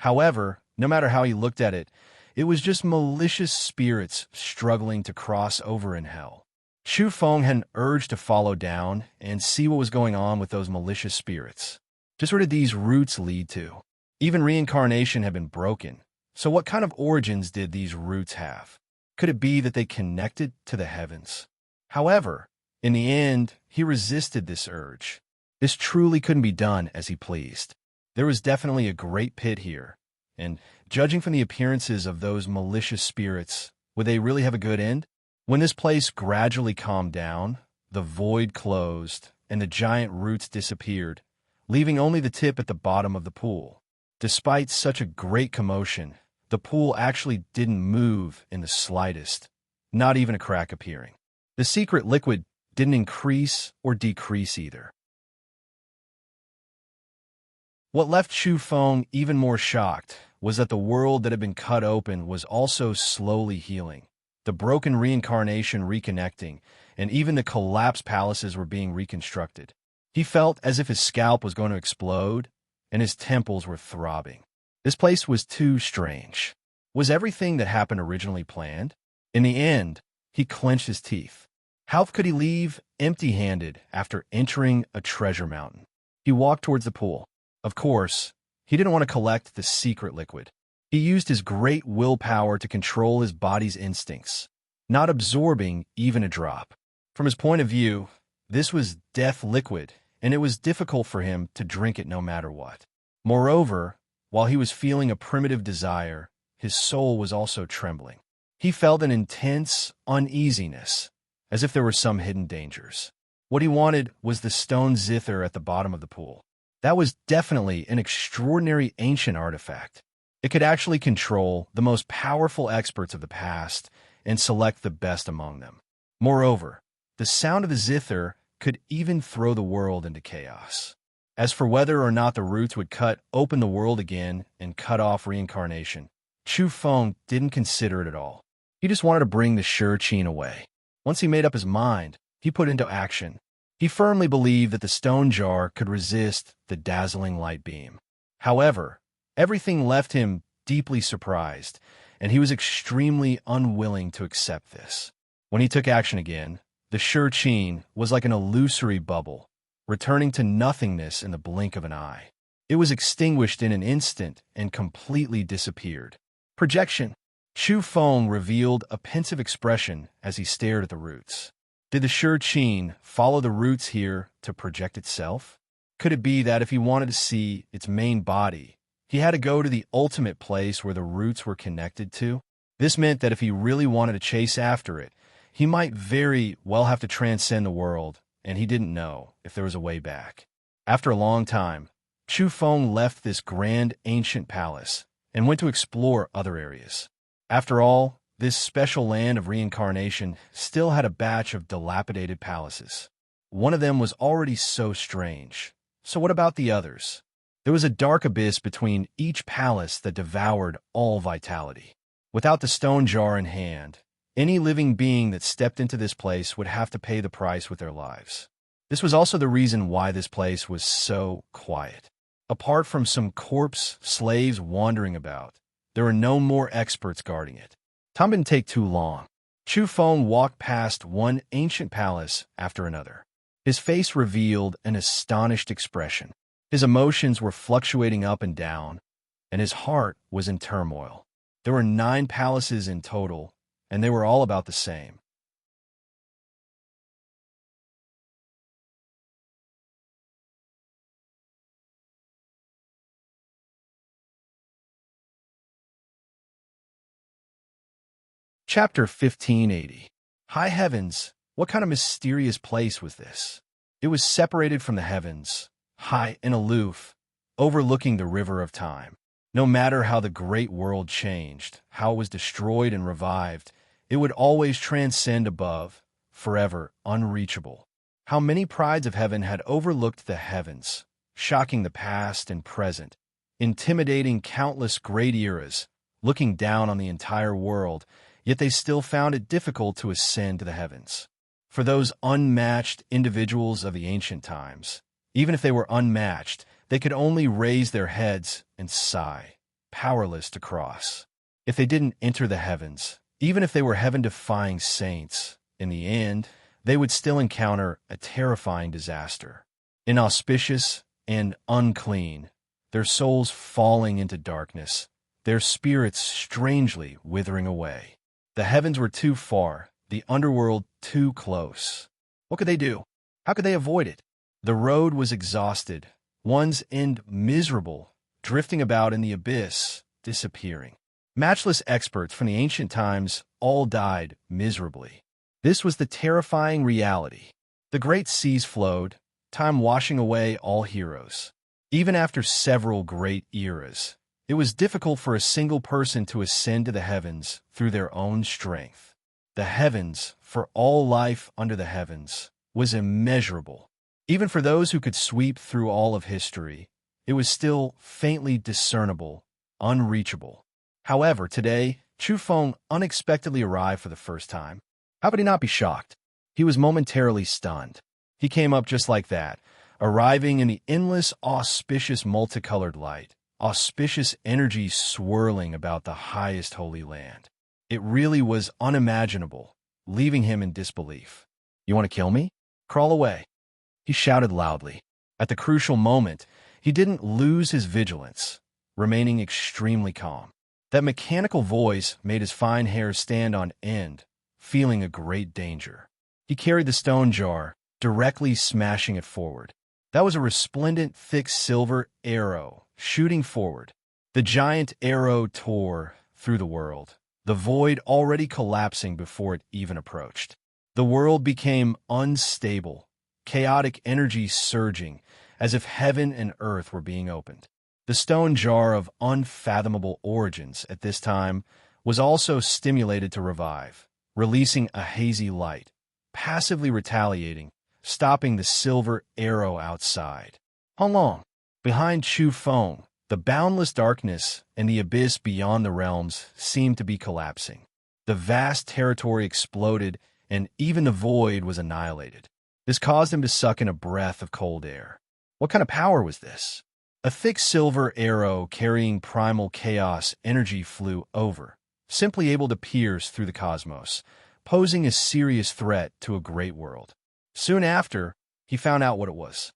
A: However, no matter how he looked at it, it was just malicious spirits struggling to cross over in hell. Chu Feng had an urge to follow down and see what was going on with those malicious spirits. Just where did these roots lead to? Even reincarnation had been broken, so what kind of origins did these roots have? Could it be that they connected to the heavens? However, in the end, he resisted this urge. This truly couldn't be done as he pleased. There was definitely a great pit here, and judging from the appearances of those malicious spirits, would they really have a good end? When this place gradually calmed down, the void closed, and the giant roots disappeared, leaving only the tip at the bottom of the pool. Despite such a great commotion, the pool actually didn't move in the slightest, not even a crack appearing. The secret liquid didn't increase or decrease either. What left Chu Feng even more shocked was that the world that had been cut open was also slowly healing. The broken reincarnation reconnecting, and even the collapsed palaces were being reconstructed. He felt as if his scalp was going to explode, and his temples were throbbing. This place was too strange. Was everything that happened originally planned? In the end, he clenched his teeth. How could he leave empty-handed after entering a treasure mountain? He walked towards the pool. Of course, he didn't want to collect the secret liquid. He used his great willpower to control his body's instincts, not absorbing even a drop. From his point of view, this was death liquid, and it was difficult for him to drink it no matter what. Moreover, while he was feeling a primitive desire, his soul was also trembling. He felt an intense uneasiness, as if there were some hidden dangers. What he wanted was the stone zither at the bottom of the pool. That was definitely an extraordinary ancient artifact. It could actually control the most powerful experts of the past and select the best among them. Moreover, the sound of the zither could even throw the world into chaos. As for whether or not the roots would cut open the world again and cut off reincarnation, Chu Feng didn't consider it at all. He just wanted to bring the serene away. Once he made up his mind, he put into action. He firmly believed that the stone jar could resist the dazzling light beam. However, everything left him deeply surprised, and he was extremely unwilling to accept this. When he took action again, the serene was like an illusory bubble, returning to nothingness in the blink of an eye. It was extinguished in an instant and completely disappeared. Projection. Chu Feng revealed a pensive expression as he stared at the roots. Did the serene follow the roots here to project itself? Could it be that if he wanted to see its main body, he had to go to the ultimate place where the roots were connected to? This meant that if he really wanted to chase after it, he might very well have to transcend the world, and he didn't know if there was a way back. After a long time, Chu Feng left this grand ancient palace and went to explore other areas. After all, this special land of reincarnation still had a batch of dilapidated palaces. One of them was already so strange. So what about the others? There was a dark abyss between each palace that devoured all vitality. Without the stone jar in hand, any living being that stepped into this place would have to pay the price with their lives. This was also the reason why this place was so quiet. Apart from some corpse slaves wandering about, there were no more experts guarding it. Time didn't take too long. Chu Feng walked past one ancient palace after another. His face revealed an astonished expression. His emotions were fluctuating up and down, and his heart was in turmoil. There were 9 palaces in total, and they were all about the same. Chapter 1580. High heavens, what kind of mysterious place was this? It was separated from the heavens, high and aloof, overlooking the river of time. No matter how the great world changed, how it was destroyed and revived, it would always transcend above, forever unreachable. How many prides of heaven had overlooked the heavens, shocking the past and present, intimidating countless great eras, looking down on the entire world, yet they still found it difficult to ascend to the heavens. For those unmatched individuals of the ancient times, even if they were unmatched, they could only raise their heads and sigh, powerless to cross. If they didn't enter the heavens, even if they were heaven-defying saints, in the end, they would still encounter a terrifying disaster. Inauspicious and unclean, their souls falling into darkness, their spirits strangely withering away. The heavens were too far, the underworld too close. What could they do? How could they avoid it? The road was exhausted, one's end miserable, drifting about in the abyss, disappearing. Matchless experts from the ancient times all died miserably. This was the terrifying reality. The great seas flowed, time washing away all heroes. Even after several great eras, it was difficult for a single person to ascend to the heavens through their own strength. The heavens, for all life under the heavens, was immeasurable. Even for those who could sweep through all of history, it was still faintly discernible, unreachable. However, today, Chu Feng unexpectedly arrived for the first time. How could he not be shocked? He was momentarily stunned. He came up just like that, arriving in the endless, auspicious multicolored light. Auspicious energy swirling about the highest holy land. It really was unimaginable, leaving him in disbelief. "You want to kill me? Crawl away," he shouted loudly. At the crucial moment, he didn't lose his vigilance, remaining extremely calm. That mechanical voice made his fine hair stand on end, feeling a great danger. He carried the stone jar, directly smashing it forward. That was a resplendent, thick silver arrow, shooting forward. The giant arrow tore through the world, the void already collapsing before it even approached. The world became unstable, chaotic energy surging, as if heaven and earth were being opened. The stone jar of unfathomable origins at this time was also stimulated to revive, releasing a hazy light, passively retaliating stopping the silver arrow outside. How long? Behind Chu Feng, the boundless darkness and the abyss beyond the realms seemed to be collapsing. The vast territory exploded, and even the void was annihilated. This caused him to suck in a breath of cold air. What kind of power was this? A thick silver arrow carrying primal chaos energy flew over, simply able to pierce through the cosmos, posing a serious threat to a great world. Soon after, he found out what it was.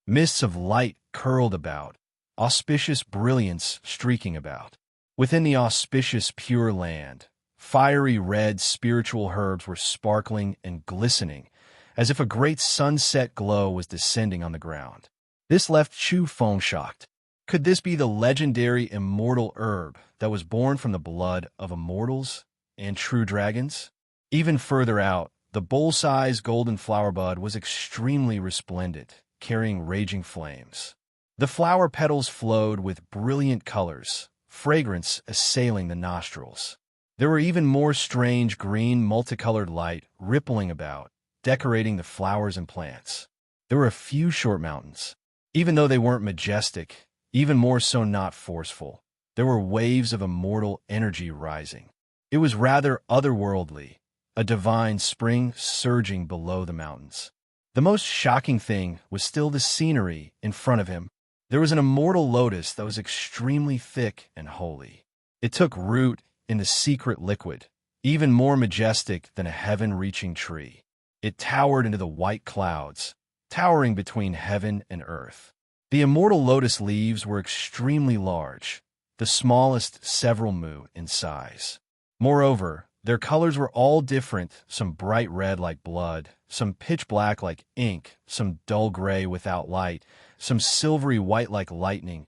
A: Mists of light curled about, auspicious brilliance streaking about. Within the auspicious pure land, fiery red spiritual herbs were sparkling and glistening, as if a great sunset glow was descending on the ground. This left Chu Feng shocked. Could this be the legendary immortal herb that was born from the blood of immortals and true dragons? Even further out, the bowl-sized golden flower bud was extremely resplendent, carrying raging flames. The flower petals flowed with brilliant colors, fragrance assailing the nostrils. There were even more strange green multicolored light rippling about, decorating the flowers and plants. There were a few short mountains. Even though they weren't majestic, even more so not forceful, there were waves of immortal energy rising. It was rather otherworldly, a divine spring surging below the mountains. The most shocking thing was still the scenery in front of him. There was an immortal lotus that was extremely thick and holy. It took root in the secret liquid, even more majestic than a heaven-reaching tree. It towered into the white clouds, towering between heaven and earth. The immortal lotus leaves were extremely large, the smallest several mu in size. Moreover, their colors were all different, some bright red like blood, some pitch black like ink, some dull gray without light, some silvery white like lightning.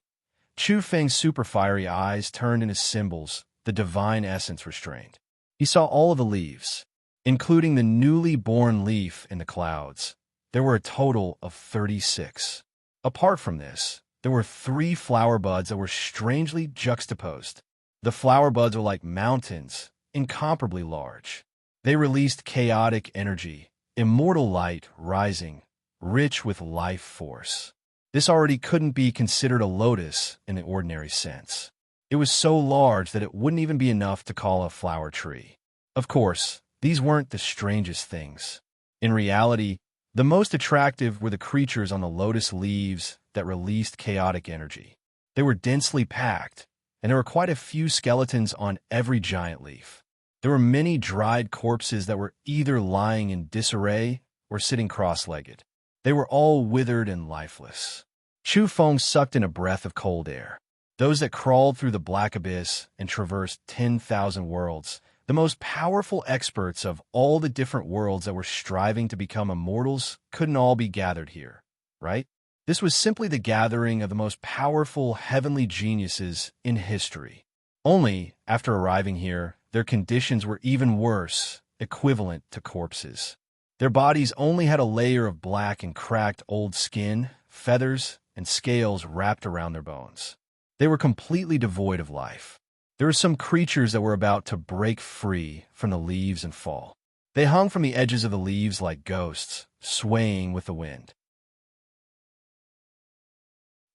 A: Chu Feng's super fiery eyes turned into symbols, the divine essence restrained. He saw all of the leaves, including the newly born leaf in the clouds. There were a total of 36. Apart from this, there were 3 flower buds that were strangely juxtaposed. The flower buds were like mountains, incomparably large. They released chaotic energy, immortal light rising, rich with life force. This already couldn't be considered a lotus in the ordinary sense. It was so large that it wouldn't even be enough to call a flower tree. Of course, these weren't the strangest things. In reality, the most attractive were the creatures on the lotus leaves that released chaotic energy. They were densely packed, and there were quite a few skeletons on every giant leaf. There were many dried corpses that were either lying in disarray or sitting cross-legged. They were all withered and lifeless. Chu Feng sucked in a breath of cold air. Those that crawled through the black abyss and traversed 10,000 worlds, the most powerful experts of all the different worlds that were striving to become immortals, couldn't all be gathered here, right? This was simply the gathering of the most powerful heavenly geniuses in history. Only, after arriving here, their conditions were even worse, equivalent to corpses. Their bodies only had a layer of black and cracked old skin, feathers, and scales wrapped around their bones. They were completely devoid of life. There were some creatures that were about to break free from the leaves and fall. They hung from the edges of the leaves like ghosts, swaying with the wind.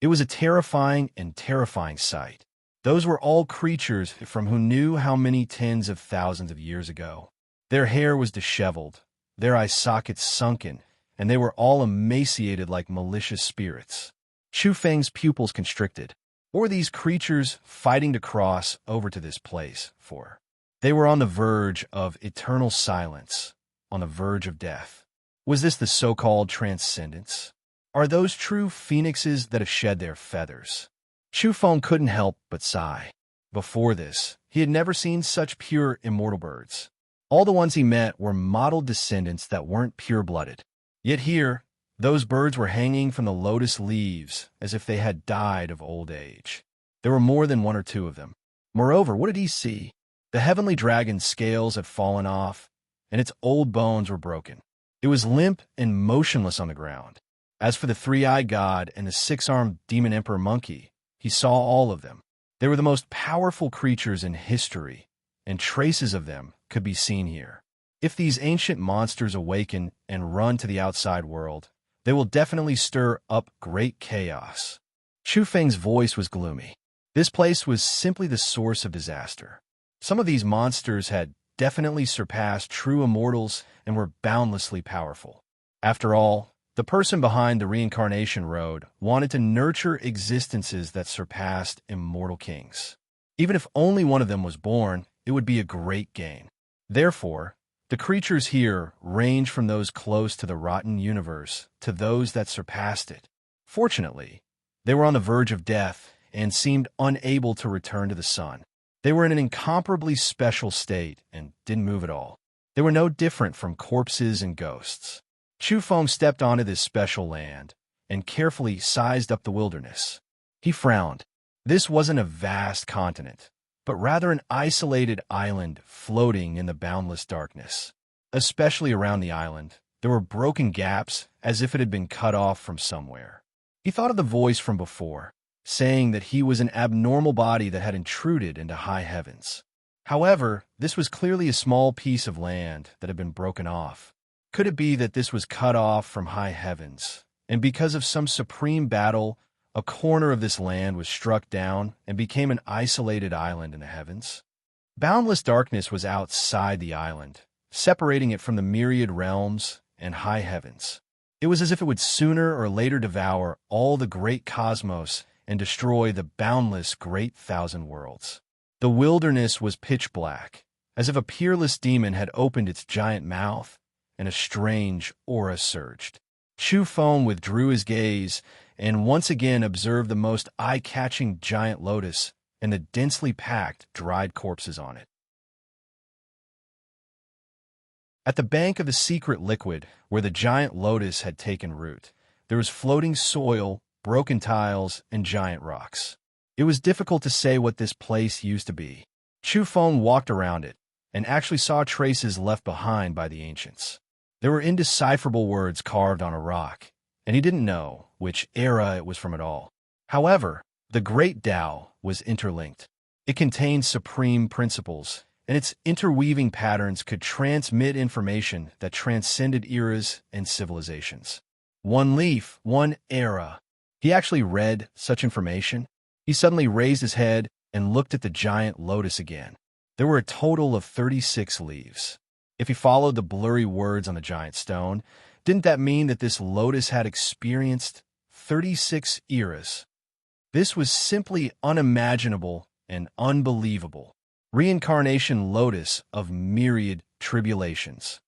A: It was a terrifying sight. Those were all creatures from who knew how many tens of thousands of years ago. Their hair was disheveled, their eye sockets sunken, and they were all emaciated like malicious spirits. Chu Feng's pupils constricted. What were these creatures fighting to cross over to this place for? They were on the verge of eternal silence, on the verge of death. Was this the so-called transcendence? Are those true phoenixes that have shed their feathers? Chu Feng couldn't help but sigh. Before this, he had never seen such pure immortal birds. All the ones he met were mottled descendants that weren't pure-blooded. Yet here, those birds were hanging from the lotus leaves as if they had died of old age. There were more than 1 or 2 of them. Moreover, what did he see? The heavenly dragon's scales had fallen off, and its old bones were broken. It was limp and motionless on the ground. As for the 3-eyed god and the 6-armed demon emperor monkey, He saw all of them. They were the most powerful creatures in history, and traces of them could be seen here. If these ancient monsters awaken and run to the outside world, they will definitely stir up great chaos. Chu Feng's voice was gloomy. This place was simply the source of disaster. Some of these monsters had definitely surpassed true immortals and were boundlessly powerful. After all, the person behind the reincarnation road wanted to nurture existences that surpassed immortal kings. Even if only one of them was born, it would be a great gain. Therefore, the creatures here range from those close to the rotten universe to those that surpassed it. Fortunately, they were on the verge of death and seemed unable to return to the sun. They were in an incomparably special state and didn't move at all. They were no different from corpses and ghosts. Chu Feng stepped onto this special land and carefully sized up the wilderness. He frowned. This wasn't a vast continent, but rather an isolated island floating in the boundless darkness. Especially around the island, there were broken gaps as if it had been cut off from somewhere. He thought of the voice from before, saying that he was an abnormal body that had intruded into high heavens. However, this was clearly a small piece of land that had been broken off. Could it be that this was cut off from high heavens, and because of some supreme battle, a corner of this land was struck down and became an isolated island in the heavens? Boundless darkness was outside the island, separating it from the myriad realms and high heavens. It was as if it would sooner or later devour all the great cosmos and destroy the boundless great thousand worlds. The wilderness was pitch black, as if a peerless demon had opened its giant mouth, and a strange aura surged. Chu Feng withdrew his gaze and once again observed the most eye-catching giant lotus and the densely packed dried corpses on it. At the bank of the secret liquid where the giant lotus had taken root, there was floating soil, broken tiles, and giant rocks. It was difficult to say what this place used to be. Chu Feng walked around it and actually saw traces left behind by the ancients. There were indecipherable words carved on a rock, and he didn't know which era it was from at all. However, the Great Tao was interlinked. It contained supreme principles, and its interweaving patterns could transmit information that transcended eras and civilizations. One leaf, one era. He actually read such information. He suddenly raised his head and looked at the giant lotus again. There were a total of 36 leaves. If he followed the blurry words on the giant stone, didn't that mean that this lotus had experienced 36 eras? This was simply unimaginable and unbelievable. Reincarnation lotus of myriad tribulations.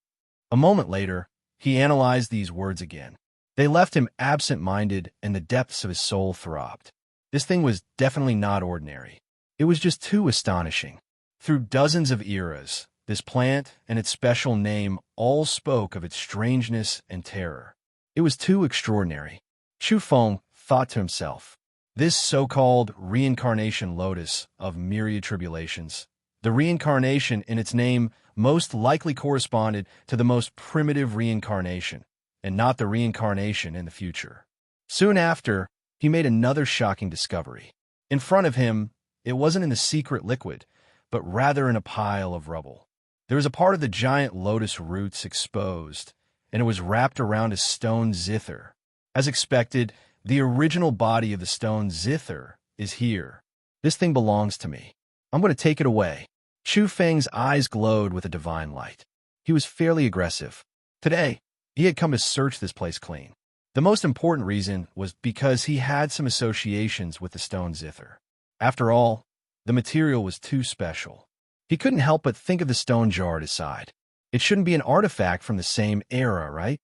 A: A moment later, he analyzed these words again. They left him absent-minded, and the depths of his soul throbbed. This thing was definitely not ordinary. It was just too astonishing. Through dozens of eras, this plant and its special name all spoke of its strangeness and terror. It was too extraordinary. Chu Feng thought to himself, this so-called reincarnation lotus of myriad tribulations, the reincarnation in its name most likely corresponded to the most primitive reincarnation, and not the reincarnation in the future. Soon after, he made another shocking discovery. In front of him, it wasn't in the secret liquid, but rather in a pile of rubble. There was a part of the giant lotus roots exposed, and it was wrapped around a stone zither. As expected, the original body of the stone zither is here. This thing belongs to me. I'm going to take it away. Chu Feng's eyes glowed with a divine light. He was fairly aggressive. Today, he had come to search this place clean. The most important reason was because he had some associations with the stone zither. After all, the material was too special. He couldn't help but think of the stone jar at his side. It shouldn't be an artifact from the same era, right?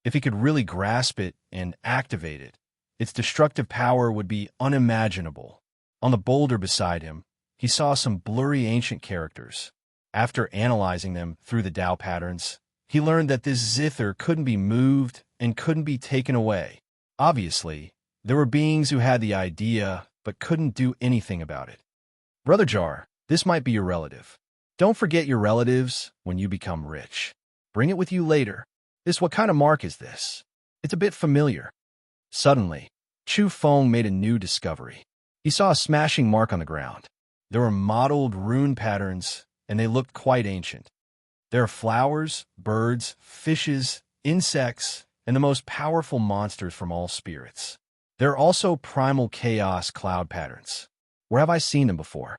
A: If he could really grasp it and activate it, its destructive power would be unimaginable. On the boulder beside him, he saw some blurry ancient characters. After analyzing them through the Tao patterns, he learned that this zither couldn't be moved and couldn't be taken away. Obviously, there were beings who had the idea but couldn't do anything about it. Brother Jar, this might be your relative. Don't forget your relatives when you become rich. Bring it with you later. What kind of mark is this? It's a bit familiar. Suddenly, Chu Feng made a new discovery. He saw a smashing mark on the ground. There were mottled rune patterns, and they looked quite ancient. There are flowers, birds, fishes, insects, and the most powerful monsters from all spirits. There are also primal chaos cloud patterns. Where have I seen them before?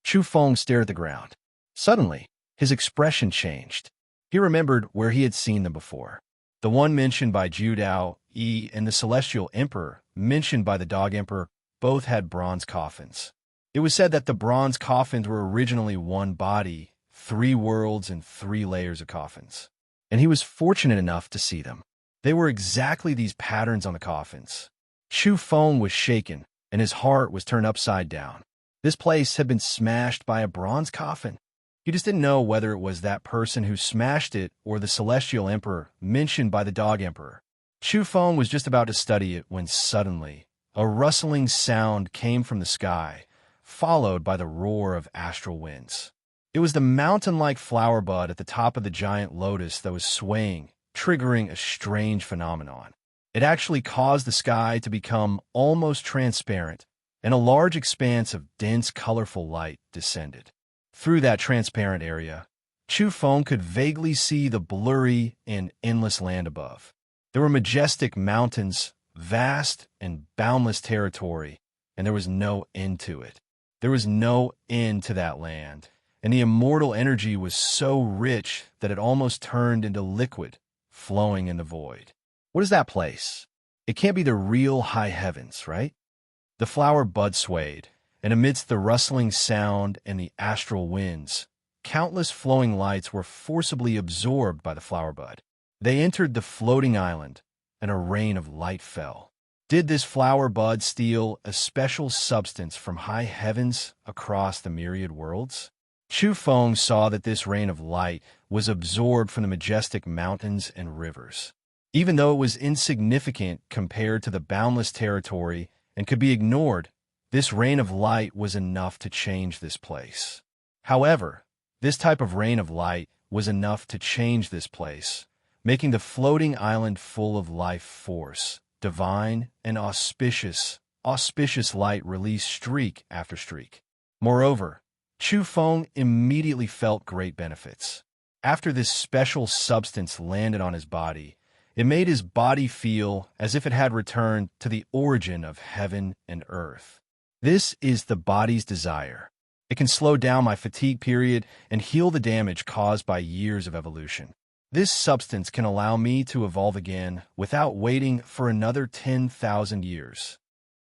A: Chu Feng stared at the ground. Suddenly, his expression changed. He remembered where he had seen them before. The one mentioned by Ju Dao Yi and the Celestial Emperor, mentioned by the Dog Emperor, both had bronze coffins. It was said that the bronze coffins were originally one body, 3 worlds, and 3 layers of coffins. And he was fortunate enough to see them. They were exactly these patterns on the coffins. Chu Feng was shaken, and his heart was turned upside down. This place had been smashed by a bronze coffin. He just didn't know whether it was that person who smashed it or the Celestial Emperor, mentioned by the Dog Emperor. Chu Feng was just about to study it when suddenly a rustling sound came from the sky, followed by the roar of astral winds. It was the mountain-like flower bud at the top of the giant lotus that was swaying, triggering a strange phenomenon. It actually caused the sky to become almost transparent, and a large expanse of dense, colorful light descended. Through that transparent area, Chu Feng could vaguely see the blurry and endless land above. There were majestic mountains, vast and boundless territory, and there was no end to it. There was no end to that land, and the immortal energy was so rich that it almost turned into liquid, flowing in the void. What is that place? It can't be the real high heavens, right? The flower bud swayed, and amidst the rustling sound and the astral winds, countless flowing lights were forcibly absorbed by the flower bud. They entered the floating island, and a rain of light fell. Did this flower bud steal a special substance from high heavens across the myriad worlds? Chu Feng saw that this rain of light was absorbed from the majestic mountains and rivers. Even though it was insignificant compared to the boundless territory and could be ignored, this rain of light was enough to change this place. However, this type of rain of light was enough to change this place, making the floating island full of life force, divine and auspicious light release streak after streak. Moreover, Chu Feng immediately felt great benefits. After this special substance landed on his body, it made his body feel as if it had returned to the origin of heaven and earth. This is the body's desire. It can slow down my fatigue period and heal the damage caused by years of evolution. This substance can allow me to evolve again without waiting for another 10,000 years.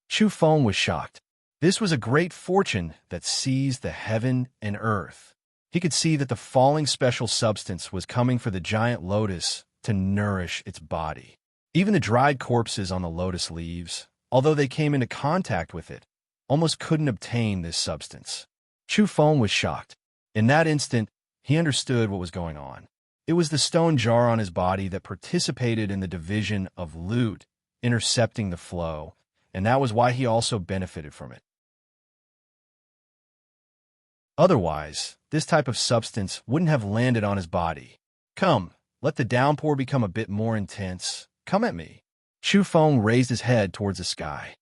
A: Chu Feng was shocked. This was a great fortune that seized the heaven and earth. He could see that the falling special substance was coming for the giant lotus to nourish its body. Even the dried corpses on the lotus leaves, although they came into contact with it, almost couldn't obtain this substance. Chu Feng was shocked. In that instant, he understood what was going on. It was the stone jar on his body that participated in the division of loot, intercepting the flow, and that was why he also benefited from it. Otherwise, this type of substance wouldn't have landed on his body. Come, let the downpour become a bit more intense. Come at me. Chu Feng raised his head towards the sky.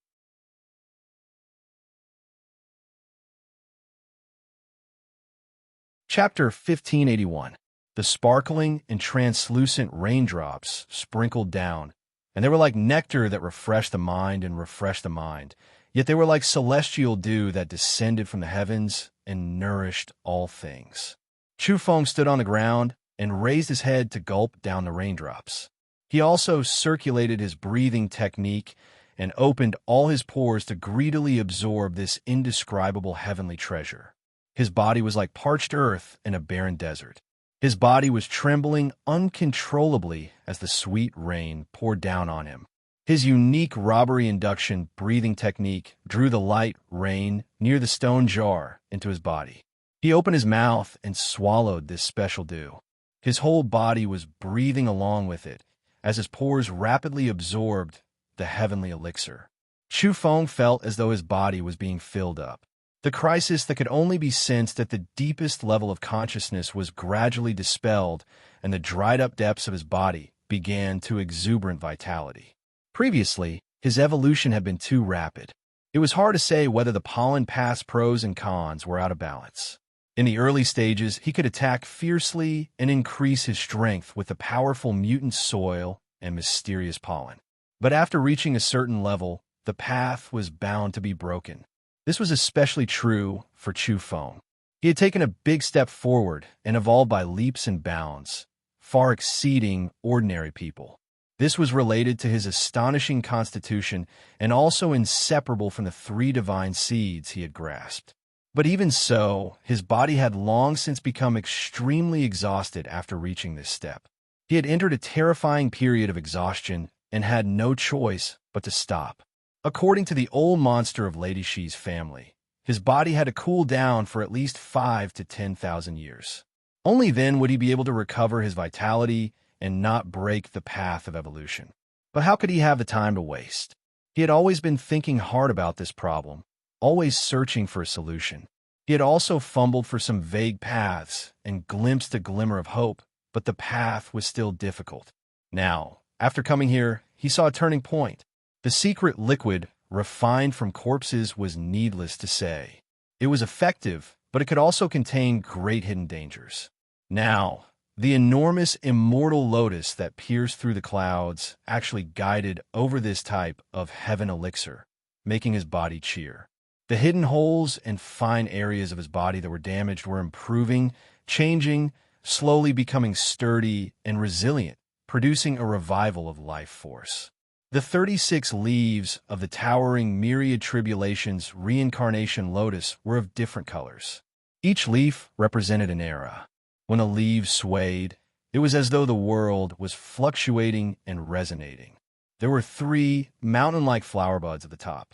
A: Chapter 1581. The sparkling and translucent raindrops sprinkled down, and they were like nectar that refreshed the mind and refreshed the mind. Yet they were like celestial dew that descended from the heavens and nourished all things. Chu Feng stood on the ground and raised his head to gulp down the raindrops. He also circulated his breathing technique and opened all his pores to greedily absorb this indescribable heavenly treasure. His body was like parched earth in a barren desert. His body was trembling uncontrollably as the sweet rain poured down on him. His unique robbery induction breathing technique drew the light rain near the stone jar into his body. He opened his mouth and swallowed this special dew. His whole body was breathing along with it as his pores rapidly absorbed the heavenly elixir. Chu Feng felt as though his body was being filled up. The crisis that could only be sensed at the deepest level of consciousness was gradually dispelled, and the dried-up depths of his body began to exuberant vitality. Previously, His evolution had been too rapid. It was hard to say whether the pollen path's pros and cons were out of balance. In the early stages, he could attack fiercely and increase his strength with the powerful mutant soil and mysterious pollen. But after reaching a certain level, the path was bound to be broken. This was especially true for Chu Feng. He had taken a big step forward and evolved by leaps and bounds, far exceeding ordinary people. This was related to his astonishing constitution and also inseparable from the 3 divine seeds he had grasped. But even so, his body had long since become extremely exhausted after reaching this step. He had entered a terrifying period of exhaustion and had no choice but to stop. According to the old monster of Lady Shi's family, his body had to cool down for at least 5 to 10,000 years. Only then would he be able to recover his vitality and not break the path of evolution. But how could he have the time to waste? He had always been thinking hard about this problem, always searching for a solution. He had also fumbled for some vague paths and glimpsed a glimmer of hope, but the path was still difficult. Now, after coming here, he saw a turning point. The secret liquid, refined from corpses, was needless to say. It was effective, but it could also contain great hidden dangers. Now, the enormous immortal lotus that pierced through the clouds actually guided over this type of heaven elixir, making his body cheer. The hidden holes and fine areas of his body that were damaged were improving, changing, slowly becoming sturdy and resilient, producing a revival of life force. The 36 leaves of the towering myriad tribulations reincarnation lotus were of different colors. Each leaf represented an era. When the leaves swayed, it was as though the world was fluctuating and resonating. There were 3 mountain-like flower buds at the top.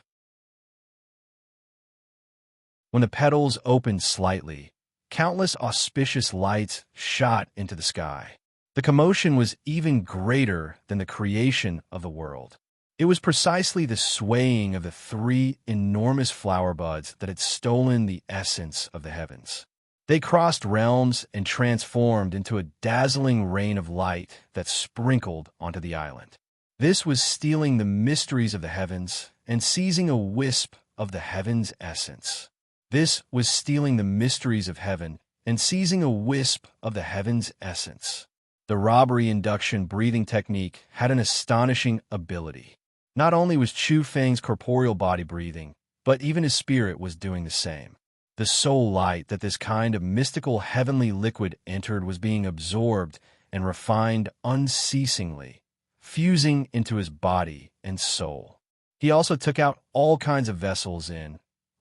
A: When the petals opened slightly, countless auspicious lights shot into the sky. The commotion was even greater than the creation of the world. It was precisely the swaying of the 3 enormous flower buds that had stolen the essence of the heavens. They crossed realms and transformed into a dazzling rain of light that sprinkled onto the island. This was stealing the mysteries of the heavens and seizing a wisp of the heaven's essence. This was stealing the mysteries of heaven and seizing a wisp of the heaven's essence. The robbery induction breathing technique had an astonishing ability. Not only was Chu Feng's corporeal body breathing, but even his spirit was doing the same. The soul light that this kind of mystical heavenly liquid entered was being absorbed and refined unceasingly, fusing into his body and soul. He also took out all kinds of vessels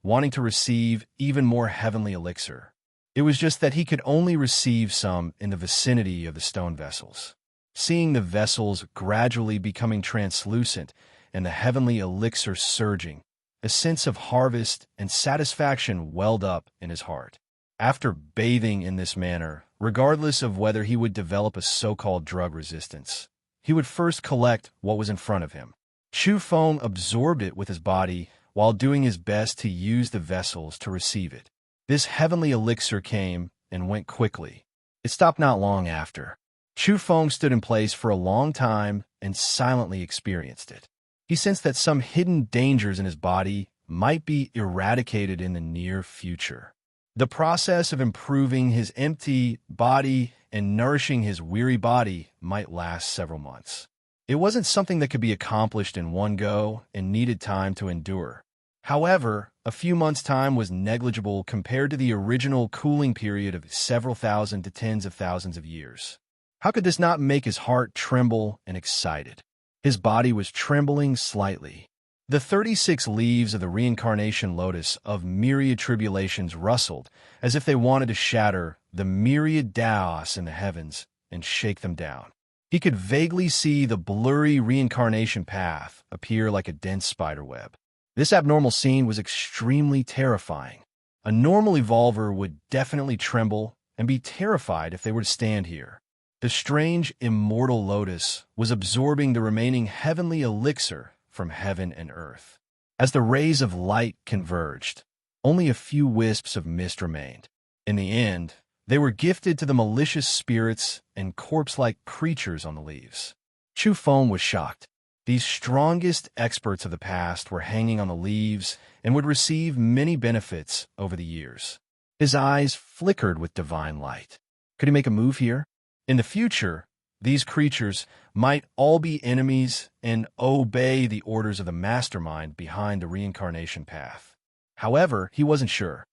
A: wanting to receive even more heavenly elixir. It was just that he could only receive some in the vicinity of the stone vessels. Seeing the vessels gradually becoming translucent and the heavenly elixir surging, a sense of harvest and satisfaction welled up in his heart. After bathing in this manner, regardless of whether he would develop a so-called drug resistance, he would first collect what was in front of him. Chu Feng absorbed it with his body while doing his best to use the vessels to receive it. This heavenly elixir came and went quickly. It stopped not long after. Chu Feng stood in place for a long time and silently experienced it. He sensed that some hidden dangers in his body might be eradicated in the near future. The process of improving his empty body and nourishing his weary body might last several months. It wasn't something that could be accomplished in one go and needed time to endure. However, a few months' time was negligible compared to the original cooling period of several thousand to tens of thousands of years. How could this not make his heart tremble and excited? His body was trembling slightly. The 36 leaves of the reincarnation lotus of myriad tribulations rustled as if they wanted to shatter the myriad Daos in the heavens and shake them down. He could vaguely see the blurry reincarnation path appear like a dense spiderweb. This abnormal scene was extremely terrifying. A normal evolver would definitely tremble and be terrified if they were to stand here. The strange immortal lotus was absorbing the remaining heavenly elixir from heaven and earth. As the rays of light converged, only a few wisps of mist remained. In the end, they were gifted to the malicious spirits and corpse-like creatures on the leaves. Chu Feng was shocked. These strongest experts of the past were hanging on the leaves and would receive many benefits over the years. His eyes flickered with divine light. Could he make a move here? In the future, these creatures might all be enemies and obey the orders of the mastermind behind the reincarnation path. However, he wasn't sure.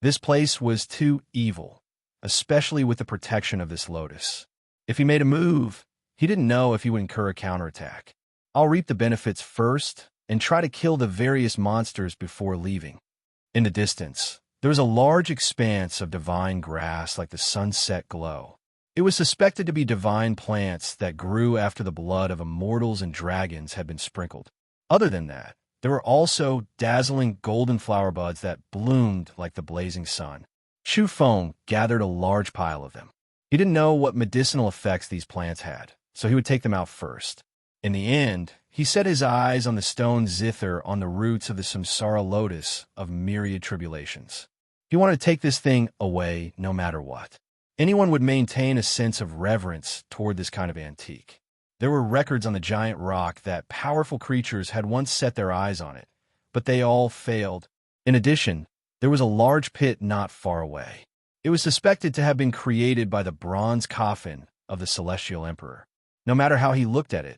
A: This place was too evil, especially with the protection of this lotus. If he made a move, he didn't know if he would incur a counterattack. I'll reap the benefits first and try to kill the various monsters before leaving. In the distance, there was a large expanse of divine grass like the sunset glow. It was suspected to be divine plants that grew after the blood of immortals and dragons had been sprinkled. Other than that, there were also dazzling golden flower buds that bloomed like the blazing sun. Chu Feng gathered a large pile of them. He didn't know what medicinal effects these plants had, so he would take them out first. In the end, he set his eyes on the stone zither on the roots of the samsara lotus of myriad tribulations. He wanted to take this thing away no matter what. Anyone would maintain a sense of reverence toward this kind of antique. There were records on the giant rock that powerful creatures had once set their eyes on it, but they all failed. In addition, there was a large pit not far away. It was suspected to have been created by the bronze coffin of the celestial emperor. No matter how he looked at it,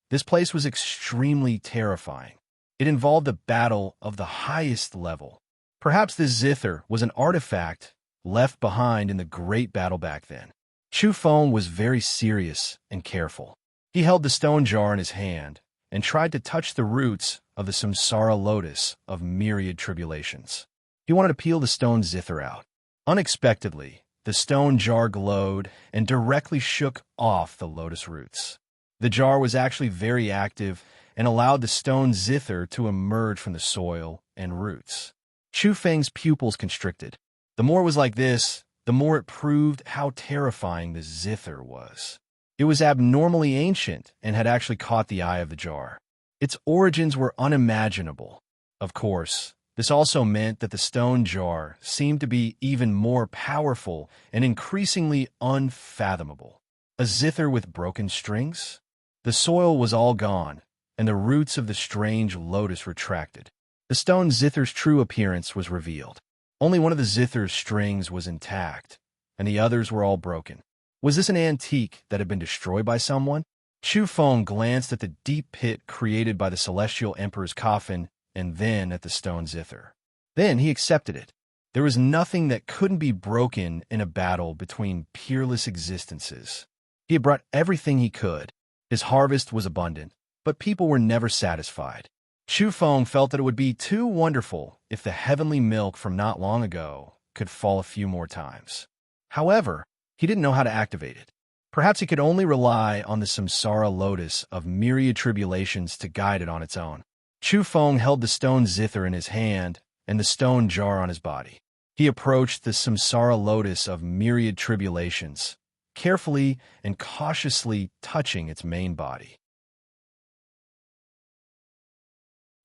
A: this place was extremely terrifying. It involved a battle of the highest level. Perhaps this zither was an artifact left behind in the great battle back then. Chu Feng was very serious and careful. He held the stone jar in his hand and tried to touch the roots of the samsara lotus of myriad tribulations. He wanted to peel the stone zither out. Unexpectedly, the stone jar glowed and directly shook off the lotus roots. The jar was actually very active and allowed the stone zither to emerge from the soil and roots. Chu Feng's pupils constricted. The more it was like this, the more it proved how terrifying the zither was. It was abnormally ancient and had actually caught the eye of the jar. Its origins were unimaginable. Of course, this also meant that the stone jar seemed to be even more powerful and increasingly unfathomable. A zither with broken strings? The soil was all gone, and the roots of the strange lotus retracted. The stone zither's true appearance was revealed. Only one of the zither's strings was intact, and the others were all broken. Was this an antique that had been destroyed by someone? Chu Feng glanced at the deep pit created by the celestial emperor's coffin and then at the stone zither. Then he accepted it. There was nothing that couldn't be broken in a battle between peerless existences. He had brought everything he could. His harvest was abundant, but people were never satisfied. Chu Feng felt that it would be too wonderful if the heavenly milk from not long ago could fall a few more times. However, he didn't know how to activate it. Perhaps he could only rely on the samsara lotus of myriad tribulations to guide it on its own. Chu Feng held the stone zither in his hand and the stone jar on his body. He approached the samsara lotus of myriad tribulations, carefully and cautiously touching its main body.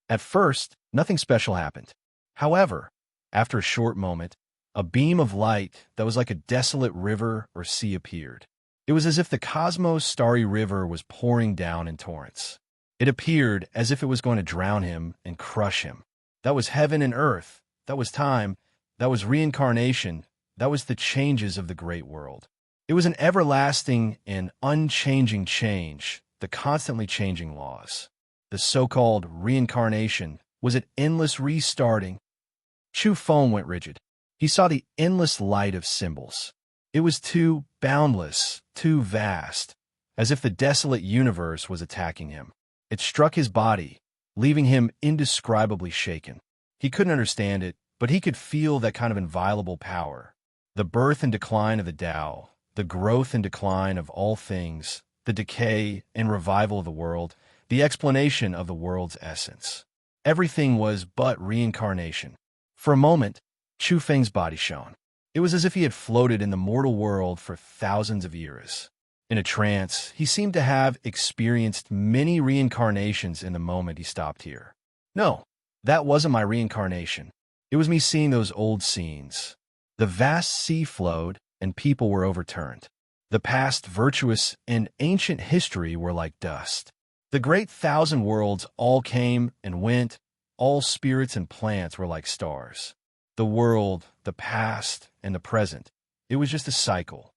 A: At first, nothing special happened. However, after a short moment, a beam of light that was like a desolate river or sea appeared. It was as if the cosmos' starry river was pouring down in torrents. It appeared as if it was going to drown him and crush him. That was heaven and earth. That was time. That was reincarnation. That was the changes of the great world. It was an everlasting and unchanging change, the constantly changing laws. The so-called reincarnation was an endless restarting. Chu Feng went rigid. He saw the endless light of symbols. It was too boundless, too vast, as if the desolate universe was attacking him. It struck his body, leaving him indescribably shaken. He couldn't understand it, but he could feel that kind of inviolable power. The birth and decline of the Tao, the growth and decline of all things, the decay and revival of the world, the explanation of the world's essence. Everything was but reincarnation. For a moment, Chu Feng's body shone. It was as if he had floated in the mortal world for thousands of years. In a trance, he seemed to have experienced many reincarnations in the moment he stopped here. No, that wasn't my reincarnation. It was me seeing those old scenes. The vast sea flowed, and people were overturned. The past virtuous and ancient history were like dust. The great thousand worlds all came and went. All spirits and plants were like stars. The world, the past, and the present. It was just a cycle.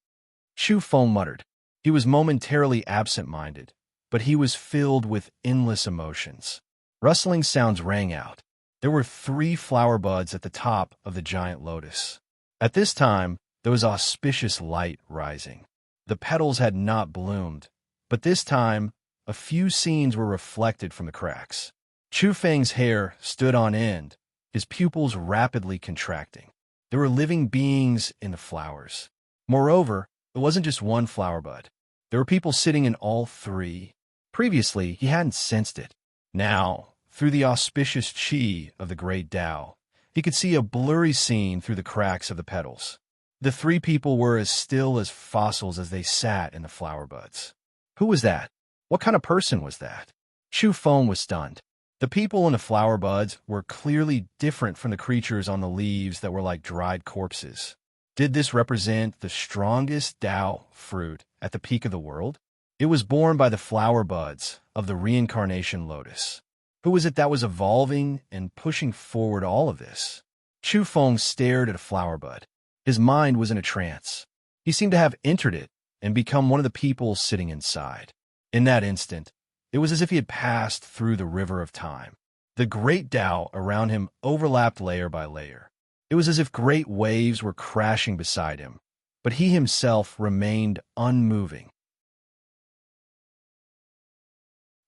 A: Chu Feng muttered. He was momentarily absent-minded, but he was filled with endless emotions. Rustling sounds rang out. There were 3 flower buds at the top of the giant lotus. At this time, there was auspicious light rising. The petals had not bloomed, but this time, a few scenes were reflected from the cracks. Chu Feng's hair stood on end, his pupils rapidly contracting. There were living beings in the flowers. Moreover, it wasn't just one flower bud. There were people sitting in all 3. Previously, he hadn't sensed it. Now, through the auspicious chi of the great Tao, he could see a blurry scene through the cracks of the petals. The 3 people were as still as fossils as they sat in the flower buds. Who was that? What kind of person was that? Chu Feng was stunned. The people in the flower buds were clearly different from the creatures on the leaves that were like dried corpses. Did this represent the strongest Tao fruit at the peak of the world? It was born by the flower buds of the reincarnation lotus. Who was it that was evolving and pushing forward all of this? Chu Feng stared at a flower bud. His mind was in a trance. He seemed to have entered it and become one of the people sitting inside. In that instant, it was as if he had passed through the river of time. The great Tao around him overlapped layer by layer. It was as if great waves were crashing beside him, but he himself remained unmoving.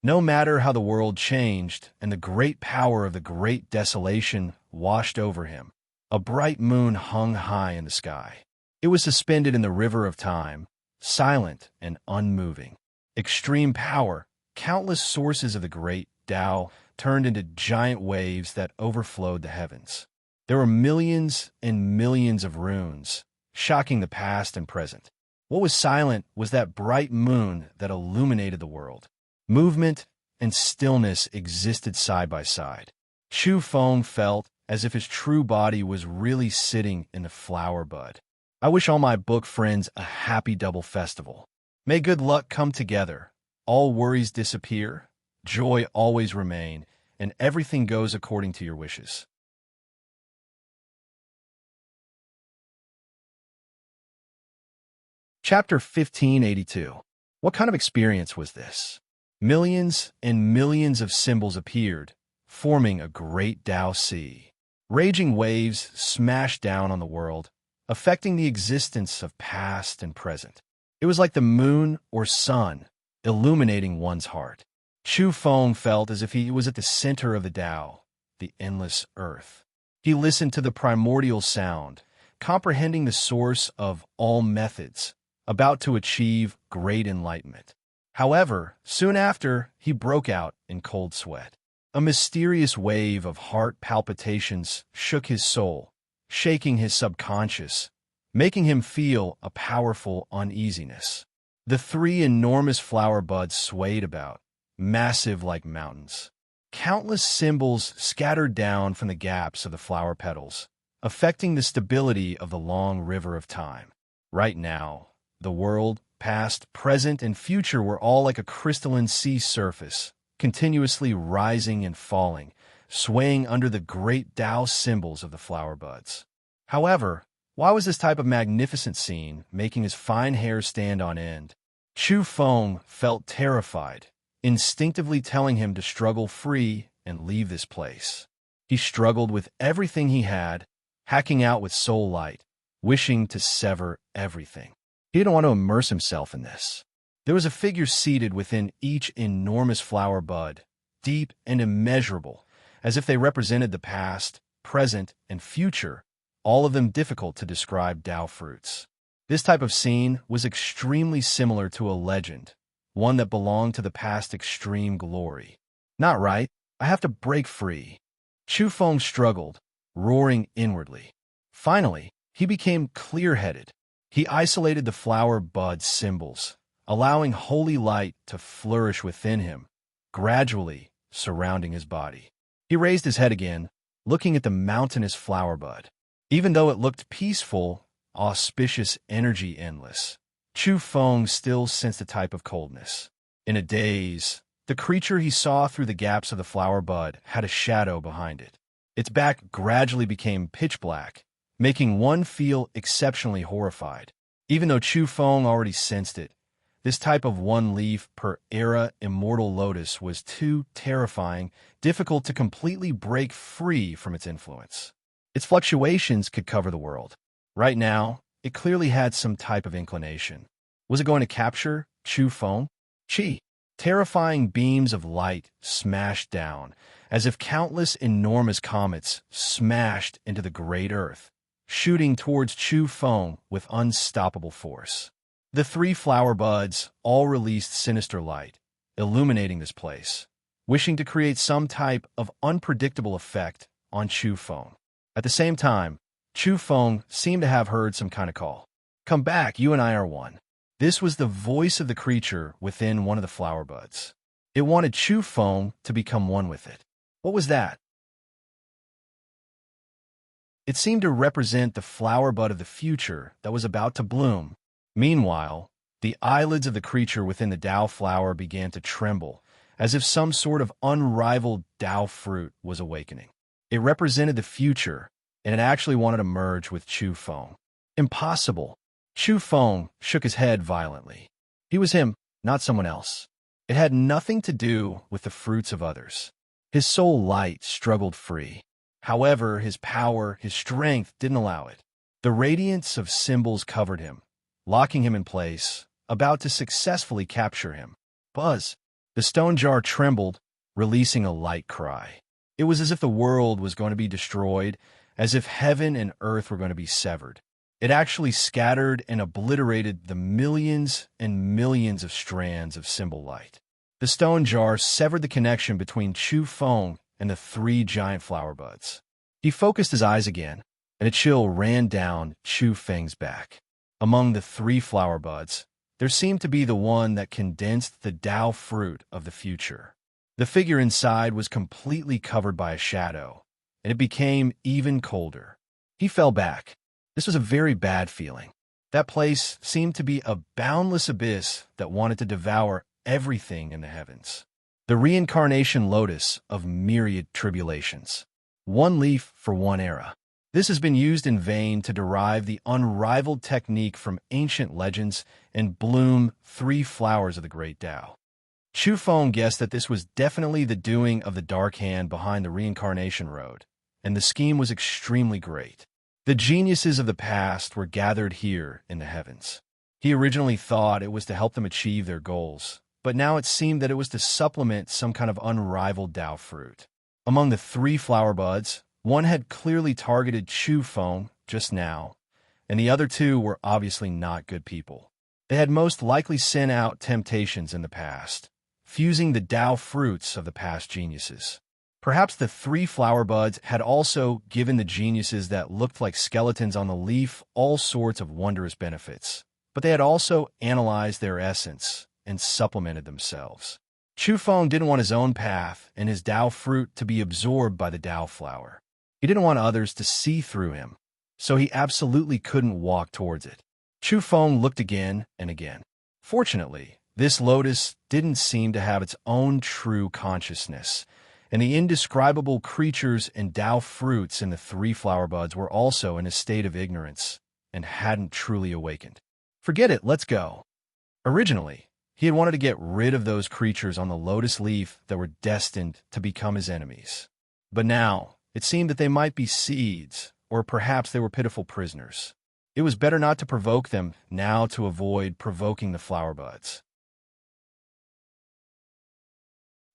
A: No matter how the world changed and the great power of the great desolation washed over him, a bright moon hung high in the sky. It was suspended in the river of time, silent and unmoving. Extreme power, countless sources of the great Tao turned into giant waves that overflowed the heavens. There were millions and millions of runes, shocking the past and present. What was silent was that bright moon that illuminated the world. Movement and stillness existed side by side. Chu Feng felt as if his true body was really sitting in the flower bud. I wish all my book friends a happy double festival. May good luck come together, all worries disappear, joy always remain, and everything goes according to your wishes. Chapter 1582. What kind of experience was this? Millions and millions of symbols appeared, forming a great Tao sea. Raging waves smashed down on the world, affecting the existence of past and present. It was like the moon or sun, illuminating one's heart. Chu Feng felt as if he was at the center of the Tao, the endless earth. He listened to the primordial sound, comprehending the source of all methods, about to achieve great enlightenment. However, soon after, he broke out in cold sweat. A mysterious wave of heart palpitations shook his soul, shaking his subconscious, making him feel a powerful uneasiness. The 3 enormous flower buds swayed about, massive like mountains. Countless symbols scattered down from the gaps of the flower petals, affecting the stability of the long river of time. Right now, the world, past, present, and future were all like a crystalline sea surface, continuously rising and falling, swaying under the great Tao symbols of the flower buds. However, why was this type of magnificent scene making his fine hair stand on end? Chu Feng felt terrified, instinctively telling him to struggle free and leave this place. He struggled with everything he had, hacking out with soul light, wishing to sever everything. He didn't want to immerse himself in this. There was a figure seated within each enormous flower bud, deep and immeasurable, as if they represented the past, present, and future, all of them difficult to describe Tao fruits. This type of scene was extremely similar to a legend, one that belonged to the past extreme glory. Not right, I have to break free. Chu Feng struggled, roaring inwardly. Finally, he became clear-headed. He isolated the flower bud symbols, allowing holy light to flourish within him, gradually surrounding his body. He raised his head again, looking at the mountainous flower bud. Even though it looked peaceful, auspicious energy endless, Chu Feng still sensed a type of coldness. In a daze, the creature he saw through the gaps of the flower bud had a shadow behind it. Its back gradually became pitch black, making one feel exceptionally horrified. Even though Chu Feng already sensed it, this type of one-leaf-per-era immortal lotus was too terrifying, difficult to completely break free from its influence. Its fluctuations could cover the world. Right now, it clearly had some type of inclination. Was it going to capture Chu Feng? Chi. Terrifying beams of light smashed down, as if countless enormous comets smashed into the great earth, shooting towards Chu Feng with unstoppable force. The 3 flower buds all released sinister light, illuminating this place, wishing to create some type of unpredictable effect on Chu Feng. At the same time, Chu Feng seemed to have heard some kind of call. "Come back, you and I are one." This was the voice of the creature within one of the flower buds. It wanted Chu Feng to become one with it. What was that? It seemed to represent the flower bud of the future that was about to bloom. Meanwhile, the eyelids of the creature within the Tao flower began to tremble, as if some sort of unrivaled Tao fruit was awakening. It represented the future, and it actually wanted to merge with Chu Feng. Impossible. Chu Feng shook his head violently. He was him, not someone else. It had nothing to do with the fruits of others. His soul light struggled free. However, his power, his strength didn't allow it. The radiance of symbols covered him, locking him in place, about to successfully capture him. Buzz! The stone jar trembled, releasing a light cry. It was as if the world was going to be destroyed, as if heaven and earth were going to be severed. It actually scattered and obliterated the millions and millions of strands of symbol light. The stone jar severed the connection between Chu Feng and the 3 giant flower buds. He focused his eyes again, and a chill ran down Chu Feng's back. Among the 3 flower buds, there seemed to be the one that condensed the Tao fruit of the future. The figure inside was completely covered by a shadow, and it became even colder. He fell back. This was a very bad feeling. That place seemed to be a boundless abyss that wanted to devour everything in the heavens. The reincarnation lotus of myriad tribulations. 1 leaf for 1 era. This has been used in vain to derive the unrivaled technique from ancient legends and bloom 3 flowers of the great Tao. Chu Feng guessed that this was definitely the doing of the dark hand behind the reincarnation road, and the scheme was extremely great. The geniuses of the past were gathered here in the heavens. He originally thought it was to help them achieve their goals, but now it seemed that it was to supplement some kind of unrivaled Tao fruit. Among the 3 flower buds, one had clearly targeted Chu Feng just now, and the other 2 were obviously not good people. They had most likely sent out temptations in the past, fusing the Tao fruits of the past geniuses. Perhaps the 3 flower buds had also given the geniuses that looked like skeletons on the leaf all sorts of wondrous benefits, but they had also analyzed their essence and supplemented themselves. Chu Feng didn't want his own path and his Tao fruit to be absorbed by the Tao flower. He didn't want others to see through him, so he absolutely couldn't walk towards it. Chu Feng looked again and again. Fortunately, this lotus didn't seem to have its own true consciousness, and the indescribable creatures and Tao fruits in the 3 flower buds were also in a state of ignorance and hadn't truly awakened. Forget it, let's go. Originally, he had wanted to get rid of those creatures on the lotus leaf that were destined to become his enemies. But now, it seemed that they might be seeds, or perhaps they were pitiful prisoners. It was better not to provoke them now to avoid provoking the flower buds.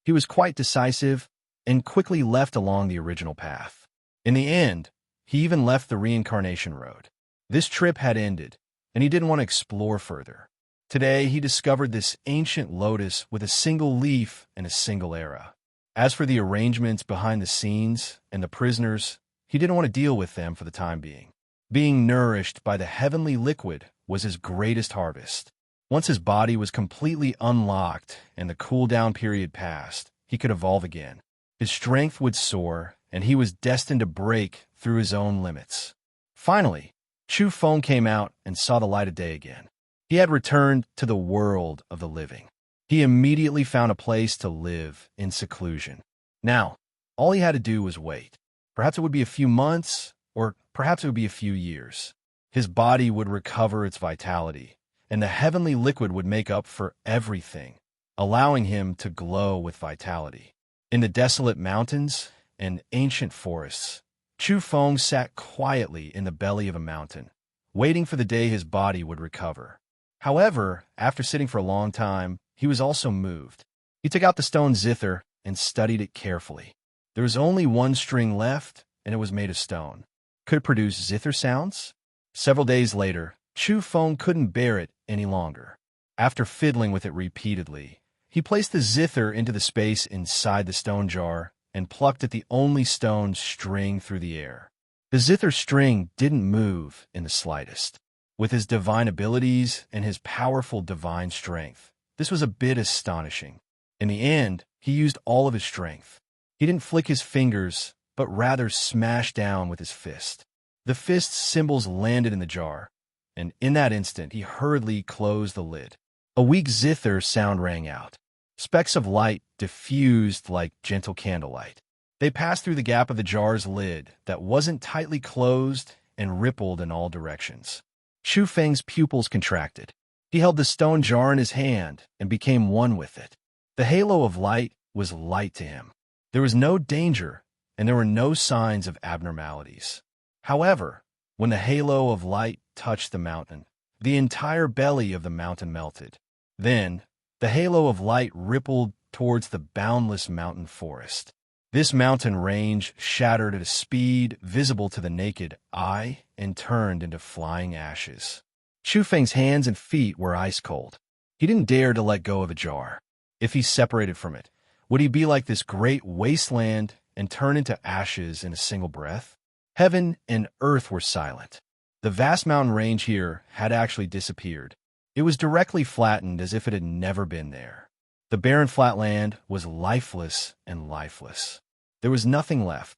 A: He was quite decisive and quickly left along the original path. In the end, he even left the reincarnation road. This trip had ended, and he didn't want to explore further. Today, he discovered this ancient lotus with a single leaf and a single era. As for the arrangements behind the scenes and the prisoners, he didn't want to deal with them for the time being. Being nourished by the heavenly liquid was his greatest harvest. Once his body was completely unlocked and the cool-down period passed, he could evolve again. His strength would soar, and he was destined to break through his own limits. Finally, Chu Feng came out and saw the light of day again. He had returned to the world of the living. He immediately found a place to live in seclusion. Now, all he had to do was wait. Perhaps it would be a few months, or perhaps it would be a few years. His body would recover its vitality, and the heavenly liquid would make up for everything, allowing him to glow with vitality. In the desolate mountains and ancient forests, Chu Feng sat quietly in the belly of a mountain, waiting for the day his body would recover. However, after sitting for a long time, he was also moved. He took out the stone zither and studied it carefully. There was only one string left, and it was made of stone. Could it produce zither sounds? Several days later, Chu Feng couldn't bear it any longer. After fiddling with it repeatedly, he placed the zither into the space inside the stone jar and plucked at the only stone string through the air. The zither string didn't move in the slightest. With his divine abilities and his powerful divine strength, this was a bit astonishing. In the end, he used all of his strength. He didn't flick his fingers, but rather smashed down with his fist. The fist's cymbals landed in the jar, and in that instant he hurriedly closed the lid. A weak zither sound rang out. Specks of light diffused like gentle candlelight. They passed through the gap of the jar's lid that wasn't tightly closed and rippled in all directions. Chu Feng's pupils contracted. He held the stone jar in his hand and became one with it. The halo of light was light to him. There was no danger, and there were no signs of abnormalities. However, when the halo of light touched the mountain, the entire belly of the mountain melted. Then, the halo of light rippled towards the boundless mountain forest. This mountain range shattered at a speed visible to the naked eye and turned into flying ashes. Chu Feng's hands and feet were ice cold. He didn't dare to let go of the jar. If he separated from it, would he be like this great wasteland and turn into ashes in a single breath? Heaven and earth were silent. The vast mountain range here had actually disappeared. It was directly flattened as if it had never been there. The barren flat land was lifeless and lifeless. There was nothing left.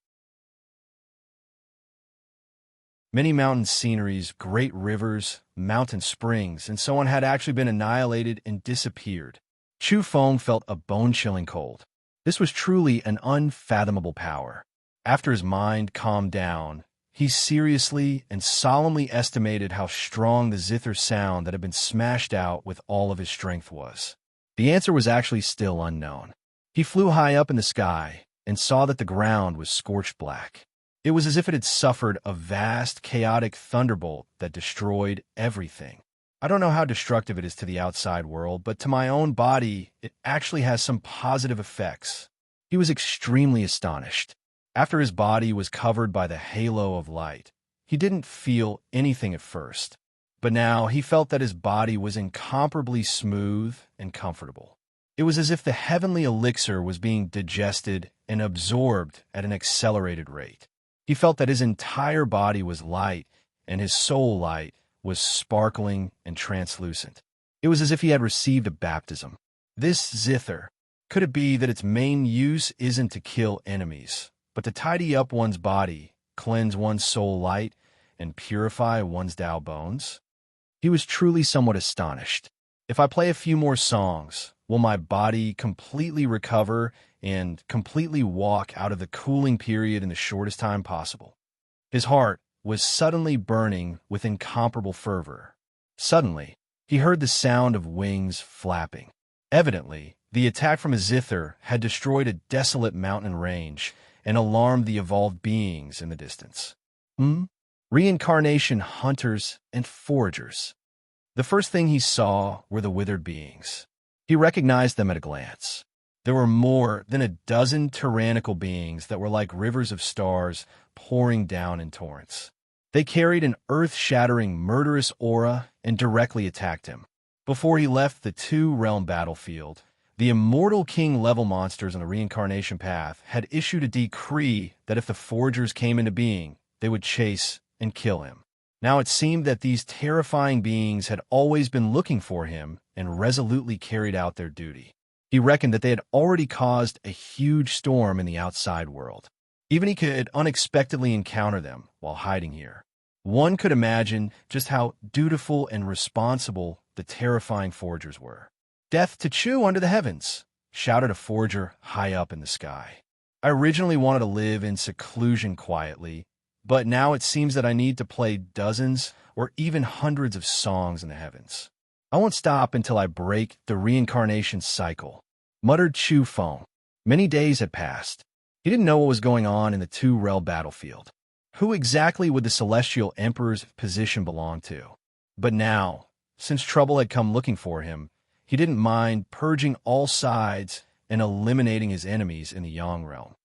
A: Many mountain sceneries, great rivers, mountain springs, and so on had actually been annihilated and disappeared. Chu Feng felt a bone-chilling cold. This was truly an unfathomable power. After his mind calmed down, he seriously and solemnly estimated how strong the zither sound that had been smashed out with all of his strength was. The answer was actually still unknown. He flew high up in the sky and saw that the ground was scorched black. It was as if it had suffered a vast, chaotic thunderbolt that destroyed everything. I don't know how destructive it is to the outside world, but to my own body, it actually has some positive effects. He was extremely astonished. After his body was covered by the halo of light, he didn't feel anything at first. But now he felt that his body was incomparably smooth and comfortable. It was as if the heavenly elixir was being digested and absorbed at an accelerated rate. He felt that his entire body was light, and his soul light was sparkling and translucent. It was as if he had received a baptism. This zither, could it be that its main use isn't to kill enemies, but to tidy up one's body, cleanse one's soul light, and purify one's Tao bones? He was truly somewhat astonished. If I play a few more songs, will my body completely recover and completely walk out of the cooling period in the shortest time possible? His heart was suddenly burning with incomparable fervor. Suddenly, he heard the sound of wings flapping. Evidently, the attack from a zither had destroyed a desolate mountain range and alarmed the evolved beings in the distance. Reincarnation hunters and foragers. The first thing he saw were the withered beings. He recognized them at a glance. There were more than a dozen tyrannical beings that were like rivers of stars pouring down in torrents. They carried an earth-shattering, murderous aura and directly attacked him. Before he left the two-realm battlefield, the immortal king-level monsters on the reincarnation path had issued a decree that if the foragers came into being, they would chase and kill him. Now it seemed that these terrifying beings had always been looking for him and resolutely carried out their duty. He reckoned that they had already caused a huge storm in the outside world. Even he could unexpectedly encounter them while hiding here. One could imagine just how dutiful and responsible the terrifying foragers were. "Death to Chu under the heavens!" shouted a forager high up in the sky. "I originally wanted to live in seclusion quietly, but now it seems that I need to play dozens or even hundreds of songs in the heavens. I won't stop until I break the reincarnation cycle," muttered Chu Feng. Many days had passed. He didn't know what was going on in the two-realm battlefield. Who exactly would the Celestial Emperor's position belong to? But now, since trouble had come looking for him, he didn't mind purging all sides and eliminating his enemies in the Yang realm.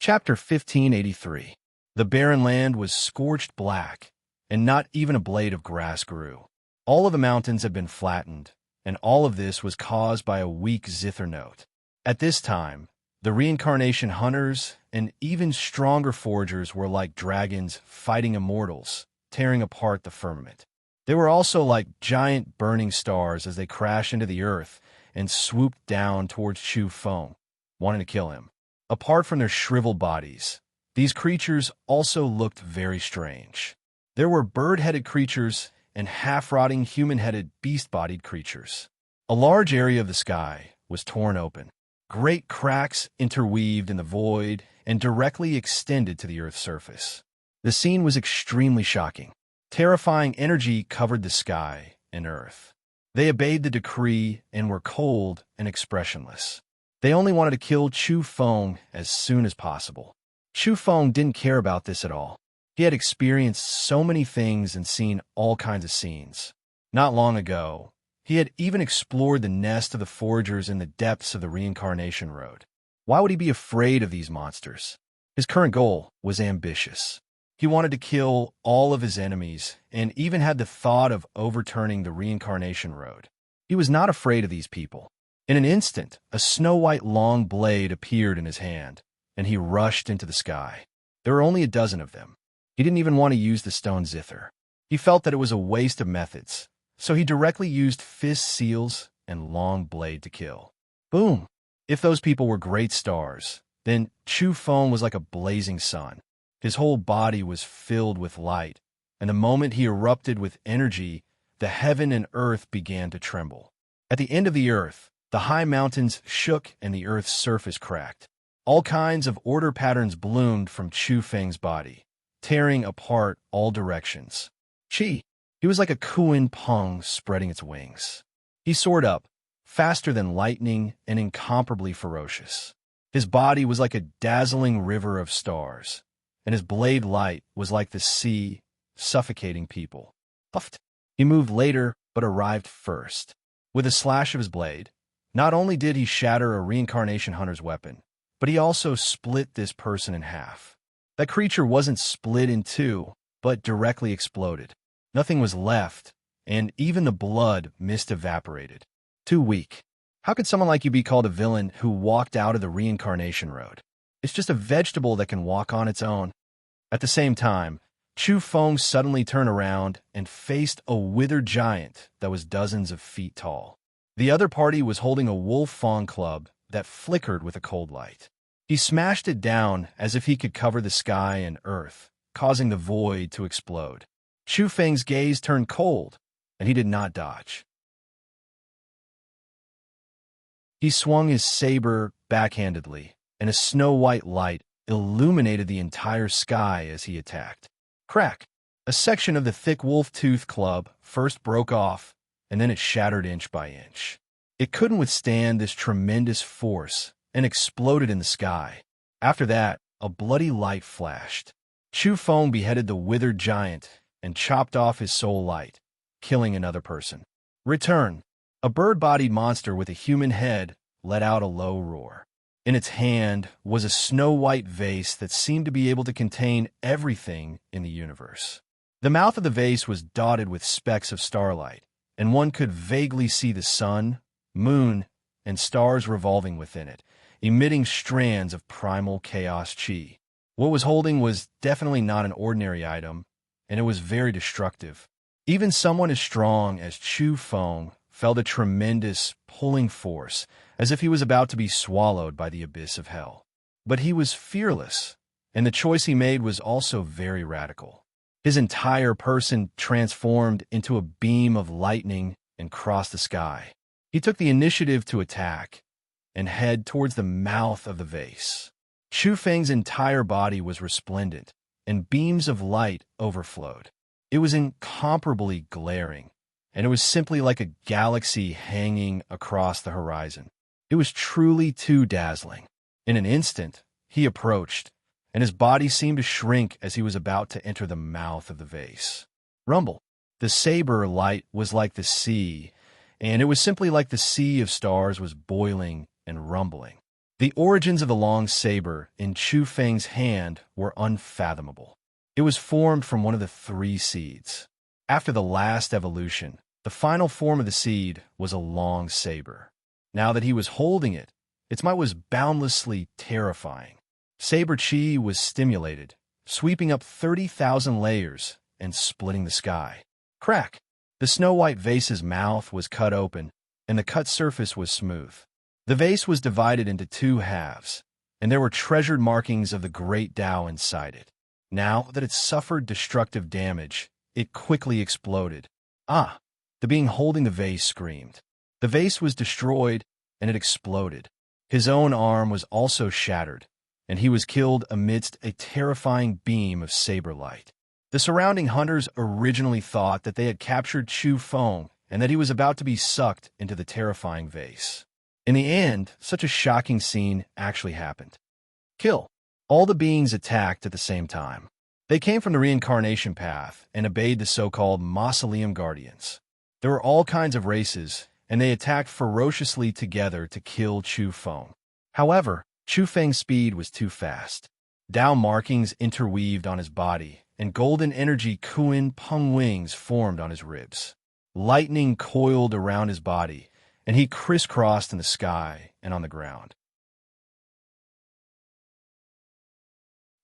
A: Chapter 1583. The barren land was scorched black, and not even a blade of grass grew. All of the mountains had been flattened, and all of this was caused by a weak zither note. At this time, the reincarnation hunters and even stronger foragers were like dragons fighting immortals, tearing apart the firmament. They were also like giant burning stars as they crashed into the earth and swooped down towards Chu Feng, wanting to kill him. Apart from their shriveled bodies, these creatures also looked very strange. There were bird-headed creatures and half-rotting human-headed beast-bodied creatures. A large area of the sky was torn open. Great cracks interweaved in the void and directly extended to the Earth's surface. The scene was extremely shocking. Terrifying energy covered the sky and Earth. They obeyed the decree and were cold and expressionless. They only wanted to kill Chu Feng as soon as possible. Chu Feng didn't care about this at all. He had experienced so many things and seen all kinds of scenes. Not long ago, he had even explored the nest of the foragers in the depths of the reincarnation road. Why would he be afraid of these monsters? His current goal was ambitious. He wanted to kill all of his enemies and even had the thought of overturning the reincarnation road. He was not afraid of these people. In an instant, a snow-white long blade appeared in his hand, and he rushed into the sky. There were only a dozen of them. He didn't even want to use the stone zither. He felt that it was a waste of methods, so he directly used fist seals and long blade to kill. Boom! If those people were great stars, then Chu Feng was like a blazing sun. His whole body was filled with light, and the moment he erupted with energy, the heaven and earth began to tremble. At the end of the earth, the high mountains shook and the earth's surface cracked. All kinds of order patterns bloomed from Chu Feng's body, tearing apart all directions. He was like a Kuan Peng spreading its wings. He soared up, faster than lightning and incomparably ferocious. His body was like a dazzling river of stars, and his blade light was like the sea, suffocating people. Puffed. He moved later, but arrived first. With a slash of his blade, not only did he shatter a reincarnation hunter's weapon, but he also split this person in half. That creature wasn't split in two, but directly exploded. Nothing was left, and even the blood mist evaporated. Too weak. How could someone like you be called a villain who walked out of the reincarnation road? It's just a vegetable that can walk on its own. At the same time, Chu Feng suddenly turned around and faced a withered giant that was dozens of feet tall. The other party was holding a wolf fawn club that flickered with a cold light. He smashed it down as if he could cover the sky and earth, causing the void to explode. Chu Feng's gaze turned cold, and he did not dodge. He swung his saber backhandedly, and a snow-white light illuminated the entire sky as he attacked. Crack! A section of the thick wolf-tooth club first broke off, and then it shattered inch by inch. It couldn't withstand this tremendous force and exploded in the sky. After that, a bloody light flashed. Chu Feng beheaded the withered giant and chopped off his soul light, killing another person. Return. A bird-bodied monster with a human head let out a low roar. In its hand was a snow-white vase that seemed to be able to contain everything in the universe. The mouth of the vase was dotted with specks of starlight, and one could vaguely see the sun, moon, and stars revolving within it, emitting strands of primal chaos chi. What was holding was definitely not an ordinary item, and it was very destructive. Even someone as strong as Chu Feng felt a tremendous pulling force, as if he was about to be swallowed by the abyss of hell. But he was fearless, and the choice he made was also very radical. His entire person transformed into a beam of lightning and crossed the sky. He took the initiative to attack and head towards the mouth of the vase. Chu Feng's entire body was resplendent, and beams of light overflowed. It was incomparably glaring, and it was simply like a galaxy hanging across the horizon. It was truly too dazzling. In an instant, he approached, and his body seemed to shrink as he was about to enter the mouth of the vase. Rumble. The saber light was like the sea, and it was simply like the sea of stars was boiling and rumbling. The origins of the long saber in Chu Feng's hand were unfathomable. It was formed from one of the 3 seeds. After the last evolution, the final form of the seed was a long saber. Now that he was holding it, its might was boundlessly terrifying. Saber chi was stimulated, sweeping up 30,000 layers and splitting the sky. Crack! The snow-white vase's mouth was cut open, and the cut surface was smooth. The vase was divided into 2 halves, and there were treasured markings of the great Tao inside it. Now that it suffered destructive damage, it quickly exploded. Ah! The being holding the vase screamed. The vase was destroyed, and it exploded. His own arm was also shattered, and he was killed amidst a terrifying beam of saber light. The surrounding hunters originally thought that they had captured Chu Feng and that he was about to be sucked into the terrifying vase. In the end, such a shocking scene actually happened. Kill. All the beings attacked at the same time. They came from the reincarnation path and obeyed the so-called Mausoleum Guardians. There were all kinds of races, and they attacked ferociously together to kill Chu Feng. However, Chu Feng's speed was too fast. Tao markings interweaved on his body, and golden energy Kuan Peng wings formed on his ribs. Lightning coiled around his body, and he crisscrossed in the sky and on the ground.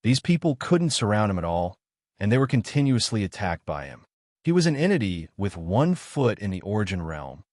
A: These people couldn't surround him at all, and they were continuously attacked by him. He was an entity with 1 foot in the origin realm,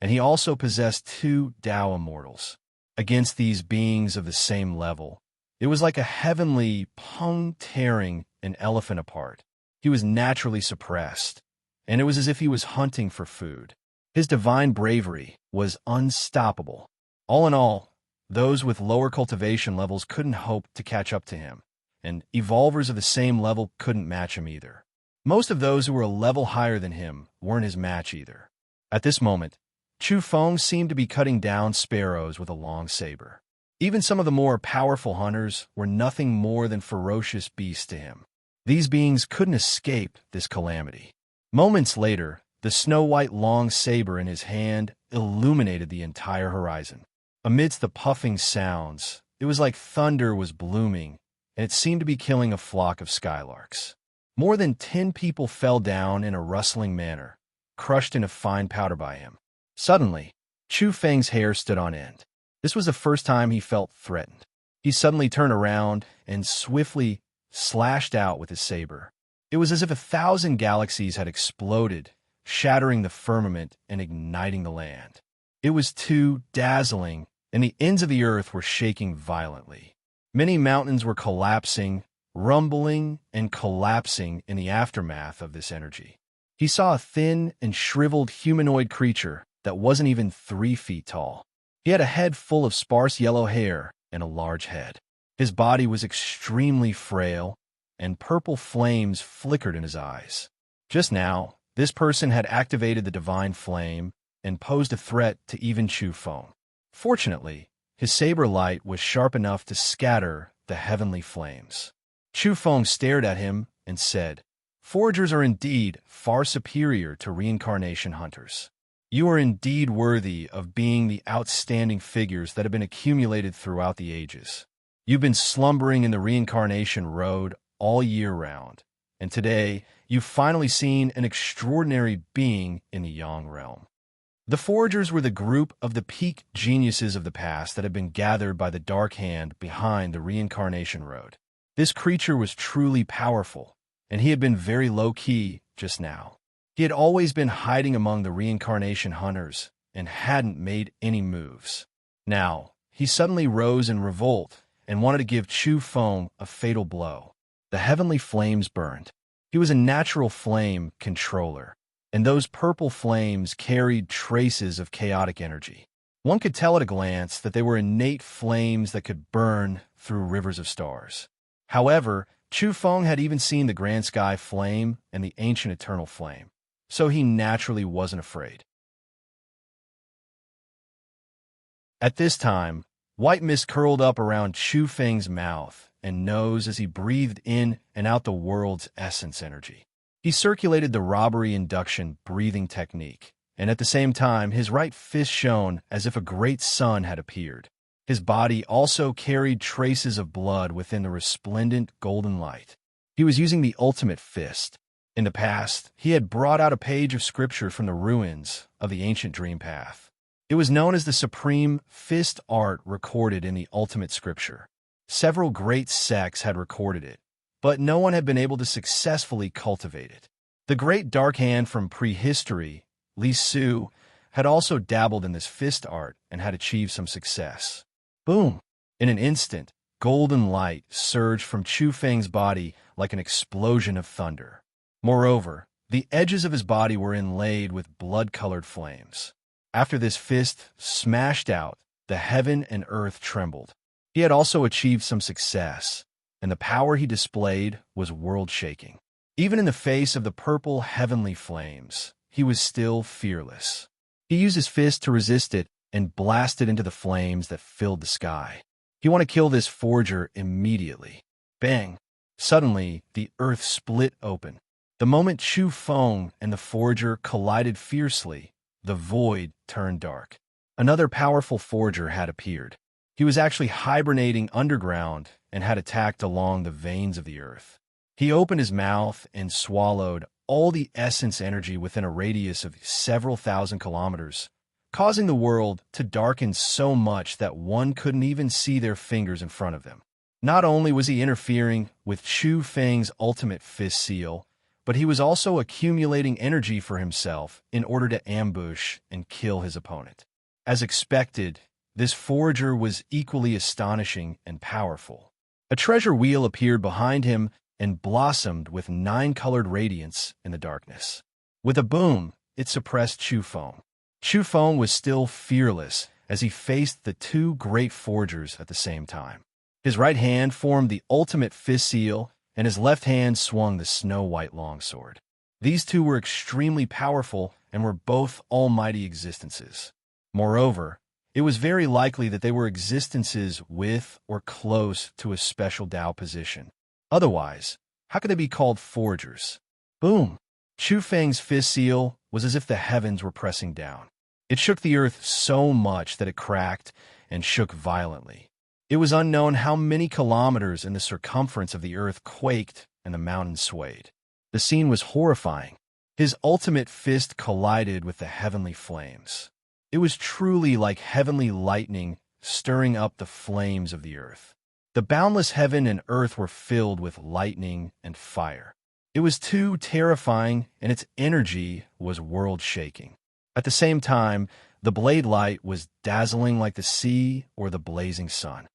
A: and he also possessed 2 Tao immortals. Against these beings of the same level, it was like a heavenly Peng tearing an elephant apart. He was naturally suppressed, and it was as if he was hunting for food. His divine bravery was unstoppable. All in all, those with lower cultivation levels couldn't hope to catch up to him, and evolvers of the same level couldn't match him either. Most of those who were a level higher than him weren't his match either. At this moment, Chu Feng seemed to be cutting down sparrows with a long saber. Even some of the more powerful hunters were nothing more than ferocious beasts to him. These beings couldn't escape this calamity. Moments later, the snow-white long saber in his hand illuminated the entire horizon. Amidst the puffing sounds, it was like thunder was blooming, and it seemed to be killing a flock of skylarks. More than 10 people fell down in a rustling manner, crushed into fine powder by him. Suddenly, Chu Feng's hair stood on end. This was the first time he felt threatened. He suddenly turned around and swiftly slashed out with his saber. It was as if 1,000 galaxies had exploded, shattering the firmament and igniting the land. It was too dazzling, and the ends of the earth were shaking violently. Many mountains were collapsing, rumbling, and collapsing in the aftermath of this energy. He saw a thin and shriveled humanoid creature that wasn't even 3 feet tall. He had a head full of sparse yellow hair and a large head. His body was extremely frail, and purple flames flickered in his eyes. Just now, this person had activated the divine flame and posed a threat to even Chu Feng. Fortunately, his saber light was sharp enough to scatter the heavenly flames. Chu Feng stared at him and said, "Foragers are indeed far superior to reincarnation hunters. You are indeed worthy of being the outstanding figures that have been accumulated throughout the ages. You've been slumbering in the reincarnation road all year round, and today you've finally seen an extraordinary being in the Yang realm." The Foragers were the group of the peak geniuses of the past that had been gathered by the Dark Hand behind the reincarnation road. This creature was truly powerful, and he had been very low-key just now. He had always been hiding among the reincarnation hunters and hadn't made any moves. Now, he suddenly rose in revolt and wanted to give Chu Feng a fatal blow. The heavenly flames burned. He was a natural flame controller, and those purple flames carried traces of chaotic energy. One could tell at a glance that they were innate flames that could burn through rivers of stars. However, Chu Feng had even seen the grand sky flame and the ancient eternal flame, so he naturally wasn't afraid. At this time, white mist curled up around Chu Feng's mouth and nose as he breathed in and out the world's essence energy. He circulated the robbery induction breathing technique, and at the same time his right fist shone as if a great sun had appeared. His body also carried traces of blood within the resplendent golden light. He was using the ultimate fist. In the past, he had brought out a page of scripture from the ruins of the ancient dream path. It was known as the supreme fist art recorded in the ultimate scripture. Several great sects had recorded it, but no one had been able to successfully cultivate it. The great dark hand from prehistory, Li Su, had also dabbled in this fist art and had achieved some success. Boom! In an instant, golden light surged from Chu Feng's body like an explosion of thunder. Moreover, the edges of his body were inlaid with blood-colored flames. After this fist smashed out, the heaven and earth trembled. He had also achieved some success, and the power he displayed was world-shaking. Even in the face of the purple heavenly flames, he was still fearless. He used his fist to resist it and blasted into the flames that filled the sky. He wanted to kill this forger immediately. Bang! Suddenly, the earth split open. The moment Chu Feng and the forger collided fiercely, the void turned dark. Another powerful forger had appeared. He was actually hibernating underground and had attacked along the veins of the earth. He opened his mouth and swallowed all the essence energy within a radius of several thousand kilometers, causing the world to darken so much that one couldn't even see their fingers in front of them. Not only was he interfering with Chu Feng's ultimate fist seal, but he was also accumulating energy for himself in order to ambush and kill his opponent. As expected, this forager was equally astonishing and powerful. A treasure wheel appeared behind him and blossomed with 9-colored radiance in the darkness. With a boom, it suppressed Chu Feng. Chu Feng was still fearless as he faced the two great forgers at the same time. His right hand formed the ultimate fist seal, and his left hand swung the snow-white longsword. These two were extremely powerful and were both almighty existences. Moreover, it was very likely that they were existences with or close to a special Tao position. Otherwise, how could they be called forgers? Boom! Chu Feng's fist seal was as if the heavens were pressing down. It shook the earth so much that it cracked and shook violently. It was unknown how many kilometers in the circumference of the earth quaked and the mountains swayed. The scene was horrifying. His ultimate fist collided with the heavenly flames. It was truly like heavenly lightning stirring up the flames of the earth. The boundless heaven and earth were filled with lightning and fire. It was too terrifying, and its energy was world-shaking. At the same time, the blade light was dazzling like the sea or the blazing sun.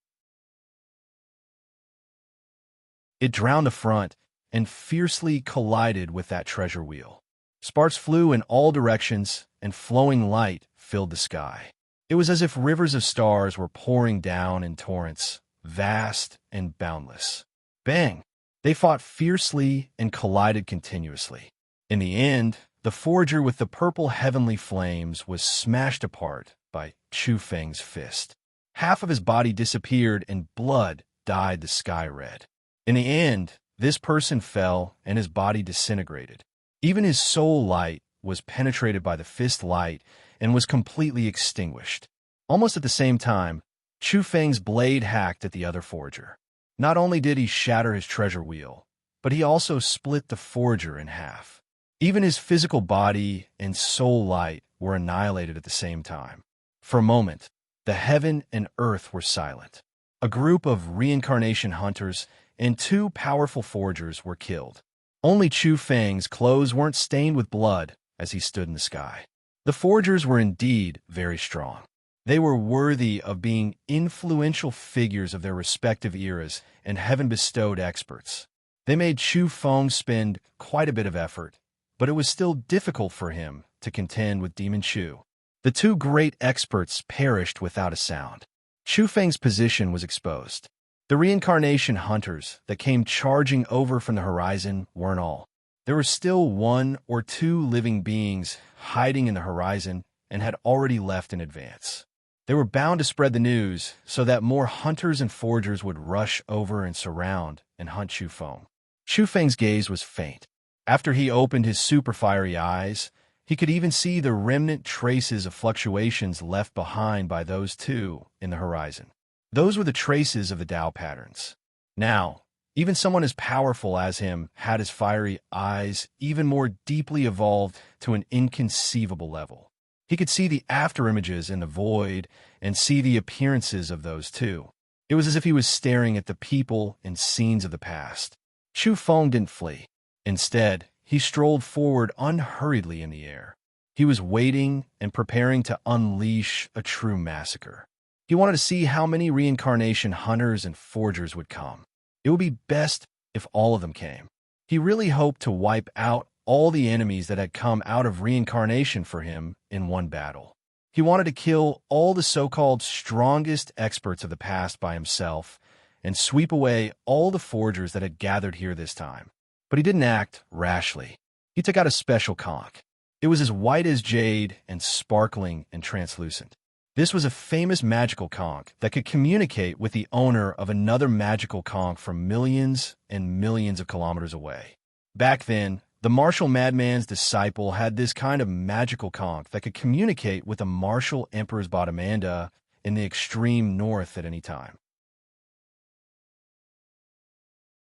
A: It drowned the front and fiercely collided with that treasure wheel. Sparks flew in all directions, and flowing light filled the sky. It was as if rivers of stars were pouring down in torrents, vast and boundless. Bang! They fought fiercely and collided continuously. In the end, the forger with the purple heavenly flames was smashed apart by Chu Feng's fist. Half of his body disappeared and blood dyed the sky red. In the end, this person fell and his body disintegrated. Even his soul light was penetrated by the fist light and was completely extinguished. Almost at the same time, Chu Feng's blade hacked at the other forger. Not only did he shatter his treasure wheel, but he also split the forger in half. Even his physical body and soul light were annihilated at the same time. For a moment, the heaven and earth were silent. A group of reincarnation hunters and two powerful forgers were killed. Only Chu Feng's clothes weren't stained with blood as he stood in the sky. The forgers were indeed very strong. They were worthy of being influential figures of their respective eras and heaven-bestowed experts. They made Chu Feng spend quite a bit of effort, but it was still difficult for him to contend with Demon Chu. The two great experts perished without a sound. Chu Feng's position was exposed. The reincarnation hunters that came charging over from the horizon weren't all. There were still one or two living beings hiding in the horizon and had already left in advance. They were bound to spread the news so that more hunters and forgers would rush over and surround and hunt Chu Feng. Chu Feng's gaze was faint. After he opened his super fiery eyes, he could even see the remnant traces of fluctuations left behind by those two in the horizon. Those were the traces of the Tao patterns. Now, even someone as powerful as him had his fiery eyes even more deeply evolved to an inconceivable level. He could see the afterimages in the void and see the appearances of those two. It was as if he was staring at the people and scenes of the past. Chu Feng didn't flee. Instead, he strolled forward unhurriedly in the air. He was waiting and preparing to unleash a true massacre. He wanted to see how many reincarnation hunters and forgers would come. It would be best if all of them came. He really hoped to wipe out all the enemies that had come out of reincarnation for him in one battle. He wanted to kill all the so-called strongest experts of the past by himself and sweep away all the forgers that had gathered here this time. But he didn't act rashly. He took out a special conch. It was as white as jade and sparkling and translucent. This was a famous magical conch that could communicate with the owner of another magical conch from millions and millions of kilometers away. Back then, the martial madman's disciple had this kind of magical conch that could communicate with the martial emperor's Bottomanda in the extreme north at any time.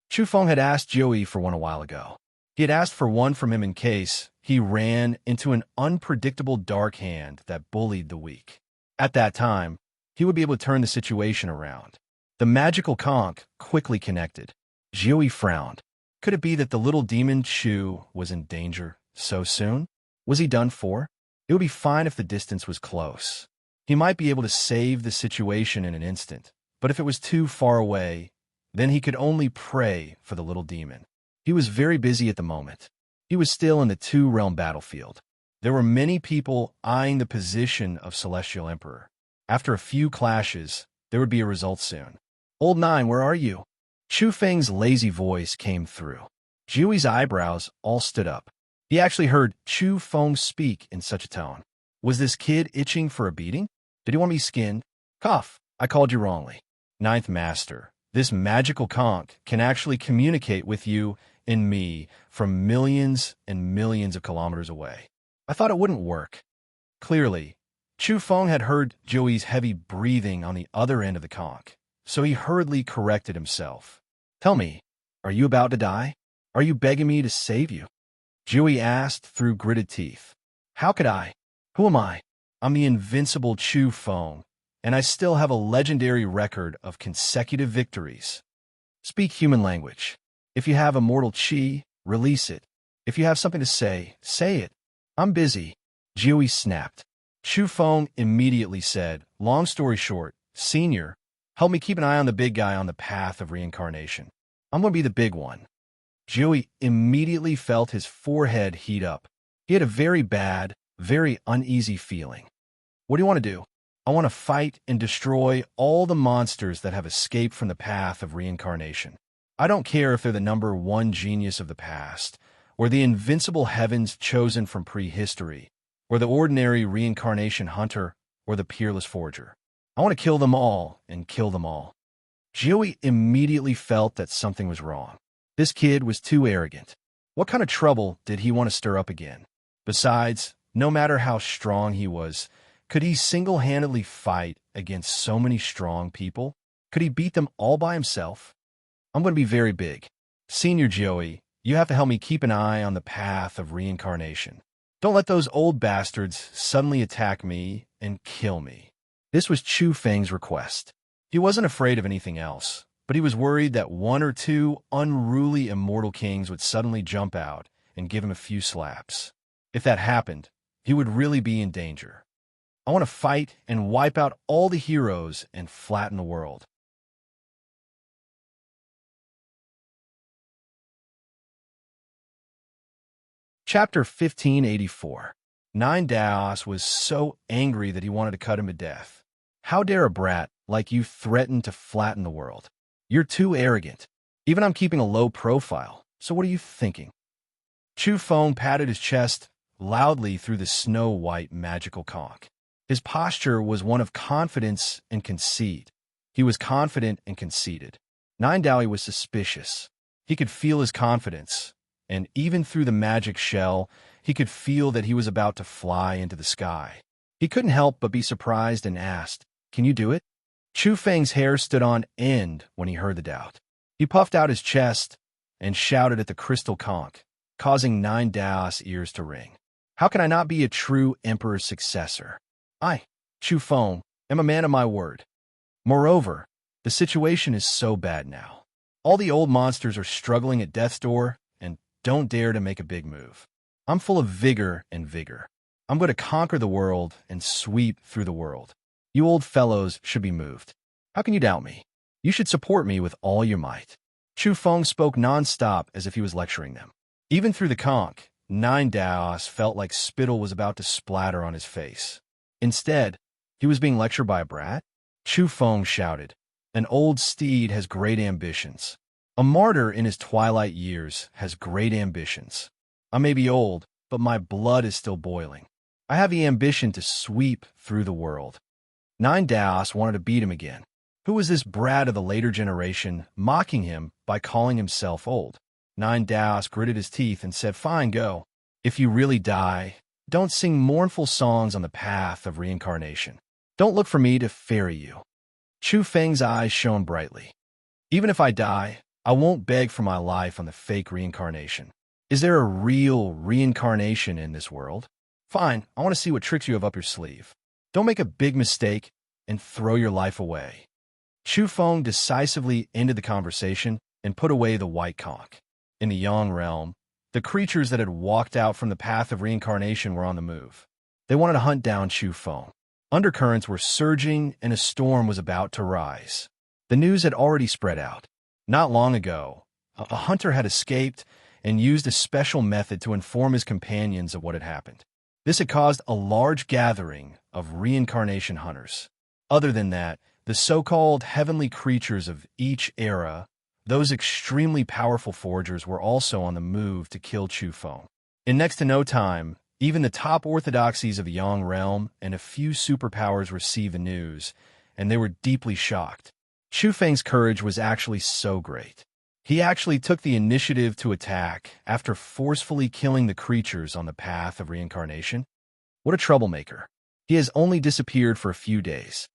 A: Chu Feng had asked Joey for one a while ago. He had asked for one from him in case he ran into an unpredictable dark hand that bullied the weak. At that time, he would be able to turn the situation around. The magical conch quickly connected. Joey frowned. Could it be that the little demon Chu was in danger so soon? Was he done for? It would be fine if the distance was close. He might be able to save the situation in an instant, but if it was too far away, then he could only pray for the little demon. He was very busy at the moment. He was still in the two-realm battlefield. There were many people eyeing the position of Celestial Emperor. After a few clashes, there would be a result soon. "Old Nine, where are you?" Chu Feng's lazy voice came through. Jiuyi's eyebrows all stood up. He actually heard Chu Feng speak in such a tone. Was this kid itching for a beating? Did he want to be skinned? Cough, I called you wrongly. Ninth Master, this magical conch can actually communicate with you and me from millions and millions of kilometers away. I thought it wouldn't work. Clearly, Chu Feng had heard Jiuyi's heavy breathing on the other end of the conch, so he hurriedly corrected himself. Tell me, are you about to die? Are you begging me to save you? Jiuyi asked through gritted teeth. How could I? Who am I? I'm the invincible Chu Feng, and I still have a legendary record of consecutive victories. Speak human language. If you have immortal chi, release it. If you have something to say it. I'm busy. Jiuyi snapped. Chu Feng immediately said, long story short, Senior, help me keep an eye on the big guy on the path of reincarnation. I'm going to be the big one. Jiuyi immediately felt his forehead heat up. He had a very bad, very uneasy feeling. What do you want to do? I want to fight and destroy all the monsters that have escaped from the path of reincarnation. I don't care if they're the number one genius of the past, or the invincible heavens chosen from prehistory, or the ordinary reincarnation hunter, or the peerless forger. I want to kill them all and kill them all. Jiuyi immediately felt that something was wrong. This kid was too arrogant. What kind of trouble did he want to stir up again? Besides, no matter how strong he was, could he single-handedly fight against so many strong people? Could he beat them all by himself? I'm going to be very big. Senior Jiuyi, you have to help me keep an eye on the path of reincarnation. Don't let those old bastards suddenly attack me and kill me. This was Chu Feng's request. He wasn't afraid of anything else, but he was worried that one or two unruly immortal kings would suddenly jump out and give him a few slaps. If that happened, he would really be in danger. I want to fight and wipe out all the heroes and flatten the world. Chapter 1584. Nine Daos was so angry that he wanted to cut him to death. How dare a brat like you threaten to flatten the world? You're too arrogant. Even I'm keeping a low profile, so what are you thinking? Chu Feng patted his chest loudly through the snow-white magical conch. His posture was one of confidence and conceit. He was confident and conceited. Nine Dao was suspicious. He could feel his confidence, and even through the magic shell, he could feel that he was about to fly into the sky. He couldn't help but be surprised and asked, "Can you do it?" Chu Feng's hair stood on end when he heard the doubt. He puffed out his chest and shouted at the crystal conch, causing Nine Daos' ears to ring. "How can I not be a true emperor's successor? I, Chu Feng, am a man of my word. Moreover, the situation is so bad now. All the old monsters are struggling at death's door and don't dare to make a big move. I'm full of vigor and vigor. I'm going to conquer the world and sweep through the world. You old fellows should be moved. How can you doubt me? You should support me with all your might." Chu Feng spoke non-stop as if he was lecturing them. Even through the conch, Nine Daos felt like spittle was about to splatter on his face. Instead, he was being lectured by a brat? Chu Feng shouted, "An old steed has great ambitions. A martyr in his twilight years has great ambitions. I may be old, but my blood is still boiling. I have the ambition to sweep through the world." Nine Daos wanted to beat him again. Who was this brat of the later generation mocking him by calling himself old? Nine Daos gritted his teeth and said, "Fine, go. If you really die, don't sing mournful songs on the path of reincarnation. Don't look for me to ferry you." Chu Feng's eyes shone brightly. "Even if I die, I won't beg for my life on the fake reincarnation. Is there a real reincarnation in this world? Fine, I want to see what tricks you have up your sleeve. Don't make a big mistake and throw your life away." Chu Feng decisively ended the conversation and put away the white conch. In the Yang realm, the creatures that had walked out from the path of reincarnation were on the move. They wanted to hunt down Chu Feng. Undercurrents were surging and a storm was about to rise. The news had already spread out. Not long ago, a hunter had escaped and used a special method to inform his companions of what had happened. This had caused a large gathering of reincarnation hunters. Other than that, the so-called heavenly creatures of each era, those extremely powerful forgers, were also on the move to kill Chu Feng. In next to no time, even the top orthodoxies of the Yang realm and a few superpowers received the news, and they were deeply shocked. Chu Feng's courage was actually so great. He actually took the initiative to attack after forcefully killing the creatures on the path of reincarnation. What a troublemaker. He has only disappeared for a few days.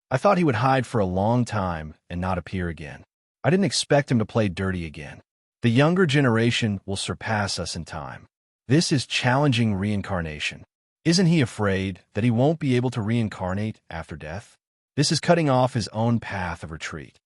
A: I thought he would hide for a long time and not appear again. I didn't expect him to play dirty again. The younger generation will surpass us in time. This is challenging reincarnation. Isn't he afraid that he won't be able to reincarnate after death? This is cutting off his own path of retreat.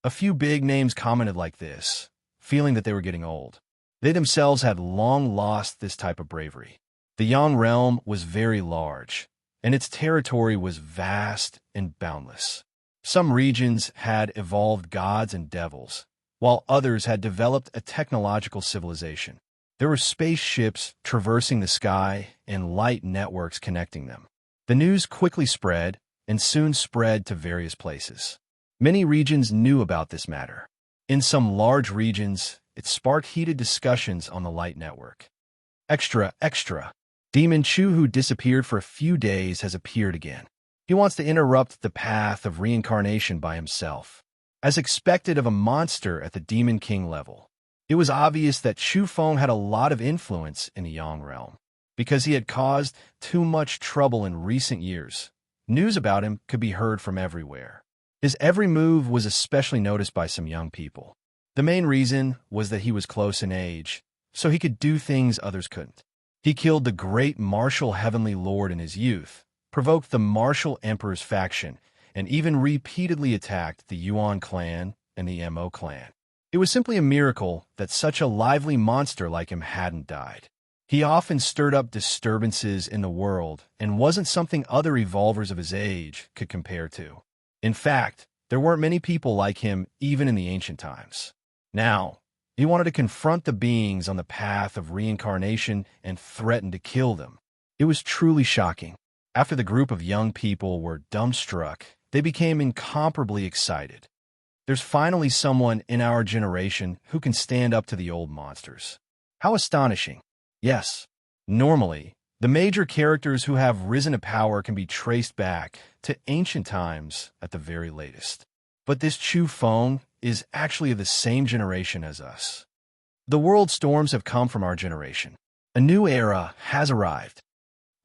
A: A few big names commented like this, feeling that they were getting old. They themselves had long lost this type of bravery. The Yang realm was very large, and its territory was vast and boundless. Some regions had evolved gods and devils, while others had developed a technological civilization. There were spaceships traversing the sky and light networks connecting them. The news quickly spread and soon spread to various places. Many regions knew about this matter. In some large regions, it sparked heated discussions on the light network. Extra, extra. Demon Chu, who disappeared for a few days, has appeared again. He wants to interrupt the path of reincarnation by himself. As expected of a monster at the Demon King level, it was obvious that Chu Feng had a lot of influence in the Yang realm. Because he had caused too much trouble in recent years, news about him could be heard from everywhere. His every move was especially noticed by some young people. The main reason was that he was close in age, so he could do things others couldn't. He killed the great martial heavenly lord in his youth, provoked the martial emperor's faction, and even repeatedly attacked the Yuan clan and the Mo clan. It was simply a miracle that such a lively monster like him hadn't died. He often stirred up disturbances in the world and wasn't something other evolvers of his age could compare to. In fact, there weren't many people like him even in the ancient times. Now, he wanted to confront the beings on the path of reincarnation and threaten to kill them. It was truly shocking. After the group of young people were dumbstruck, they became incomparably excited. There's finally someone in our generation who can stand up to the old monsters. How astonishing. Yes, normally, the major characters who have risen to power can be traced back to ancient times at the very latest. But this Chu Feng is actually of the same generation as us. The world storms have come from our generation. A new era has arrived.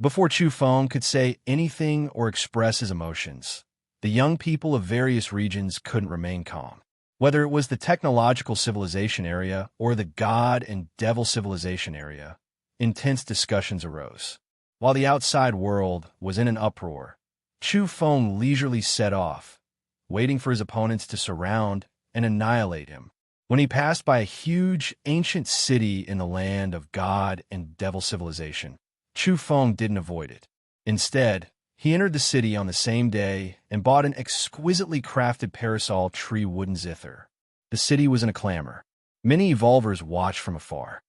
A: Before Chu Feng could say anything or express his emotions, the young people of various regions couldn't remain calm. Whether it was the technological civilization area or the god and devil civilization area, intense discussions arose. While the outside world was in an uproar, Chu Feng leisurely set off, waiting for his opponents to surround and annihilate him. When he passed by a huge, ancient city in the land of god and devil civilization, Chu Feng didn't avoid it. Instead, he entered the city on the same day and bought an exquisitely crafted parasol tree wooden zither. The city was in a clamor. Many evolvers watched from afar.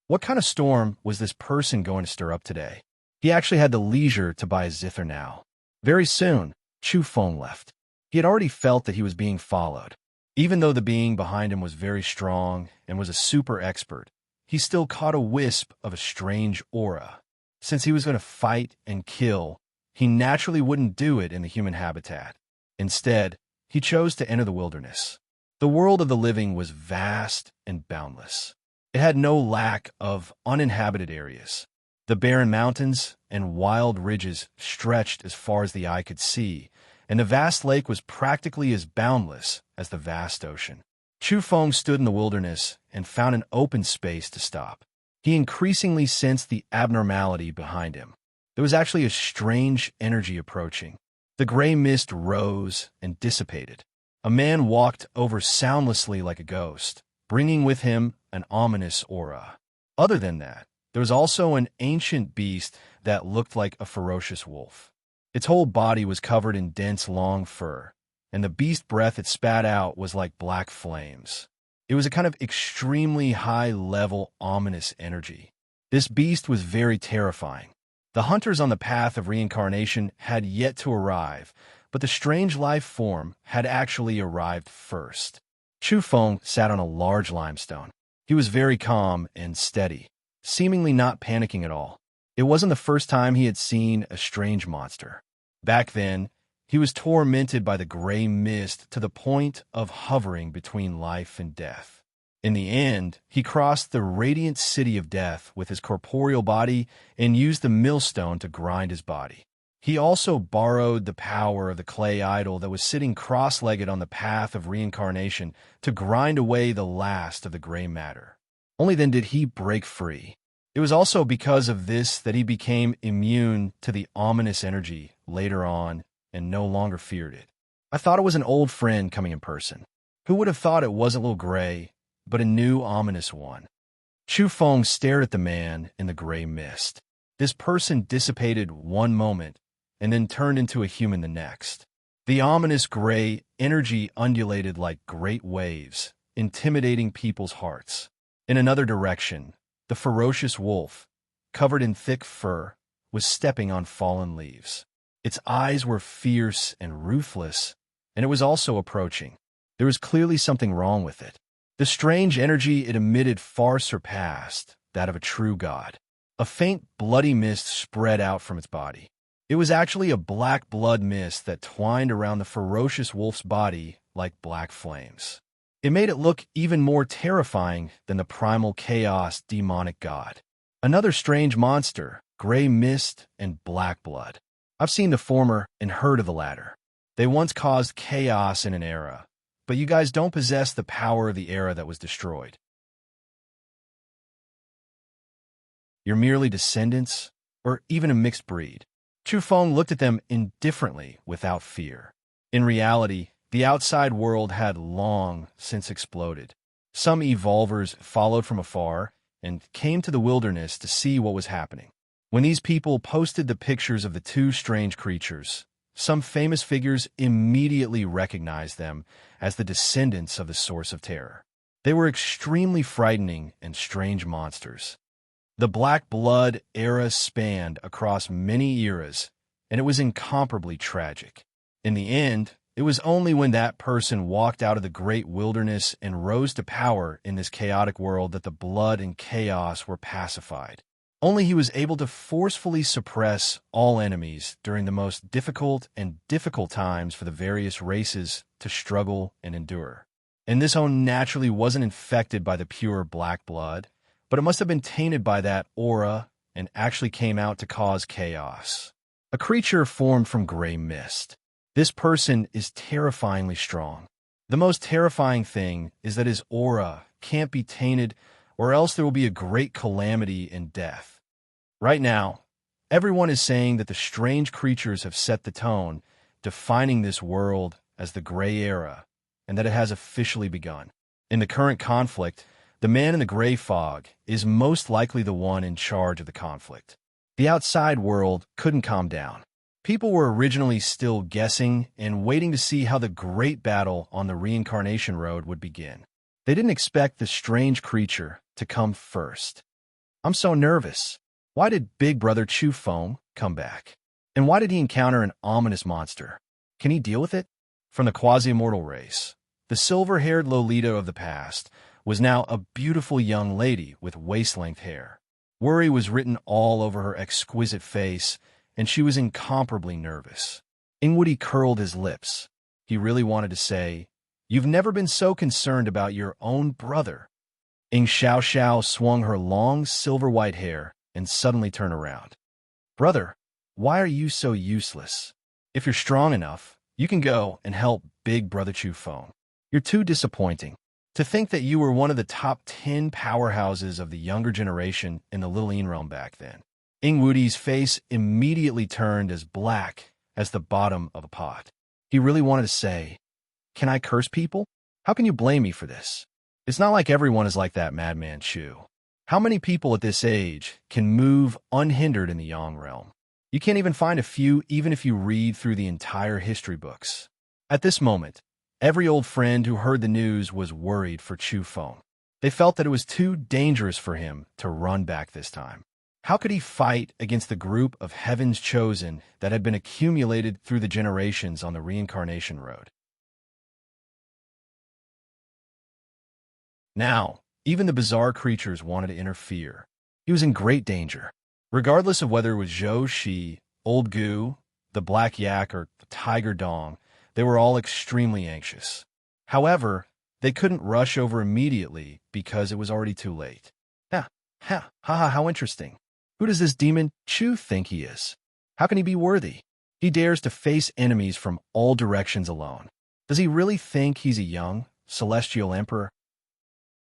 A: What kind of storm was this person going to stir up today? He actually had the leisure to buy a zither now. Very soon, Chu Feng left. He had already felt that he was being followed. Even though the being behind him was very strong and was a super expert, he still caught a wisp of a strange aura. Since he was going to fight and kill, he naturally wouldn't do it in the human habitat. Instead, he chose to enter the wilderness. The world of the living was vast and boundless. It had no lack of uninhabited areas. The barren mountains and wild ridges stretched as far as the eye could see, and the vast lake was practically as boundless as the vast ocean. Chu Feng stood in the wilderness and found an open space to stop. He increasingly sensed the abnormality behind him. There was actually a strange energy approaching. The gray mist rose and dissipated. A man walked over soundlessly like a ghost, bringing with him an ominous aura. Other than that, there was also an ancient beast that looked like a ferocious wolf. Its whole body was covered in dense, long fur, and the beast breath it spat out was like black flames. It was a kind of extremely high-level, ominous energy. This beast was very terrifying. The hunters on the path of reincarnation had yet to arrive, but the strange life form had actually arrived first. Chu Feng sat on a large limestone. He was very calm and steady, seemingly not panicking at all. It wasn't the first time he had seen a strange monster. Back then, he was tormented by the gray mist to the point of hovering between life and death. In the end, he crossed the radiant city of death with his corporeal body and used the millstone to grind his body. He also borrowed the power of the clay idol that was sitting cross-legged on the path of reincarnation to grind away the last of the gray matter. Only then did he break free. It was also because of this that he became immune to the ominous energy later on and no longer feared it. I thought it was an old friend coming in person. Who would have thought it wasn't Little Gray, but a new ominous one? Chu Feng stared at the man in the gray mist. This person dissipated one moment and then turned into a human the next. The ominous gray energy undulated like great waves, intimidating people's hearts. In another direction, the ferocious wolf, covered in thick fur, was stepping on fallen leaves. Its eyes were fierce and ruthless, and it was also approaching. There was clearly something wrong with it. The strange energy it emitted far surpassed that of a true god. A faint, bloody mist spread out from its body. It was actually a black blood mist that twined around the ferocious wolf's body like black flames. It made it look even more terrifying than the primal chaos demonic god. Another strange monster, gray mist and black blood. I've seen the former and heard of the latter. They once caused chaos in an era, but you guys don't possess the power of the era that was destroyed. You're merely descendants, or even a mixed breed. Chu Feng looked at them indifferently without fear. In reality, the outside world had long since exploded. Some evolvers followed from afar and came to the wilderness to see what was happening. When these people posted the pictures of the two strange creatures, some famous figures immediately recognized them as the descendants of the source of terror. They were extremely frightening and strange monsters. The Black Blood era spanned across many eras, and it was incomparably tragic. In the end, it was only when that person walked out of the great wilderness and rose to power in this chaotic world that the blood and chaos were pacified. Only he was able to forcefully suppress all enemies during the most difficult times for the various races to struggle and endure. And this own naturally wasn't infected by the pure black blood, but it must have been tainted by that aura and actually came out to cause chaos. A creature formed from gray mist. This person is terrifyingly strong. The most terrifying thing is that his aura can't be tainted, or else there will be a great calamity and death. Right now, everyone is saying that the strange creatures have set the tone, defining this world as the Gray Era, and that it has officially begun. In the current conflict, the man in the gray fog is most likely the one in charge of the conflict. The outside world couldn't calm down. People were originally still guessing and waiting to see how the great battle on the reincarnation road would begin. They didn't expect the strange creature to come first. I'm so nervous. Why did Big Brother Chew Foam come back? And why did he encounter an ominous monster? Can he deal with it? From the quasi-immortal race, the silver-haired Lolita of the past was now a beautiful young lady with waist-length hair. Worry was written all over her exquisite face, and she was incomparably nervous. Ingwoody curled his lips. He really wanted to say, "You've never been so concerned about your own brother." Ing Xiao Xiao swung her long silver-white hair and suddenly turned around. "Brother, why are you so useless? If you're strong enough, you can go and help Big Brother Chew Foam. You're too disappointing. To think that you were one of the top 10 powerhouses of the younger generation in the Little realm back then." Ingwoody's face immediately turned as black as the bottom of a pot. He really wanted to say, "Can I curse people? How can you blame me for this? It's not like everyone is like that Madman Chew. How many people at this age can move unhindered in the Yang realm? You can't even find a few even if you read through the entire history books." At this moment, every old friend who heard the news was worried for Chew Foam. They felt that it was too dangerous for him to run back this time. How could he fight against the group of Heaven's Chosen that had been accumulated through the generations on the reincarnation road? Now, even the bizarre creatures wanted to interfere. He was in great danger. Regardless of whether it was Zhou Shi, Old Goo, the Black Yak, or the Tiger Dong, they were all extremely anxious. However, they couldn't rush over immediately because it was already too late. How interesting. Who does this demon Chew think he is? How can he be worthy? He dares to face enemies from all directions alone. Does he really think he's a young, celestial emperor?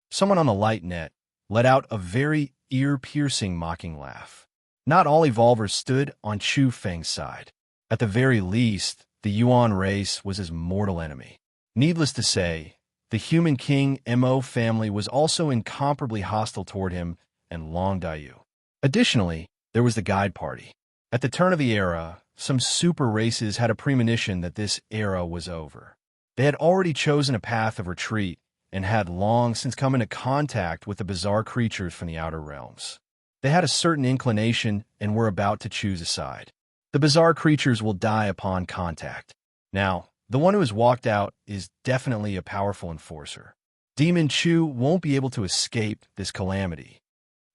A: Someone on the light net let out a very ear-piercing mocking laugh. Not all evolvers stood on Chu Feng's side. At the very least, the Yuan race was his mortal enemy. Needless to say, the human king Mo family was also incomparably hostile toward him and Long Dayu. Additionally, there was the Guide Party. At the turn of the era, some super races had a premonition that this era was over. They had already chosen a path of retreat and had long since come into contact with the bizarre creatures from the outer realms. They had a certain inclination and were about to choose a side. The bizarre creatures will die upon contact. Now, the one who has walked out is definitely a powerful enforcer. Demon Chu won't be able to escape this calamity.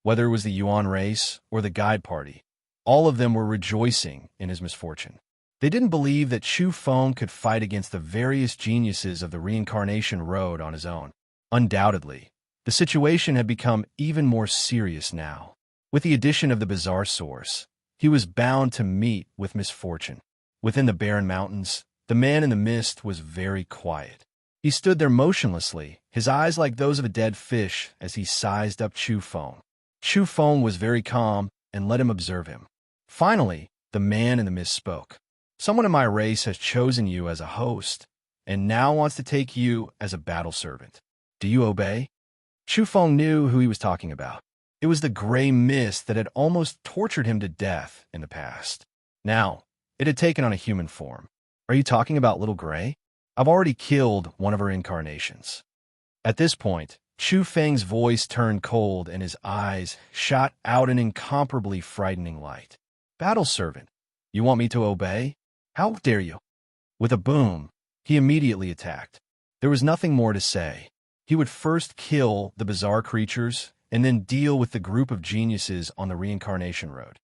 A: Whether it was the Yuan race or the Guide Party, all of them were rejoicing in his misfortune. They didn't believe that Chew Foam could fight against the various geniuses of the reincarnation road on his own. Undoubtedly, the situation had become even more serious now. With the addition of the bizarre source, he was bound to meet with misfortune. Within the barren mountains, the man in the mist was very quiet. He stood there motionlessly, his eyes like those of a dead fish as he sized up Chew Foam. Chew Foam was very calm and let him observe him. Finally, the man in the mist spoke. "Someone in my race has chosen you as a host, and now wants to take you as a battle servant. Do you obey?" Chu Feng knew who he was talking about. It was the gray mist that had almost tortured him to death in the past. Now, it had taken on a human form. Are you talking about Little Gray? I've already killed one of her incarnations. At this point, Chu Feng's voice turned cold and his eyes shot out an incomparably frightening light. Battle servant, you want me to obey? How dare you? With a boom, he immediately attacked. There was nothing more to say. He would first kill the bizarre creatures and then deal with the group of geniuses on the reincarnation road.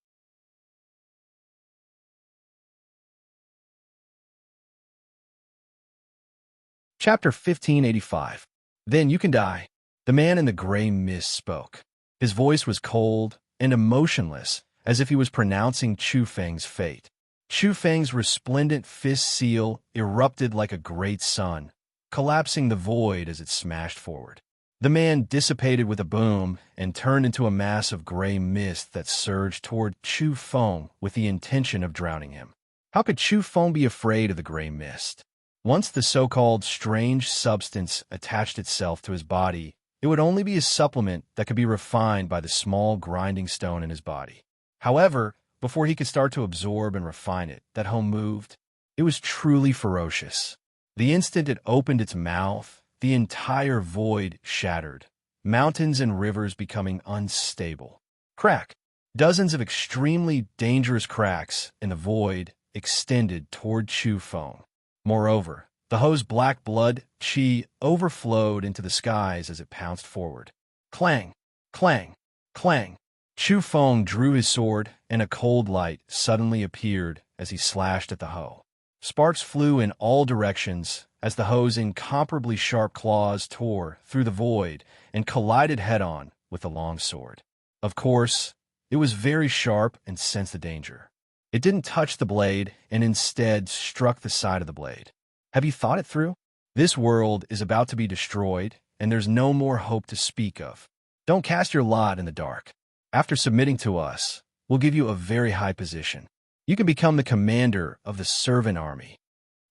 A: Chapter 1585. Then you can die. The man in the gray mist spoke. His voice was cold and emotionless, as if he was pronouncing Chu Feng's fate. Chu Feng's resplendent fist seal erupted like a great sun, collapsing the void as it smashed forward. The man dissipated with a boom and turned into a mass of gray mist that surged toward Chu Feng with the intention of drowning him. How could Chu Feng be afraid of the gray mist? Once the so-called strange substance attached itself to his body, it would only be a supplement that could be refined by the small grinding stone in his body. However, before he could start to absorb and refine it, that home moved. It was truly ferocious. The instant it opened its mouth, the entire void shattered, mountains and rivers becoming unstable. Crack! Dozens of extremely dangerous cracks in the void extended toward Chu Feng. Moreover, the hoe's black blood qi overflowed into the skies as it pounced forward. Clang! Clang! Clang! Chu Feng drew his sword, and a cold light suddenly appeared as he slashed at the hoe. Sparks flew in all directions as the hoe's incomparably sharp claws tore through the void and collided head-on with the long sword. Of course, it was very sharp and sensed the danger. It didn't touch the blade and instead struck the side of the blade. Have you thought it through? This world is about to be destroyed, and there's no more hope to speak of. Don't cast your lot in the dark. After submitting to us, we'll give you a very high position. You can become the commander of the servant army.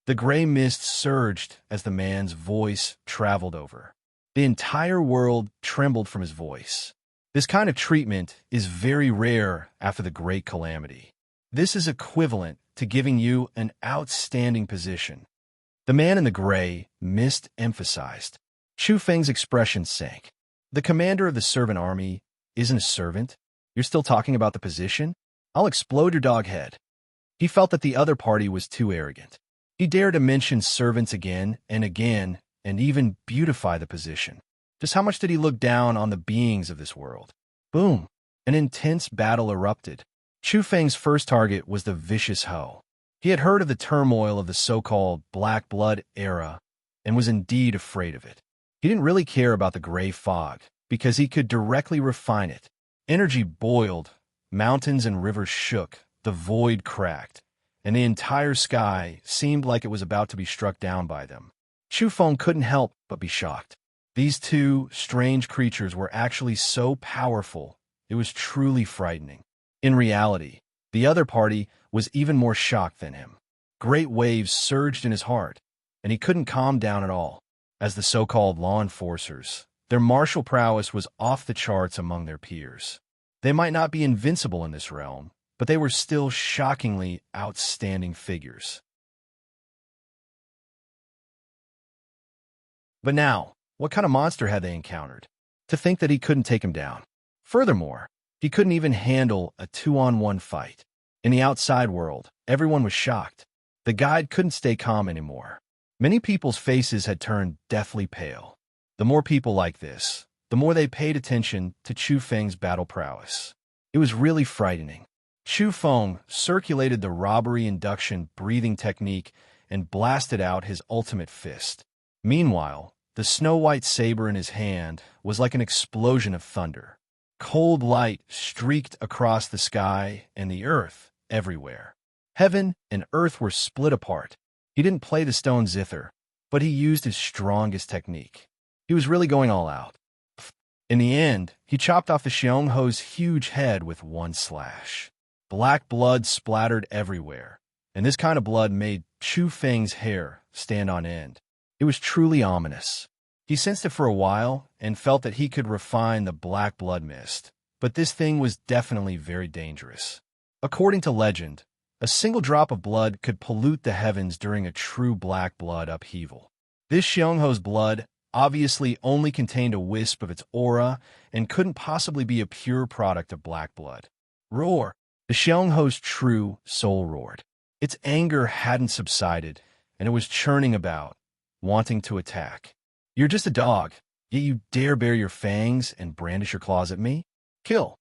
A: The gray mist surged as the man's voice traveled over. The entire world trembled from his voice. This kind of treatment is very rare after the great calamity. This is equivalent to giving you an outstanding position. The man in the gray mist emphasized. Chu Feng's expression sank. The commander of the servant army isn't a servant. You're still talking about the position? I'll explode your dog head. He felt that the other party was too arrogant. He dared to mention servants again and even beautify the position. Just how much did he look down on the beings of this world? Boom! An intense battle erupted. Chu Feng's first target was the vicious hoe. He had heard of the turmoil of the so-called Black Blood era and was indeed afraid of it. He didn't really care about the gray fog because he could directly refine it. Energy boiled, mountains and rivers shook, the void cracked, and the entire sky seemed like it was about to be struck down by them. Chu Feng couldn't help but be shocked. These two strange creatures were actually so powerful, it was truly frightening. In reality, the other party was even more shocked than him. Great waves surged in his heart, and he couldn't calm down at all. As the so-called law enforcers, their martial prowess was off the charts among their peers. They might not be invincible in this realm, but they were still shockingly outstanding figures. But now, what kind of monster had they encountered? To think that he couldn't take him down. Furthermore, he couldn't even handle a 2-on-1 fight. In the outside world, everyone was shocked. The guide couldn't stay calm anymore. Many people's faces had turned deathly pale. The more people like this, the more they paid attention to Chu Feng's battle prowess. It was really frightening. Chu Feng circulated the robbery induction breathing technique and blasted out his ultimate fist. Meanwhile, the snow-white saber in his hand was like an explosion of thunder. Cold light streaked across the sky and the earth everywhere. Heaven and earth were split apart. He didn't play the stone zither, but he used his strongest technique. He was really going all out. In the end, he chopped off the Xiongho's huge head with one slash. Black blood splattered everywhere, and this kind of blood made Chu Feng's hair stand on end. It was truly ominous. He sensed it for a while and felt that he could refine the black blood mist, but this thing was definitely very dangerous. According to legend, a single drop of blood could pollute the heavens during a true black blood upheaval. This Xiongho's blood obviously only contained a wisp of its aura and couldn't possibly be a pure product of black blood. Roar! The Xiongho's true soul roared. Its anger hadn't subsided, and it was churning about, wanting to attack. You're just a dog, yet you dare bare your fangs and brandish your claws at me? Kill!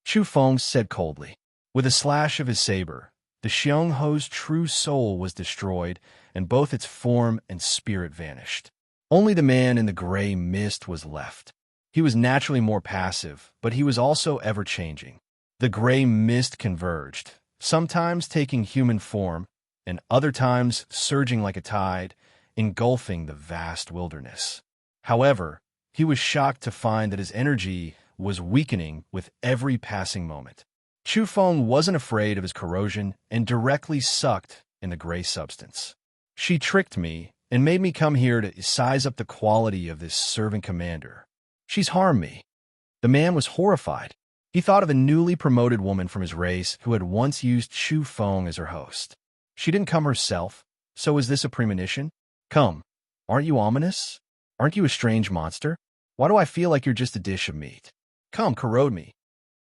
A: Chu Feng said coldly. With a slash of his saber, the Xiongho's true soul was destroyed, and both its form and spirit vanished. Only the man in the gray mist was left. He was naturally more passive, but he was also ever-changing. The gray mist converged, sometimes taking human form, and other times surging like a tide, engulfing the vast wilderness. However, he was shocked to find that his energy was weakening with every passing moment. Chu Feng wasn't afraid of his corrosion and directly sucked in the gray substance. She tricked me and made me come here to size up the quality of this servant commander. She's harmed me. The man was horrified. He thought of a newly promoted woman from his race who had once used Chu Feng as her host. She didn't come herself, so is this a premonition? Come, aren't you ominous? Aren't you a strange monster? Why do I feel like you're just a dish of meat? Come, corrode me.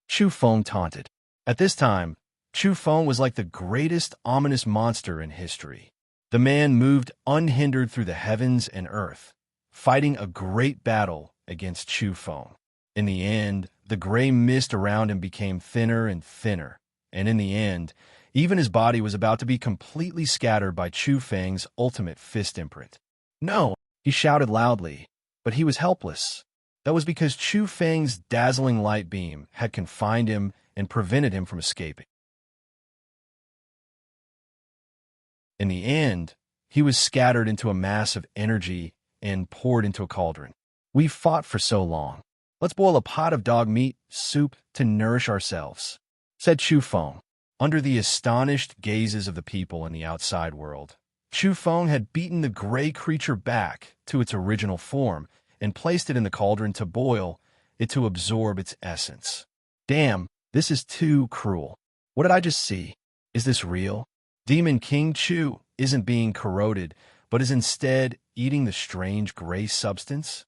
A: Chu Feng taunted. At this time, Chu Feng was like the greatest ominous monster in history. The man moved unhindered through the heavens and earth, fighting a great battle against Chu Feng. In the end, the gray mist around him became thinner and thinner, and in the end, even his body was about to be completely scattered by Chu Feng's ultimate fist imprint. No, he shouted loudly, but he was helpless. That was because Chu Feng's dazzling light beam had confined him and prevented him from escaping. In the end, he was scattered into a mass of energy and poured into a cauldron. We've fought for so long. Let's boil a pot of dog meat soup to nourish ourselves, said Chu Feng. Under the astonished gazes of the people in the outside world, Chu Feng had beaten the gray creature back to its original form and placed it in the cauldron to boil it to absorb its essence. Damn, this is too cruel. What did I just see? Is this real? Demon King Chu isn't being corroded, but is instead eating the strange gray substance?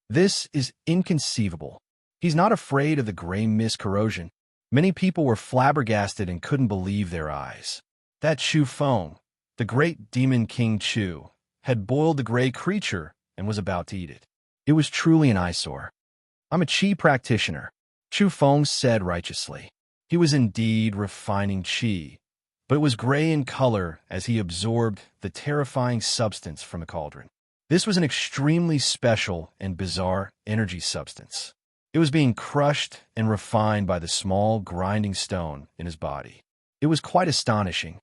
A: This is inconceivable. He's not afraid of the gray mist corrosion. Many people were flabbergasted and couldn't believe their eyes. That Chu Feng, the great Demon King Chu, had boiled the gray creature and was about to eat it. It was truly an eyesore. I'm a Qi practitioner, Chu Feng said righteously. He was indeed refining Qi, but it was gray in color as he absorbed the terrifying substance from the cauldron. This was an extremely special and bizarre energy substance. It was being crushed and refined by the small, grinding stone in his body. It was quite astonishing.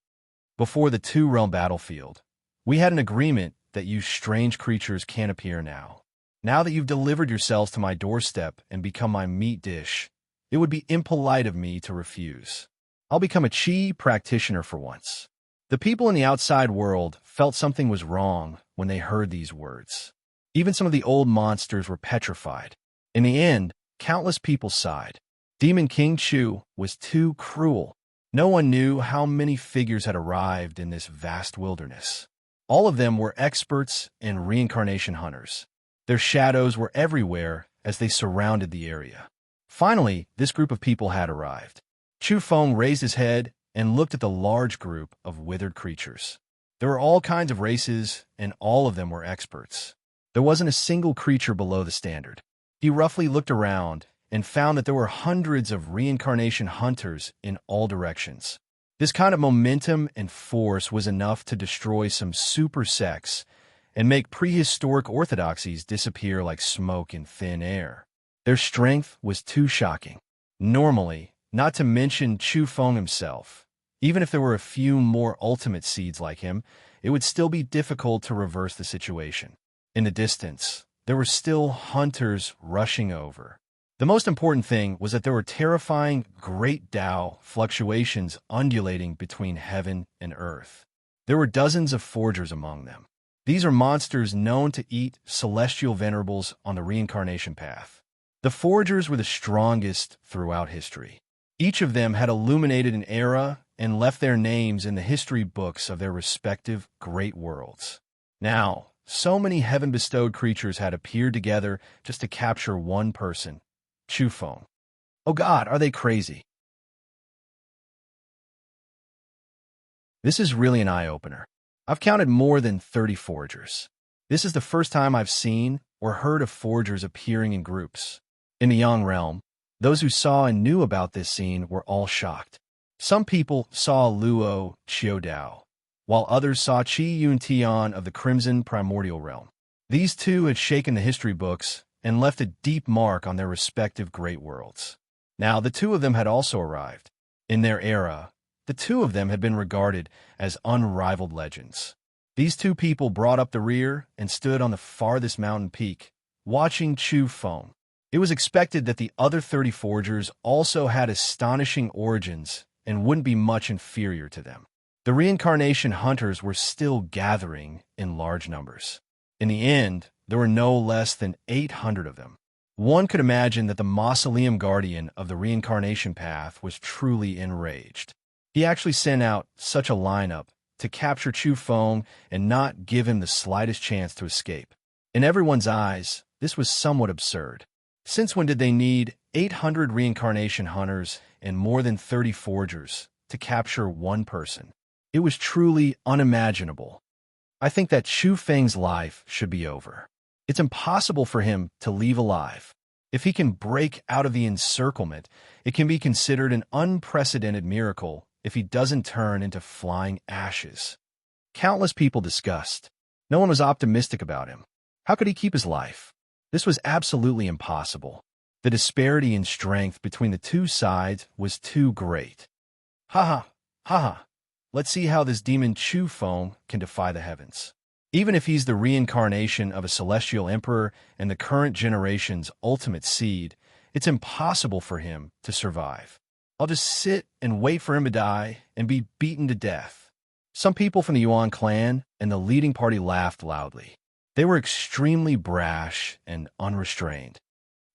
A: Before the two-realm battlefield, we had an agreement that you strange creatures can't appear now. Now that you've delivered yourselves to my doorstep and become my meat dish, it would be impolite of me to refuse. I'll become a Qi practitioner for once. The people in the outside world felt something was wrong when they heard these words. Even some of the old monsters were petrified. In the end, countless people sighed. Demon King Chu was too cruel. No one knew how many figures had arrived in this vast wilderness. All of them were experts and reincarnation hunters. Their shadows were everywhere as they surrounded the area. Finally, this group of people had arrived. Chu Feng raised his head and looked at the large group of withered creatures. There were all kinds of races, and all of them were experts. There wasn't a single creature below the standard. He roughly looked around and found that there were hundreds of reincarnation hunters in all directions. This kind of momentum and force was enough to destroy some super sects and make prehistoric orthodoxies disappear like smoke in thin air. Their strength was too shocking. Normally, not to mention Chu Feng himself, even if there were a few more ultimate seeds like him, it would still be difficult to reverse the situation. In the distance, there were still hunters rushing over. The most important thing was that there were terrifying great Tao fluctuations undulating between heaven and earth. There were dozens of forgers among them. These are monsters known to eat celestial venerables on the reincarnation path. The foragers were the strongest throughout history. Each of them had illuminated an era and left their names in the history books of their respective great worlds. Now, so many heaven-bestowed creatures had appeared together just to capture one person, Chufeng. Oh God, are they crazy? This is really an eye-opener. I've counted more than 30 foragers. This is the first time I've seen or heard of foragers appearing in groups. In the Yang realm, those who saw and knew about this scene were all shocked. Some people saw Luo Qiudao, while others saw Qi Yuntian of the Crimson Primordial Realm. These two had shaken the history books and left a deep mark on their respective great worlds. Now, the two of them had also arrived. In their era, the two of them had been regarded as unrivaled legends. These two people brought up the rear and stood on the farthest mountain peak, watching Chufeng. It was expected that the other 30 foragers also had astonishing origins and wouldn't be much inferior to them. The reincarnation hunters were still gathering in large numbers. In the end, there were no less than 800 of them. One could imagine that the mausoleum guardian of the reincarnation path was truly enraged. He actually sent out such a lineup to capture Chufeng and not give him the slightest chance to escape. In everyone's eyes, this was somewhat absurd. Since when did they need 800 reincarnation hunters and more than 30 foragers to capture one person? It was truly unimaginable. I think that Chufeng's life should be over. It's impossible for him to leave alive. If he can break out of the encirclement, it can be considered an unprecedented miracle if he doesn't turn into flying ashes. Countless people discussed. No one was optimistic about him. How could he keep his life? This was absolutely impossible. The disparity in strength between the two sides was too great. Ha ha. Let's see how this demon Chufeng can defy the heavens. Even if he's the reincarnation of a celestial emperor and the current generation's ultimate seed, it's impossible for him to survive. I'll just sit and wait for him to die and be beaten to death. Some people from the Yuan clan and the leading party laughed loudly. They were extremely brash and unrestrained.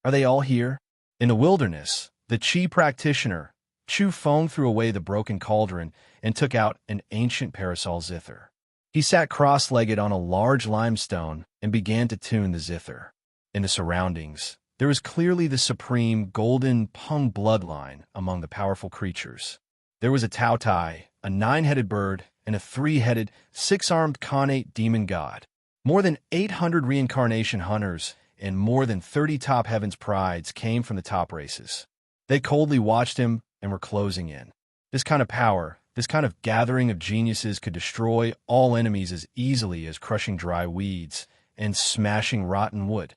A: Are they all here? In the wilderness, the Qi practitioner, Chufeng, threw away the broken cauldron and took out an ancient parasol zither. He sat cross-legged on a large limestone and began to tune the zither. In the surroundings, there was clearly the supreme golden Peng bloodline among the powerful creatures. There was a Taotai, a 9-headed bird, and a 3-headed, 6-armed Khanate demon god. More than 800 reincarnation hunters and more than 30 top heavens prides came from the top races. They coldly watched him and were closing in. This kind of power, this kind of gathering of geniuses could destroy all enemies as easily as crushing dry weeds and smashing rotten wood.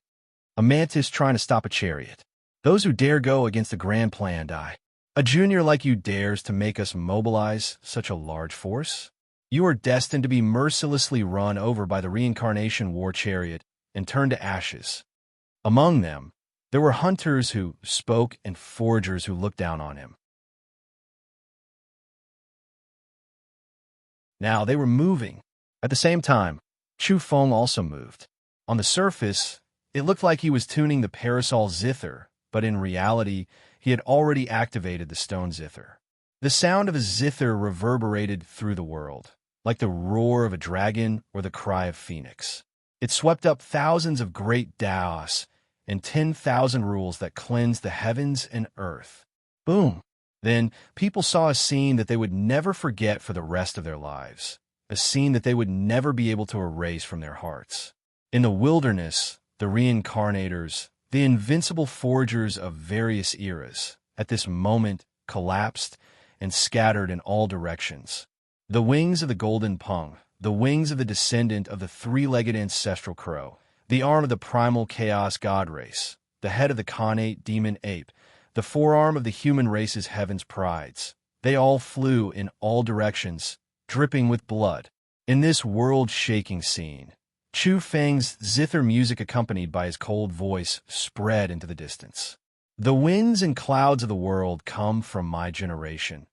A: A mantis trying to stop a chariot. Those who dare go against the grand plan die. A junior like you dares to make us mobilize such a large force? You are destined to be mercilessly run over by the reincarnation war chariot and turned to ashes. Among them, there were hunters who spoke and foragers who looked down on him. Now they were moving. At the same time, Chufeng also moved. On the surface, it looked like he was tuning the parasol zither, but in reality, he had already activated the stone zither. The sound of a zither reverberated through the world, like the roar of a dragon or the cry of phoenix. It swept up thousands of great Daos and 10,000 rules that cleansed the heavens and earth. Boom! Then people saw a scene that they would never forget for the rest of their lives, a scene that they would never be able to erase from their hearts. In the wilderness, the reincarnators, the invincible foragers of various eras, at this moment collapsed and scattered in all directions. The wings of the golden Peng, the wings of the descendant of the 3-legged ancestral crow, the arm of the primal chaos god race, the head of the Khanate demon ape, the forearm of the human race's heavens prides. They all flew in all directions, dripping with blood. In this world-shaking scene, Chufeng's zither music accompanied by his cold voice spread into the distance. The winds and clouds of the world come from my generation.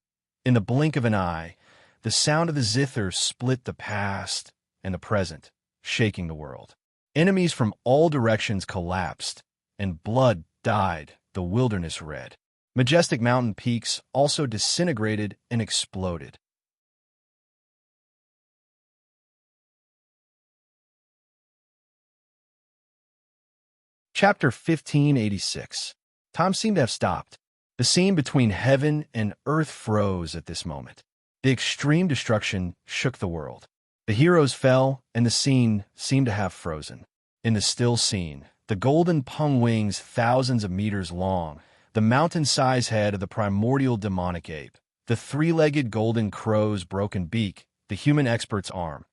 A: In the blink of an eye, the sound of the zither split the past and the present, shaking the world. Enemies from all directions collapsed, and blood dyed the wilderness red. Majestic mountain peaks also disintegrated and exploded. Chapter 1586. Time seemed to have stopped. The scene between heaven and earth froze at this moment. The extreme destruction shook the world. The heroes fell, and the scene seemed to have frozen. In the still scene, the golden pung wings thousands of meters long, the mountain-sized head of the primordial demonic ape, the three-legged golden crow's broken beak, the human expert's arm.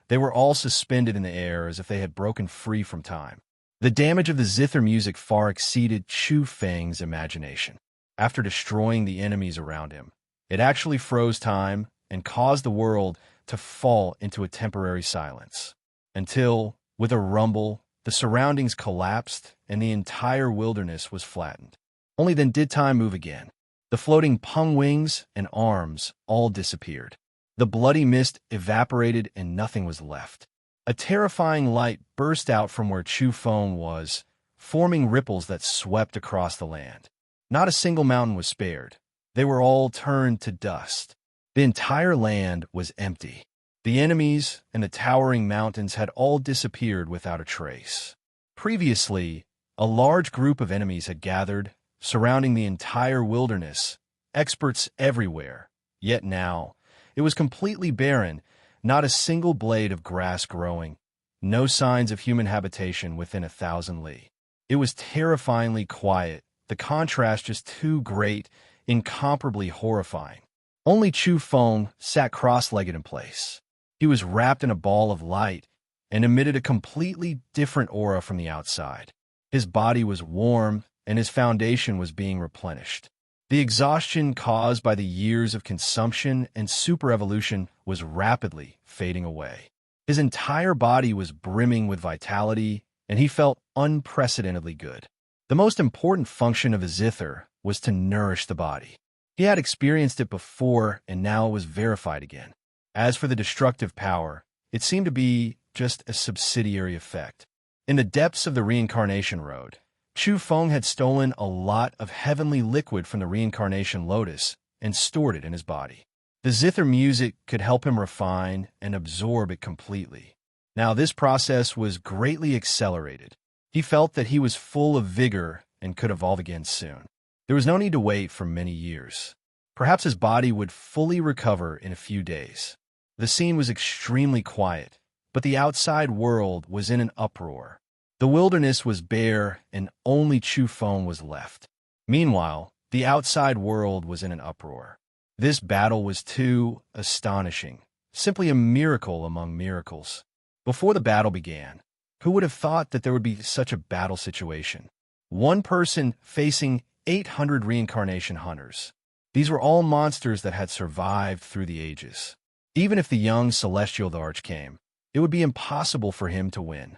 A: They were all suspended in the air as if they had broken free from time. The damage of the zither music far exceeded Chu Feng's imagination. After destroying the enemies around him, it actually froze time and caused the world to fall into a temporary silence. Until, with a rumble, the surroundings collapsed and the entire wilderness was flattened. Only then did time move again. The floating pung wings and arms all disappeared. The bloody mist evaporated and nothing was left. A terrifying light burst out from where Chu Feng was, forming ripples that swept across the land. Not a single mountain was spared. They were all turned to dust. The entire land was empty. The enemies and the towering mountains had all disappeared without a trace. Previously, a large group of enemies had gathered, surrounding the entire wilderness, experts everywhere. Yet now, it was completely barren. Not a single blade of grass growing, no signs of human habitation within 1,000 li. It was terrifyingly quiet, the contrast just too great, incomparably horrifying. Only Chu Feng sat cross-legged in place. He was wrapped in a ball of light and emitted a completely different aura from the outside. His body was warm and his foundation was being replenished. The exhaustion caused by the years of consumption and superevolution was rapidly fading away. His entire body was brimming with vitality, and he felt unprecedentedly good. The most important function of a zither was to nourish the body. He had experienced it before, and now it was verified again. As for the destructive power, it seemed to be just a subsidiary effect. In the depths of the reincarnation road, Chu Feng had stolen a lot of heavenly liquid from the reincarnation lotus and stored it in his body. The zither music could help him refine and absorb it completely. Now this process was greatly accelerated. He felt that he was full of vigor and could evolve again soon. There was no need to wait for many years. Perhaps his body would fully recover in a few days. The scene was extremely quiet, but the outside world was in an uproar. The wilderness was bare, and only Chu Feng was left. Meanwhile, the outside world was in an uproar. This battle was too astonishing, simply a miracle among miracles. Before the battle began, who would have thought that there would be such a battle situation? One person facing 800 reincarnation hunters. These were all monsters that had survived through the ages. Even if the young celestial Arch came, it would be impossible for him to win.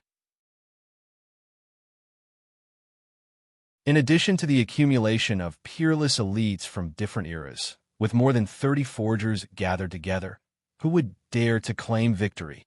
A: In addition to the accumulation of peerless elites from different eras, with more than 30 forgers gathered together, who would dare to claim victory?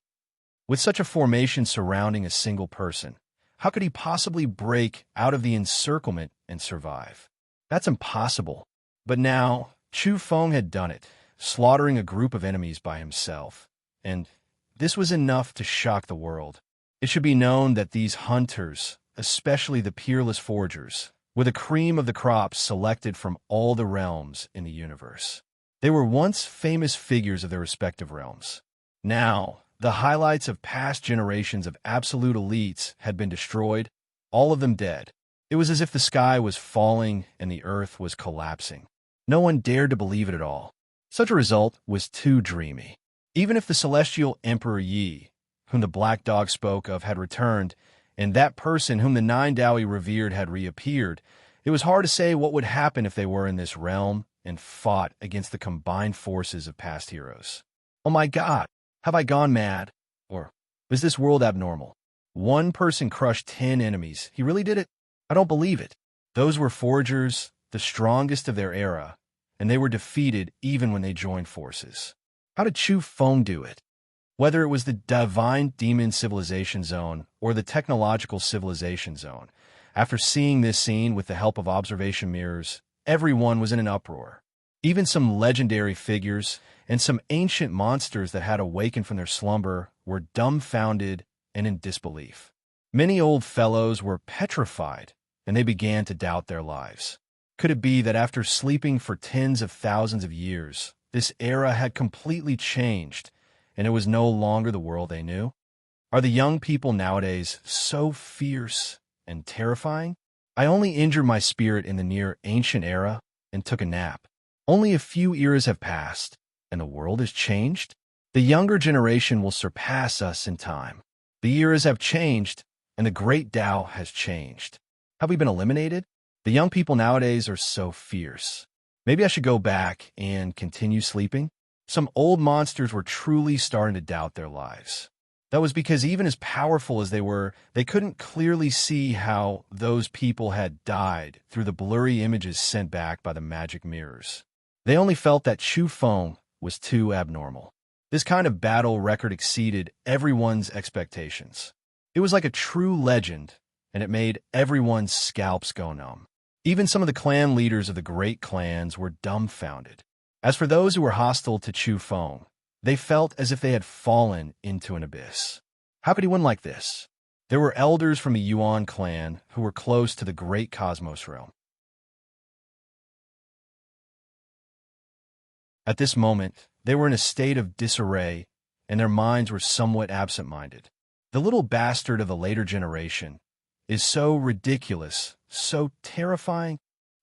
A: With such a formation surrounding a single person, how could he possibly break out of the encirclement and survive? That's impossible. But now, Chu Feng had done it, slaughtering a group of enemies by himself. And this was enough to shock the world. It should be known that these hunters, especially the peerless forgers, were the cream of the crop selected from all the realms in the universe. They were once famous figures of their respective realms. Now, the highlights of past generations of absolute elites had been destroyed, all of them dead. It was as if the sky was falling and the earth was collapsing. No one dared to believe it at all. Such a result was too dreamy. Even if the celestial Emperor Yi, whom the Black Dog spoke of, had returned, and that person whom the Nine Daoi revered had reappeared, it was hard to say what would happen if they were in this realm and fought against the combined forces of past heroes. Oh my God, have I gone mad? Or is this world abnormal? One person crushed 10 enemies. He really did it? I don't believe it. Those were forgers, the strongest of their era, and they were defeated even when they joined forces. How did Chu Feng do it? Whether it was the divine demon civilization zone or the technological civilization zone, after seeing this scene with the help of observation mirrors, everyone was in an uproar. Even some legendary figures and some ancient monsters that had awakened from their slumber were dumbfounded and in disbelief. Many old fellows were petrified, and they began to doubt their lives. Could it be that after sleeping for tens of thousands of years, this era had completely changed, and it was no longer the world they knew? Are the young people nowadays so fierce and terrifying? I only injured my spirit in the near ancient era and took a nap. Only a few eras have passed, and the world has changed? The younger generation will surpass us in time. The eras have changed, and the great Tao has changed. Have we been eliminated? The young people nowadays are so fierce. Maybe I should go back and continue sleeping? Some old monsters were truly starting to doubt their lives. That was because even as powerful as they were, they couldn't clearly see how those people had died through the blurry images sent back by the magic mirrors. They only felt that Chu Feng was too abnormal. This kind of battle record exceeded everyone's expectations. It was like a true legend, and it made everyone's scalps go numb. Even some of the clan leaders of the great clans were dumbfounded. As for those who were hostile to Chu Feng, they felt as if they had fallen into an abyss. How could he win like this? There were elders from the Yuan clan who were close to the great cosmos realm. At this moment, they were in a state of disarray, and their minds were somewhat absent-minded. The little bastard of the later generation is so ridiculous, so terrifying.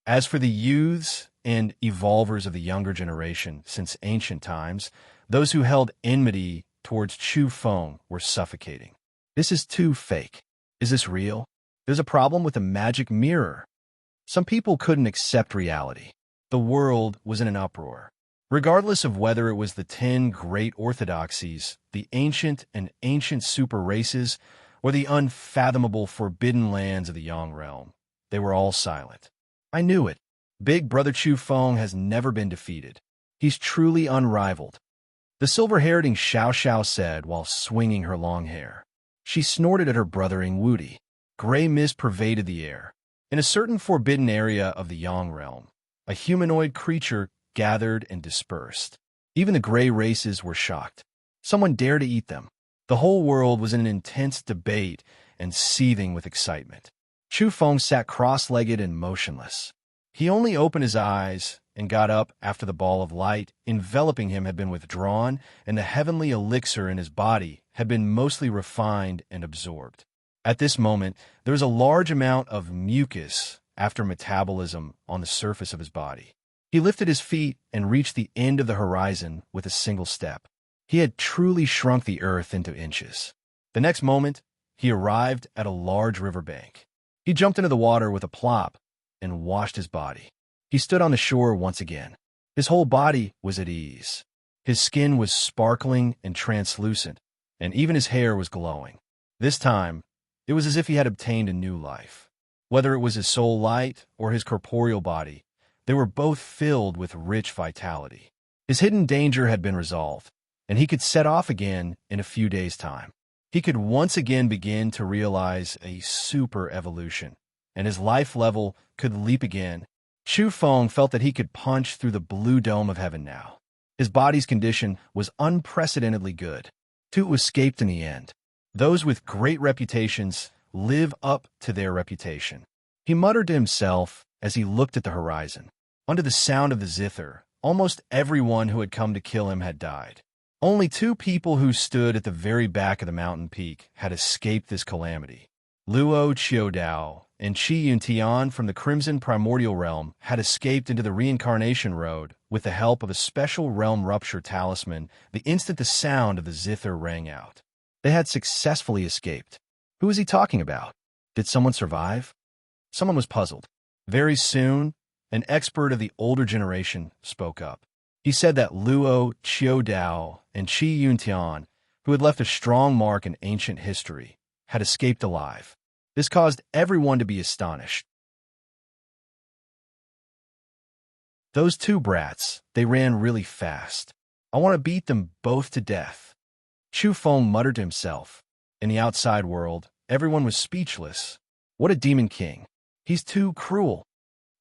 A: As for the youths and evolvers of the younger generation since ancient times, those who held enmity towards Chu Feng were suffocating. This is too fake. Is this real? There's a problem with the magic mirror. Some people couldn't accept reality. The world was in an uproar. Regardless of whether it was the 10 great orthodoxies, the ancient and ancient super races, or the unfathomable forbidden lands of the Yang realm, they were all silent. I knew it. Big Brother Chu Feng has never been defeated. He's truly unrivaled. The silver-haired Xiao Xiao said while swinging her long hair. She snorted at her brother Wudi. Gray mist pervaded the air. In a certain forbidden area of the Yang realm, a humanoid creature gathered and dispersed. Even the gray races were shocked. Someone dared to eat them. The whole world was in an intense debate and seething with excitement. Chu Feng sat cross-legged and motionless. He only opened his eyes and got up after the ball of light enveloping him had been withdrawn and the heavenly elixir in his body had been mostly refined and absorbed. At this moment, there was a large amount of mucus after metabolism on the surface of his body. He lifted his feet and reached the end of the horizon with a single step. He had truly shrunk the earth into inches. The next moment, he arrived at a large riverbank. He jumped into the water with a plop and washed his body. He stood on the shore once again. His whole body was at ease. His skin was sparkling and translucent, and even his hair was glowing. This time, it was as if he had obtained a new life. Whether it was his soul light or his corporeal body, they were both filled with rich vitality. His hidden danger had been resolved, and he could set off again in a few days' time. He could once again begin to realize a super evolution, and his life level could leap again. Chu Feng felt that he could punch through the blue dome of heaven now. His body's condition was unprecedentedly good. Two escaped in the end. Those with great reputations live up to their reputation. He muttered to himself as he looked at the horizon. Under the sound of the zither, almost everyone who had come to kill him had died. Only 2 people who stood at the very back of the mountain peak had escaped this calamity. Luo Qiudao and Qi Yuntian from the Crimson Primordial Realm had escaped into the Reincarnation Road with the help of a special realm rupture talisman the instant the sound of the zither rang out. They had successfully escaped. Who was he talking about? Did someone survive? Someone was puzzled. Very soon, an expert of the older generation spoke up. He said that Luo Qiudao and Qi Yuntian, who had left a strong mark in ancient history, had escaped alive. This caused everyone to be astonished. Those 2 brats, they ran really fast. I want to beat them both to death. Chu Feng muttered to himself. In the outside world, everyone was speechless. What a demon king. He's too cruel.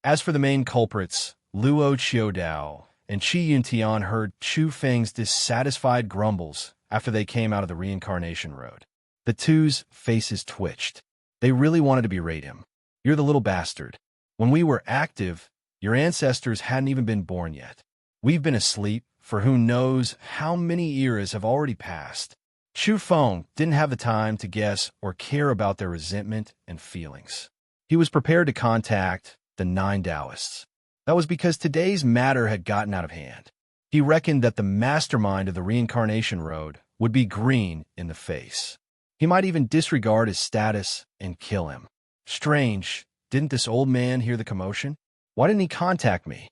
A: As for the main culprits, Luo Qiudao and Qi Yuntian heard Chu Feng's dissatisfied grumbles after they came out of the reincarnation road. The two's faces twitched. They really wanted to berate him. You're the little bastard. When we were active, your ancestors hadn't even been born yet. We've been asleep for who knows how many eras have already passed. Chu Feng didn't have the time to guess or care about their resentment and feelings. He was prepared to contact the 9 Taoists. That was because today's matter had gotten out of hand. He reckoned that the mastermind of the reincarnation road would be green in the face. He might even disregard his status and kill him. Strange, didn't this old man hear the commotion? Why didn't he contact me?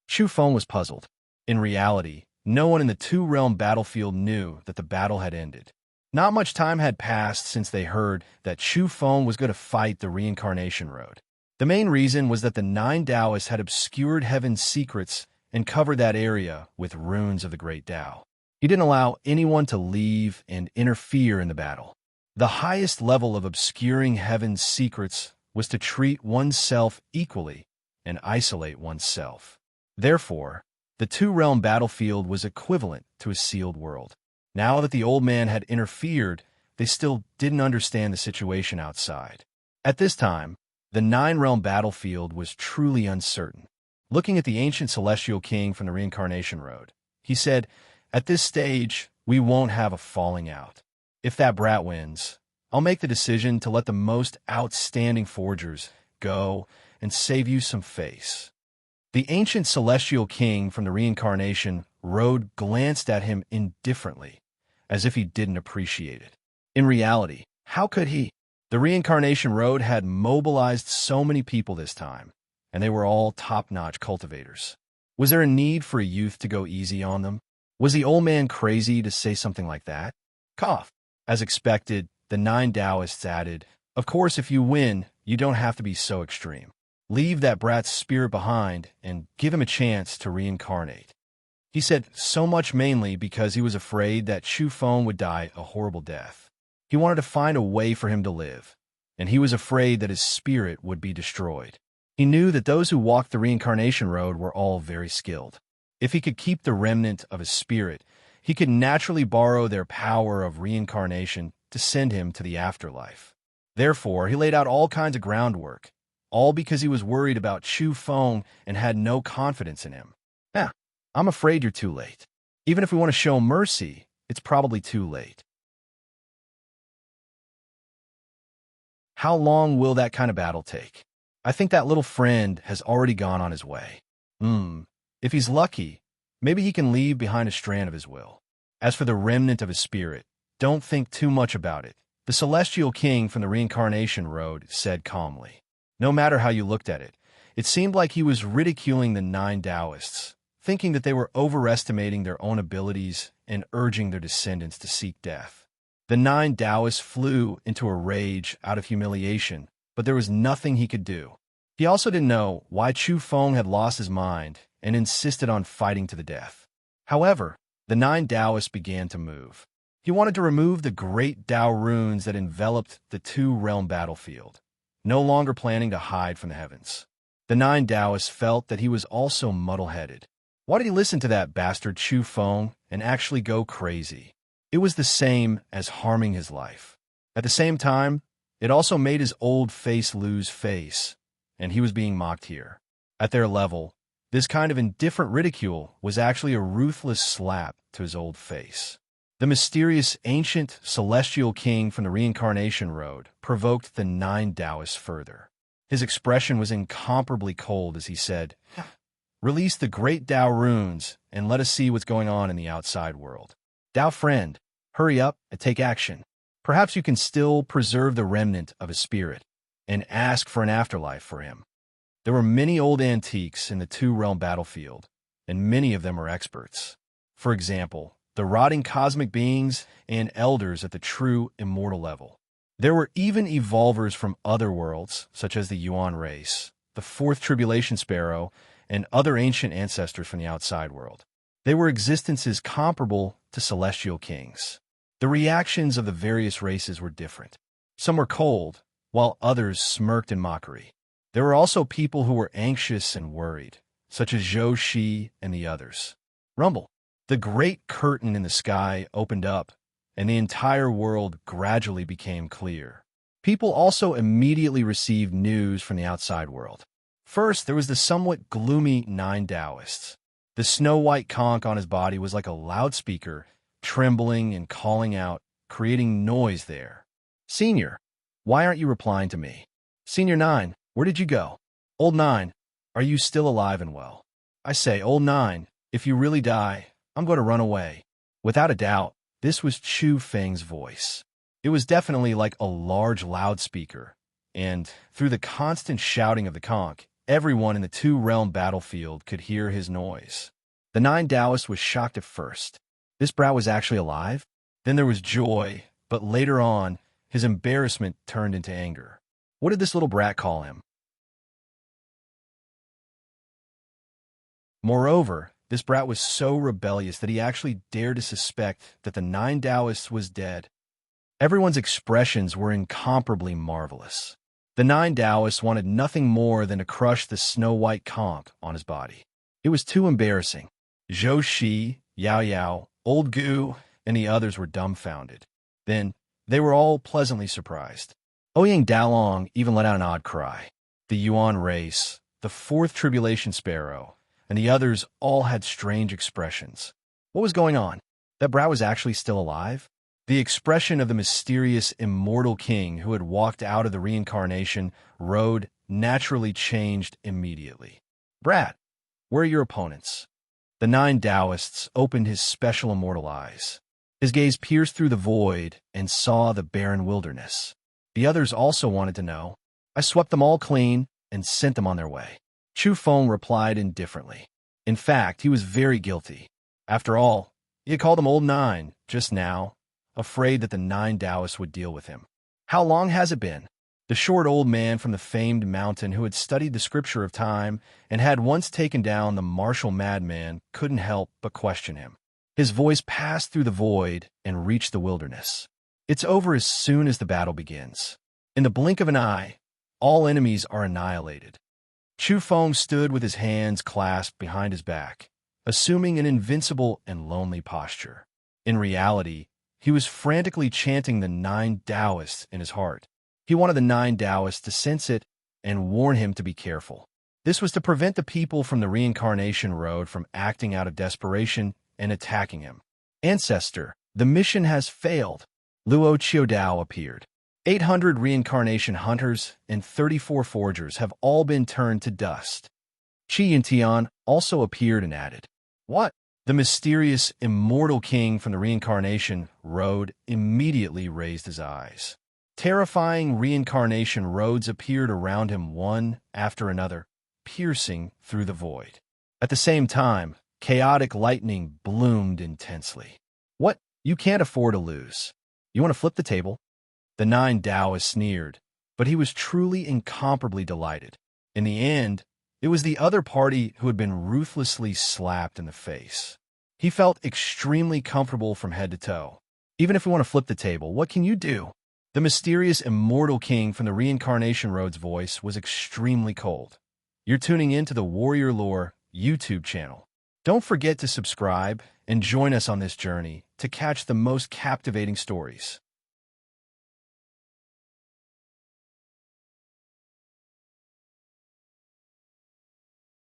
A: Chu Feng was puzzled. In reality, no one in the two-realm battlefield knew that the battle had ended. Not much time had passed since they heard that Chu Feng was going to fight the reincarnation road. The main reason was that the 9 Taoists had obscured heaven's secrets and covered that area with runes of the great Tao. He didn't allow anyone to leave and interfere in the battle. The highest level of obscuring heaven's secrets was to treat oneself equally and isolate oneself. Therefore, the two-realm battlefield was equivalent to a sealed world. Now that the old man had interfered, they still didn't understand the situation outside. At this time, the 9-realm battlefield was truly uncertain. Looking at the ancient celestial king from the reincarnation road, he said, "At this stage, we won't have a falling out. If that brat wins, I'll make the decision to let the most outstanding forgers go and save you some face." The ancient celestial king from the reincarnation road glanced at him indifferently, as if he didn't appreciate it. In reality, how could he? The reincarnation road had mobilized so many people this time, and they were all top-notch cultivators. Was there a need for a youth to go easy on them? Was the old man crazy to say something like that? Cough. As expected, the 9 Taoists added, "Of course, if you win, you don't have to be so extreme. Leave that brat's spirit behind and give him a chance to reincarnate." He said so much mainly because he was afraid that Chu Feng would die a horrible death. He wanted to find a way for him to live, and he was afraid that his spirit would be destroyed. He knew that those who walked the reincarnation road were all very skilled. If he could keep the remnant of his spirit, he could naturally borrow their power of reincarnation to send him to the afterlife. Therefore, he laid out all kinds of groundwork, all because he was worried about Chu Feng and had no confidence in him. I'm afraid you're too late. Even if we want to show mercy, it's probably too late. How long will that kind of battle take? I think that little friend has already gone on his way. If he's lucky, maybe he can leave behind a strand of his will. As for the remnant of his spirit, don't think too much about it. The celestial king from the reincarnation road said calmly. No matter how you looked at it, it seemed like he was ridiculing the 9 Taoists, thinking that they were overestimating their own abilities and urging their descendants to seek death. The 9 Taoists flew into a rage out of humiliation, but there was nothing he could do. He also didn't know why Chu Feng had lost his mind and insisted on fighting to the death. However, the 9 Taoists began to move. He wanted to remove the great Tao runes that enveloped the two-realm battlefield, no longer planning to hide from the heavens. The 9 Taoists felt that he was also muddle-headed. Why did he listen to that bastard Chu Feng and actually go crazy? It was the same as harming his life. At the same time, it also made his old face lose face, and he was being mocked here. At their level, this kind of indifferent ridicule was actually a ruthless slap to his old face. The mysterious ancient celestial king from the reincarnation road provoked the 9 Taoists further. His expression was incomparably cold as he said, "Release the great Tao runes and let us see what's going on in the outside world. Tao friend, hurry up and take action. Perhaps you can still preserve the remnant of his spirit and ask for an afterlife for him." There were many old antiques in the two-realm battlefield, and many of them are experts. For example, the rotting cosmic beings and elders at the true immortal level. There were even evolvers from other worlds, such as the Yuan race, the fourth tribulation sparrow, and other ancient ancestors from the outside world. They were existences comparable to celestial kings. The reactions of the various races were different. Some were cold, while others smirked in mockery. There were also people who were anxious and worried, such as Zhou Shi and the others. Rumble. The great curtain in the sky opened up, and the entire world gradually became clear. People also immediately received news from the outside world. First, there was the somewhat gloomy Nine Taoists. The snow-white conch on his body was like a loudspeaker, trembling and calling out, creating noise there. Senior, why aren't you replying to me? Senior 9, where did you go? Old 9, are you still alive and well? I say, Old 9, if you really die, I'm going to run away. Without a doubt, this was Chu Feng's voice. It was definitely like a large loudspeaker, and through the constant shouting of the conch, everyone in the two-realm battlefield could hear his noise. The Nine Taoist was shocked at first. This brat was actually alive? Then there was joy, but later on, his embarrassment turned into anger. What did this little brat call him? Moreover, this brat was so rebellious that he actually dared to suspect that the Nine Taoist was dead. Everyone's expressions were incomparably marvelous. The Nine Taoists wanted nothing more than to crush the snow-white conch on his body. It was too embarrassing. Zhou Shi, Yao Yao, Old Gu, and the others were dumbfounded. Then, they were all pleasantly surprised. Ouyang Dalong even let out an odd cry. The Yuan race, the Fourth Tribulation Sparrow, and the others all had strange expressions. What was going on? That brat was actually still alive? The expression of the mysterious immortal king who had walked out of the reincarnation road naturally changed immediately. Brat, where are your opponents? The Nine Taoists opened his special immortal eyes. His gaze pierced through the void and saw the barren wilderness. The others also wanted to know. I swept them all clean and sent them on their way. Chu Feng replied indifferently. In fact, he was very guilty. After all, he had called him Old 9 just now, afraid that the Nine Taoists would deal with him. How long has it been? The short old man from the famed mountain who had studied the scripture of time and had once taken down the martial madman couldn't help but question him. His voice passed through the void and reached the wilderness. It's over as soon as the battle begins. In the blink of an eye, all enemies are annihilated. Chu Feng stood with his hands clasped behind his back, assuming an invincible and lonely posture. In reality, he was frantically chanting the Nine Taoists in his heart. He wanted the Nine Taoists to sense it and warn him to be careful. This was to prevent the people from the reincarnation road from acting out of desperation and attacking him. Ancestor, the mission has failed. Luo Qiudao appeared. 800 reincarnation hunters and 34 forgers have all been turned to dust. Qi Yintian also appeared and added, What? The mysterious, immortal king from the reincarnation road immediately raised his eyes. Terrifying reincarnation roads appeared around him one after another, piercing through the void. At the same time, chaotic lightning bloomed intensely. What? You can't afford to lose. You want to flip the table? The Nine Taoists sneered, but he was truly incomparably delighted. In the end, it was the other party who had been ruthlessly slapped in the face. He felt extremely comfortable from head to toe. Even if we want to flip the table, what can you do? The mysterious immortal king from the reincarnation road's voice was extremely cold. You're tuning in to the Warrior Lore YouTube channel. Don't forget to subscribe and join us on this journey to catch the most captivating stories.